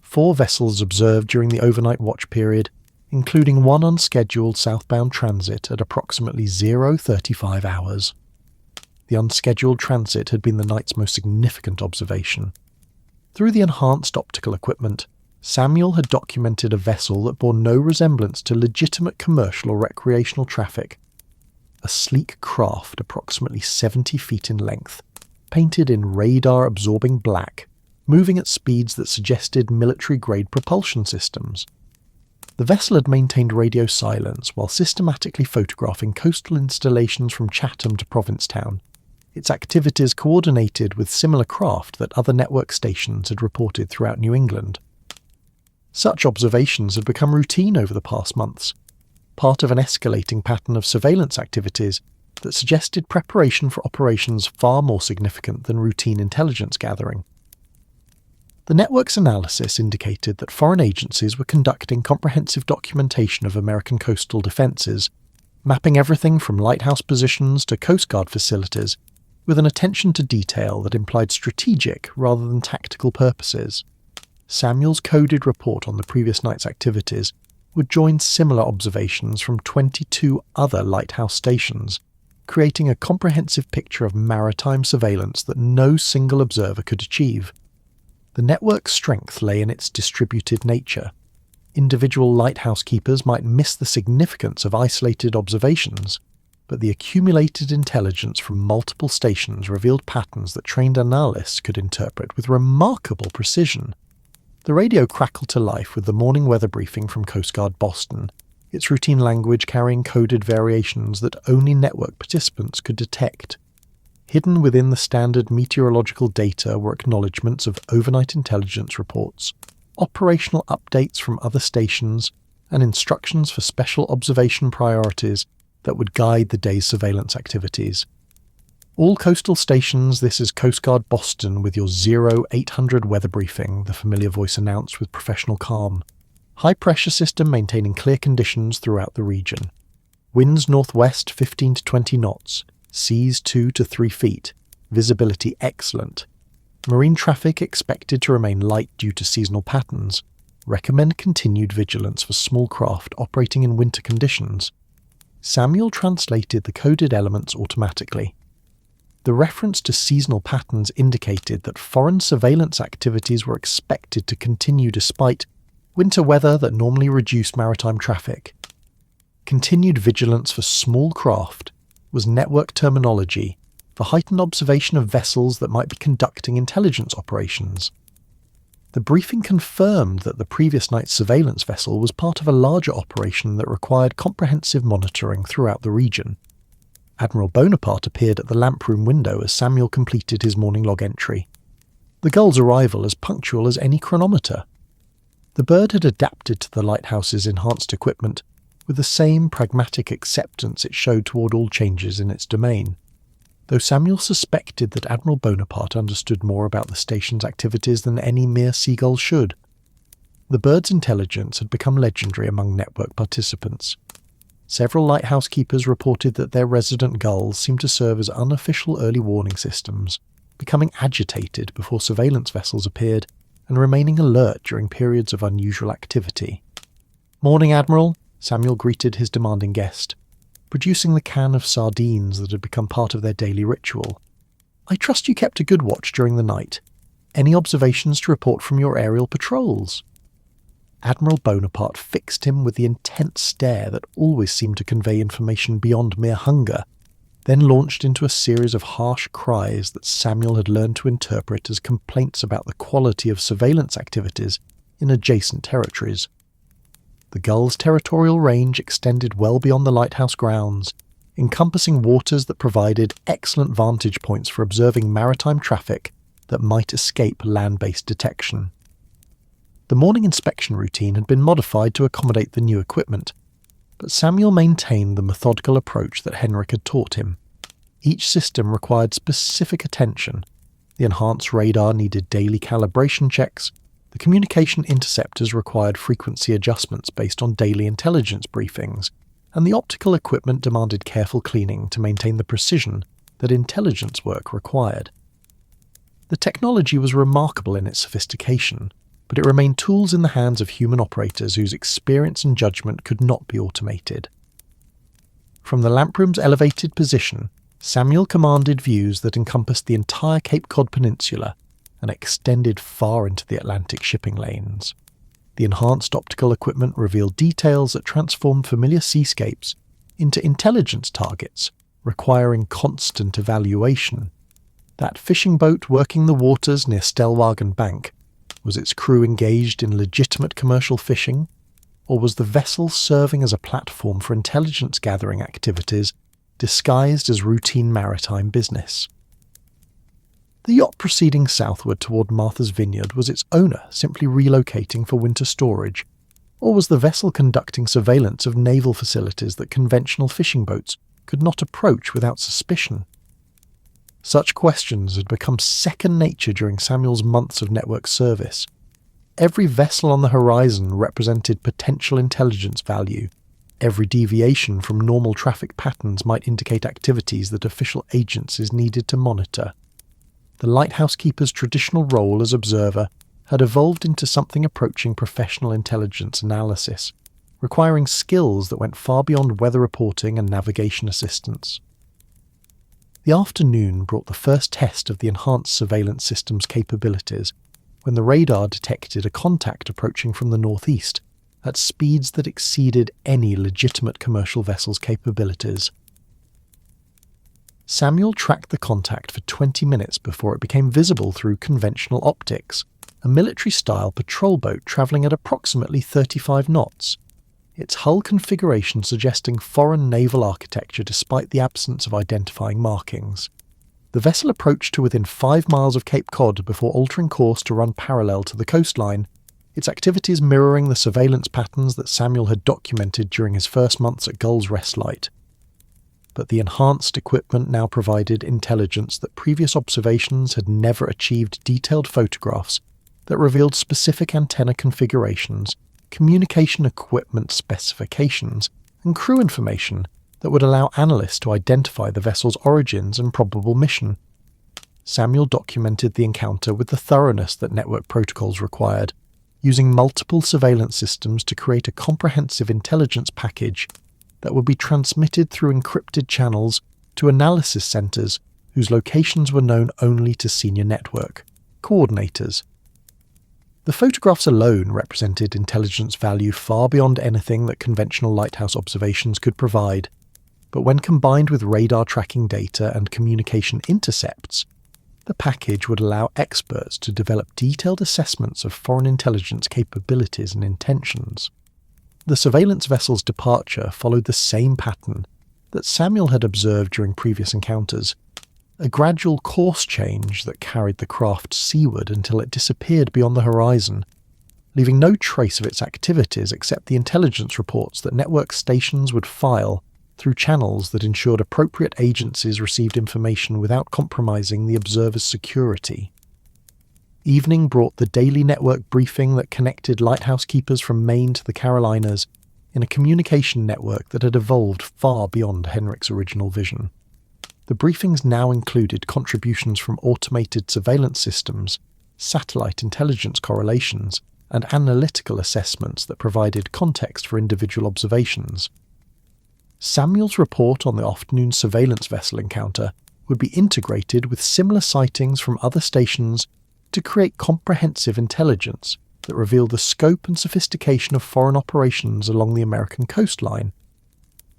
S1: 4 vessels observed during the overnight watch period, including 1 unscheduled southbound transit at approximately 0:35 hours. The unscheduled transit had been the night's most significant observation. Through the enhanced optical equipment, Samuel had documented a vessel that bore no resemblance to legitimate commercial or recreational traffic. A sleek craft approximately 70 feet in length, painted in radar-absorbing black, moving at speeds that suggested military-grade propulsion systems. The vessel had maintained radio silence while systematically photographing coastal installations from Chatham to Provincetown, its activities coordinated with similar craft that other network stations had reported throughout New England. Such observations had become routine over the past months, part of an escalating pattern of surveillance activities that suggested preparation for operations far more significant than routine intelligence gathering. The network's analysis indicated that foreign agencies were conducting comprehensive documentation of American coastal defences, mapping everything from lighthouse positions to Coast Guard facilities, with an attention to detail that implied strategic rather than tactical purposes. Samuel's coded report on the previous night's activities would join similar observations from 22 other lighthouse stations, creating a comprehensive picture of maritime surveillance that no single observer could achieve. The network's strength lay in its distributed nature. Individual lighthouse keepers might miss the significance of isolated observations, but the accumulated intelligence from multiple stations revealed patterns that trained analysts could interpret with remarkable precision. The radio crackled to life with the morning weather briefing from Coast Guard Boston, its routine language carrying coded variations that only network participants could detect. Hidden within the standard meteorological data were acknowledgements of overnight intelligence reports, operational updates from other stations, and instructions for special observation priorities that would guide the day's surveillance activities. All coastal stations, this is Coast Guard Boston with your 0800 weather briefing, the familiar voice announced with professional calm. High pressure system maintaining clear conditions throughout the region. Winds northwest 15 to 20 knots, seas 2 to 3 feet, visibility excellent. Marine traffic expected to remain light due to seasonal patterns. Recommend continued vigilance for small craft operating in winter conditions. Samuel translated the coded elements automatically. The reference to seasonal patterns indicated that foreign surveillance activities were expected to continue despite winter weather that normally reduced maritime traffic. Continued vigilance for small craft was network terminology for heightened observation of vessels that might be conducting intelligence operations. The briefing confirmed that the previous night's surveillance vessel was part of a larger operation that required comprehensive monitoring throughout the region. Admiral Bonaparte appeared at the lamproom window as Samuel completed his morning log entry. The Gull's arrival as punctual as any chronometer. The bird had adapted to the lighthouse's enhanced equipment with the same pragmatic acceptance it showed toward all changes in its domain, though Samuel suspected that Admiral Bonaparte understood more about the station's activities than any mere seagull should. The bird's intelligence had become legendary among network participants. Several lighthouse keepers reported that their resident gulls seemed to serve as unofficial early warning systems, becoming agitated before surveillance vessels appeared and remaining alert during periods of unusual activity. "Morning, Admiral," Samuel greeted his demanding guest, producing the can of sardines that had become part of their daily ritual. "I trust you kept a good watch during the night. Any observations to report from your aerial patrols?" Admiral Bonaparte fixed him with the intense stare that always seemed to convey information beyond mere hunger, then launched into a series of harsh cries that Samuel had learned to interpret as complaints about the quality of surveillance activities in adjacent territories. The Gull's territorial range extended well beyond the lighthouse grounds, encompassing waters that provided excellent vantage points for observing maritime traffic that might escape land-based detection. The morning inspection routine had been modified to accommodate the new equipment, but Samuel maintained the methodical approach that Henrik had taught him. Each system required specific attention. The enhanced radar needed daily calibration checks, the communication interceptors required frequency adjustments based on daily intelligence briefings, and the optical equipment demanded careful cleaning to maintain the precision that intelligence work required. The technology was remarkable in its sophistication, but it remained tools in the hands of human operators whose experience and judgment could not be automated. From the lamproom's elevated position, Samuel commanded views that encompassed the entire Cape Cod peninsula and extended far into the Atlantic shipping lanes. The enhanced optical equipment revealed details that transformed familiar seascapes into intelligence targets, requiring constant evaluation. That fishing boat working the waters near Stellwagen Bank, was its crew engaged in legitimate commercial fishing, or was the vessel serving as a platform for intelligence gathering activities disguised as routine maritime business? The yacht proceeding southward toward Martha's Vineyard was its owner simply relocating for winter storage, or was the vessel conducting surveillance of naval facilities that conventional fishing boats could not approach without suspicion? Such questions had become second nature during Samuel's months of network service. Every vessel on the horizon represented potential intelligence value, Every deviation from normal traffic patterns might indicate activities that official agencies needed to monitor. The lighthouse keeper's traditional role as observer had evolved into something approaching professional intelligence analysis, requiring skills that went far beyond weather reporting and navigation assistance. The afternoon brought the first test of the enhanced surveillance system's capabilities when the radar detected a contact approaching from the northeast at speeds that exceeded any legitimate commercial vessel's capabilities. Samuel tracked the contact for 20 minutes before it became visible through conventional optics, a military-style patrol boat travelling at approximately 35 knots, its hull configuration suggesting foreign naval architecture despite the absence of identifying markings. The vessel approached to within 5 miles of Cape Cod before altering course to run parallel to the coastline, its activities mirroring the surveillance patterns that Samuel had documented during his first months at Gull's Rest Light. But the enhanced equipment now provided intelligence that previous observations had never achieved. Detailed photographs that revealed specific antenna configurations, communication equipment specifications, and crew information that would allow analysts to identify the vessel's origins and probable mission. Samuel documented the encounter with the thoroughness that network protocols required, using multiple surveillance systems to create a comprehensive intelligence package that would be transmitted through encrypted channels to analysis centers whose locations were known only to senior network coordinators. The photographs alone represented intelligence value far beyond anything that conventional lighthouse observations could provide, but when combined with radar tracking data and communication intercepts, the package would allow experts to develop detailed assessments of foreign intelligence capabilities and intentions. The surveillance vessel's departure followed the same pattern that Samuel had observed during previous encounters, a gradual course change that carried the craft seaward until it disappeared beyond the horizon, leaving no trace of its activities except the intelligence reports that network stations would file through channels that ensured appropriate agencies received information without compromising the observer's security. Evening brought the daily network briefing that connected lighthouse keepers from Maine to the Carolinas in a communication network that had evolved far beyond Henrik's original vision. The briefings now included contributions from automated surveillance systems, satellite intelligence correlations, and analytical assessments that provided context for individual observations. Samuel's report on the afternoon surveillance vessel encounter would be integrated with similar sightings from other stations to create comprehensive intelligence that revealed the scope and sophistication of foreign operations along the American coastline.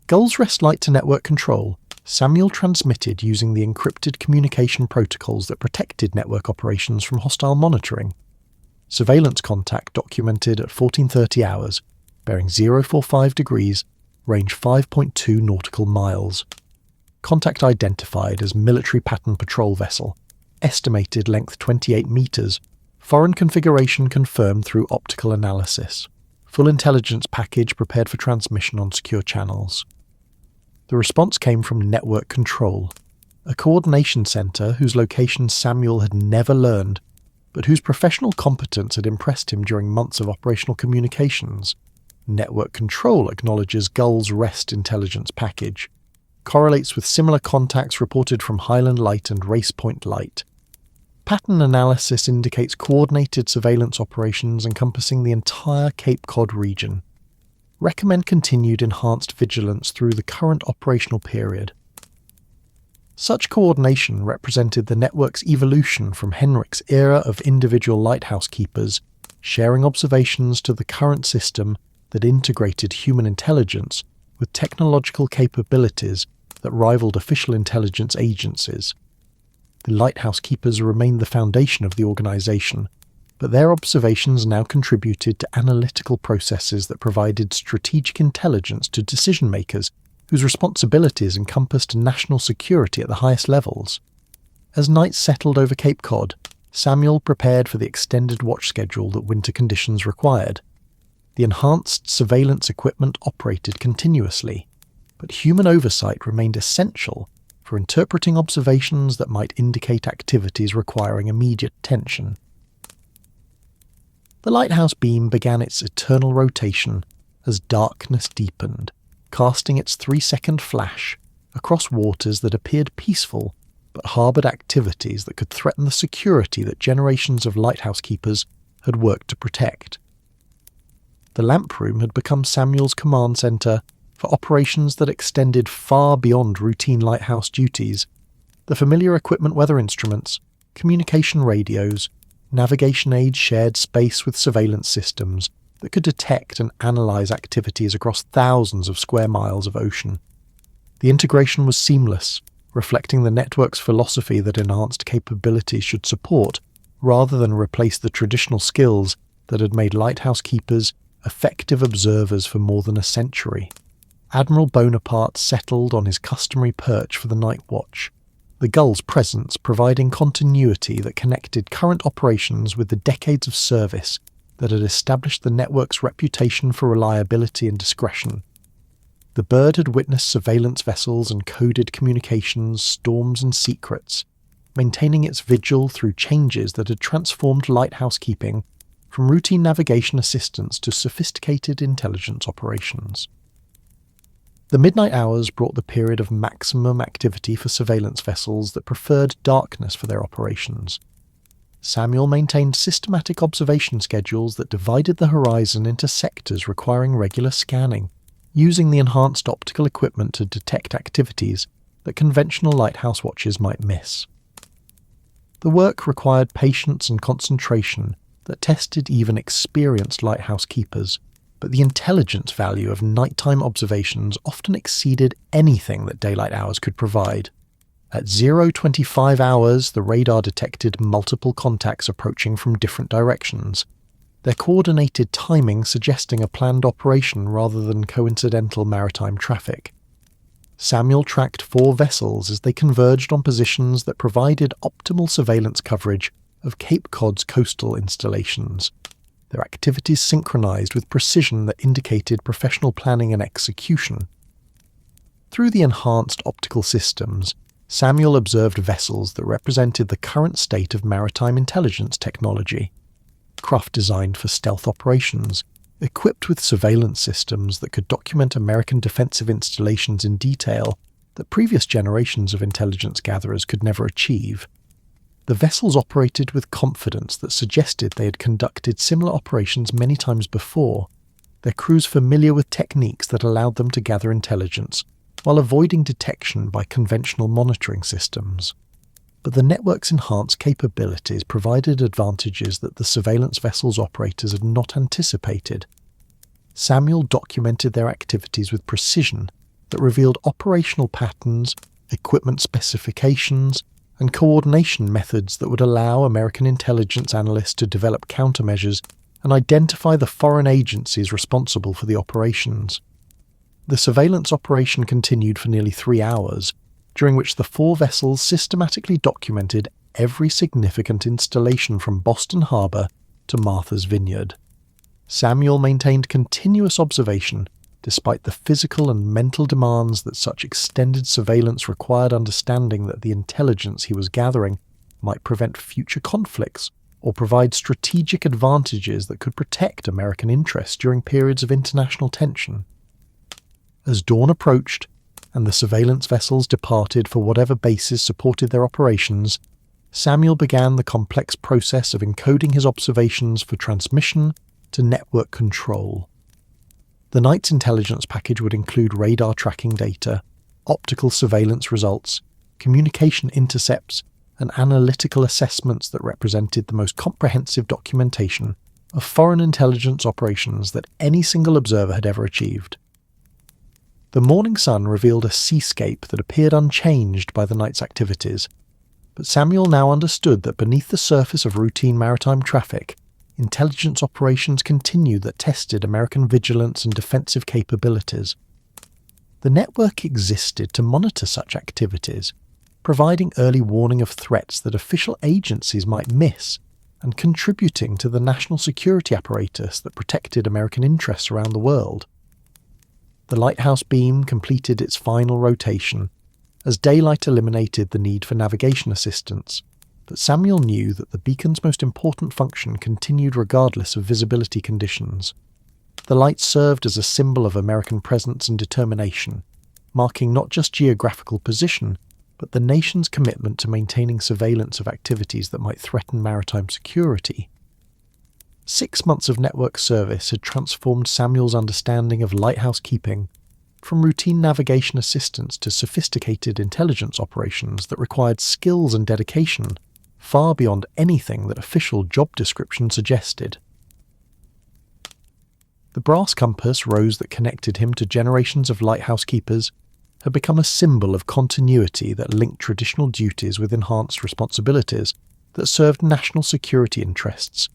S1: Gull's Rest Light to network control, Samuel transmitted using the encrypted communication protocols that protected network operations from hostile monitoring. Surveillance contact documented at 14:30 hours, bearing 045 degrees, range 5.2 nautical miles. Contact identified as military pattern patrol vessel, estimated length 28 meters, foreign configuration confirmed through optical analysis. Full intelligence package prepared for transmission on secure channels. The response came from Network Control, a coordination center whose location Samuel had never learned, but whose professional competence had impressed him during months of operational communications. Network Control acknowledges Gull's Rest intelligence package, correlates with similar contacts reported from Highland Light and Race Point Light. Pattern analysis indicates coordinated surveillance operations encompassing the entire Cape Cod region. Recommend continued enhanced vigilance through the current operational period. Such coordination represented the network's evolution from Henrik's era of individual lighthouse keepers, sharing observations to the current system that integrated human intelligence with technological capabilities that rivaled official intelligence agencies. The lighthouse keepers remained the foundation of the organization, but their observations now contributed to analytical processes that provided strategic intelligence to decision-makers whose responsibilities encompassed national security at the highest levels. As night settled over Cape Cod, Samuel prepared for the extended watch schedule that winter conditions required. The enhanced surveillance equipment operated continuously, but human oversight remained essential for interpreting observations that might indicate activities requiring immediate attention. The lighthouse beam began its eternal rotation as darkness deepened, casting its 3-second flash across waters that appeared peaceful but harboured activities that could threaten the security that generations of lighthouse keepers had worked to protect. The lamp room had become Samuel's command centre for operations that extended far beyond routine lighthouse duties. The familiar equipment weather instruments, communication radios, navigation aids shared space with surveillance systems that could detect and analyse activities across thousands of square miles of ocean. The integration was seamless, reflecting the network's philosophy that enhanced capabilities should support, rather than replace the traditional skills that had made lighthouse keepers effective observers for more than a century. Admiral Bonaparte settled on his customary perch for the night watch, the gull's presence providing continuity that connected current operations with the decades of service that had established the network's reputation for reliability and discretion. The bird had witnessed surveillance vessels and coded communications, storms and secrets, maintaining its vigil through changes that had transformed lighthouse keeping from routine navigation assistance to sophisticated intelligence operations. The midnight hours brought the period of maximum activity for surveillance vessels that preferred darkness for their operations. Samuel maintained systematic observation schedules that divided the horizon into sectors requiring regular scanning, using the enhanced optical equipment to detect activities that conventional lighthouse watches might miss. The work required patience and concentration that tested even experienced lighthouse keepers, but the intelligence value of nighttime observations often exceeded anything that daylight hours could provide. At 0:25 hours, the radar detected multiple contacts approaching from different directions, their coordinated timing suggesting a planned operation rather than coincidental maritime traffic. Samuel tracked 4 vessels as they converged on positions that provided optimal surveillance coverage of Cape Cod's coastal installations, their activities synchronized with precision that indicated professional planning and execution. Through the enhanced optical systems, Samuel observed vessels that represented the current state of maritime intelligence technology, craft designed for stealth operations, equipped with surveillance systems that could document American defensive installations in detail that previous generations of intelligence gatherers could never achieve. The vessels operated with confidence that suggested they had conducted similar operations many times before, their crews familiar with techniques that allowed them to gather intelligence while avoiding detection by conventional monitoring systems. But the network's enhanced capabilities provided advantages that the surveillance vessels' operators had not anticipated. Samuel documented their activities with precision that revealed operational patterns, equipment specifications, and coordination methods that would allow American intelligence analysts to develop countermeasures and identify the foreign agencies responsible for the operations. The surveillance operation continued for nearly 3 hours, during which the 4 vessels systematically documented every significant installation from Boston Harbor to Martha's Vineyard. Samuel maintained continuous observation despite the physical and mental demands that such extended surveillance required, understanding that the intelligence he was gathering might prevent future conflicts or provide strategic advantages that could protect American interests during periods of international tension. As dawn approached, and the surveillance vessels departed for whatever bases supported their operations, Samuel began the complex process of encoding his observations for transmission to network control. The night's intelligence package would include radar tracking data, optical surveillance results, communication intercepts, and analytical assessments that represented the most comprehensive documentation of foreign intelligence operations that any single observer had ever achieved. The morning sun revealed a seascape that appeared unchanged by the night's activities, but Samuel now understood that beneath the surface of routine maritime traffic, intelligence operations continued that tested American vigilance and defensive capabilities. The network existed to monitor such activities, providing early warning of threats that official agencies might miss, and contributing to the national security apparatus that protected American interests around the world. The lighthouse beam completed its final rotation, as daylight eliminated the need for navigation assistance, but Samuel knew that the beacon's most important function continued regardless of visibility conditions. The lights served as a symbol of American presence and determination, marking not just geographical position, but the nation's commitment to maintaining surveillance of activities that might threaten maritime security. 6 months of network service had transformed Samuel's understanding of lighthouse keeping from routine navigation assistance to sophisticated intelligence operations that required skills and dedication far beyond anything that official job description suggested. The brass compass rose that connected him to generations of lighthouse keepers had become a symbol of continuity that linked traditional duties with enhanced responsibilities that served national security interests.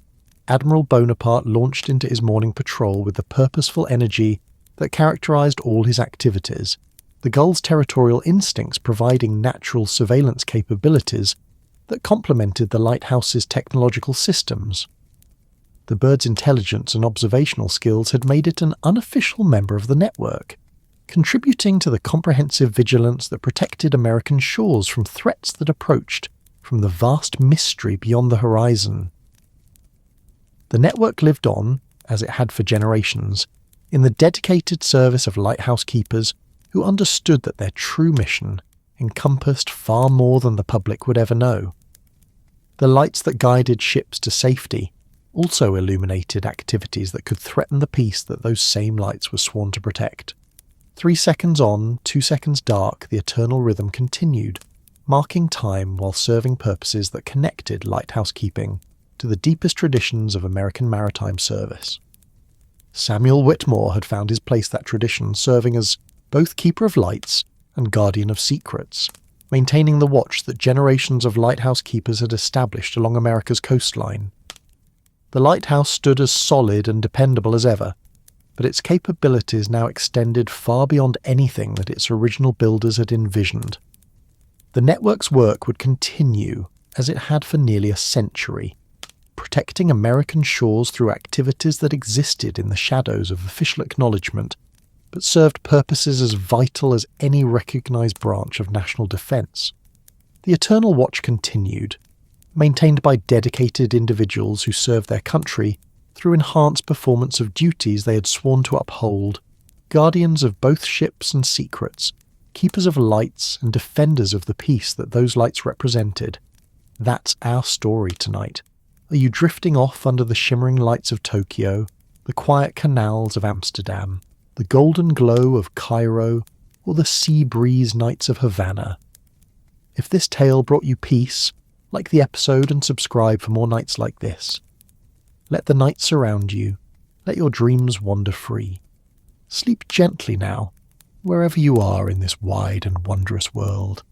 S1: Admiral Bonaparte launched into his morning patrol with the purposeful energy that characterized all his activities, the gull's territorial instincts providing natural surveillance capabilities that complemented the lighthouse's technological systems. The bird's intelligence and observational skills had made it an unofficial member of the network, contributing to the comprehensive vigilance that protected American shores from threats that approached from the vast mystery beyond the horizon. The network lived on, as it had for generations, in the dedicated service of lighthouse keepers who understood that their true mission encompassed far more than the public would ever know. The lights that guided ships to safety also illuminated activities that could threaten the peace that those same lights were sworn to protect. 3 seconds on, 2 seconds dark, the eternal rhythm continued, marking time while serving purposes that connected lighthouse keeping to the deepest traditions of American maritime service. Samuel Whitmore had found his place that tradition, serving as both keeper of lights and guardian of secrets, maintaining the watch that generations of lighthouse keepers had established along America's coastline. The lighthouse stood as solid and dependable as ever, but its capabilities now extended far beyond anything that its original builders had envisioned. The network's work would continue, as it had for nearly a century, protecting American shores through activities that existed in the shadows of official acknowledgement, but served purposes as vital as any recognized branch of national defense. The Eternal Watch continued, maintained by dedicated individuals who served their country through enhanced performance of duties they had sworn to uphold, guardians of both ships and secrets, keepers of lights and defenders of the peace that those lights represented. That's our story tonight. Are you drifting off under the shimmering lights of Tokyo, the quiet canals of Amsterdam, the golden glow of Cairo, or the sea breeze nights of Havana? If this tale brought you peace, like the episode and subscribe for more nights like this. Let the night surround you. Let your dreams wander free. Sleep gently now, wherever you are in this wide and wondrous world.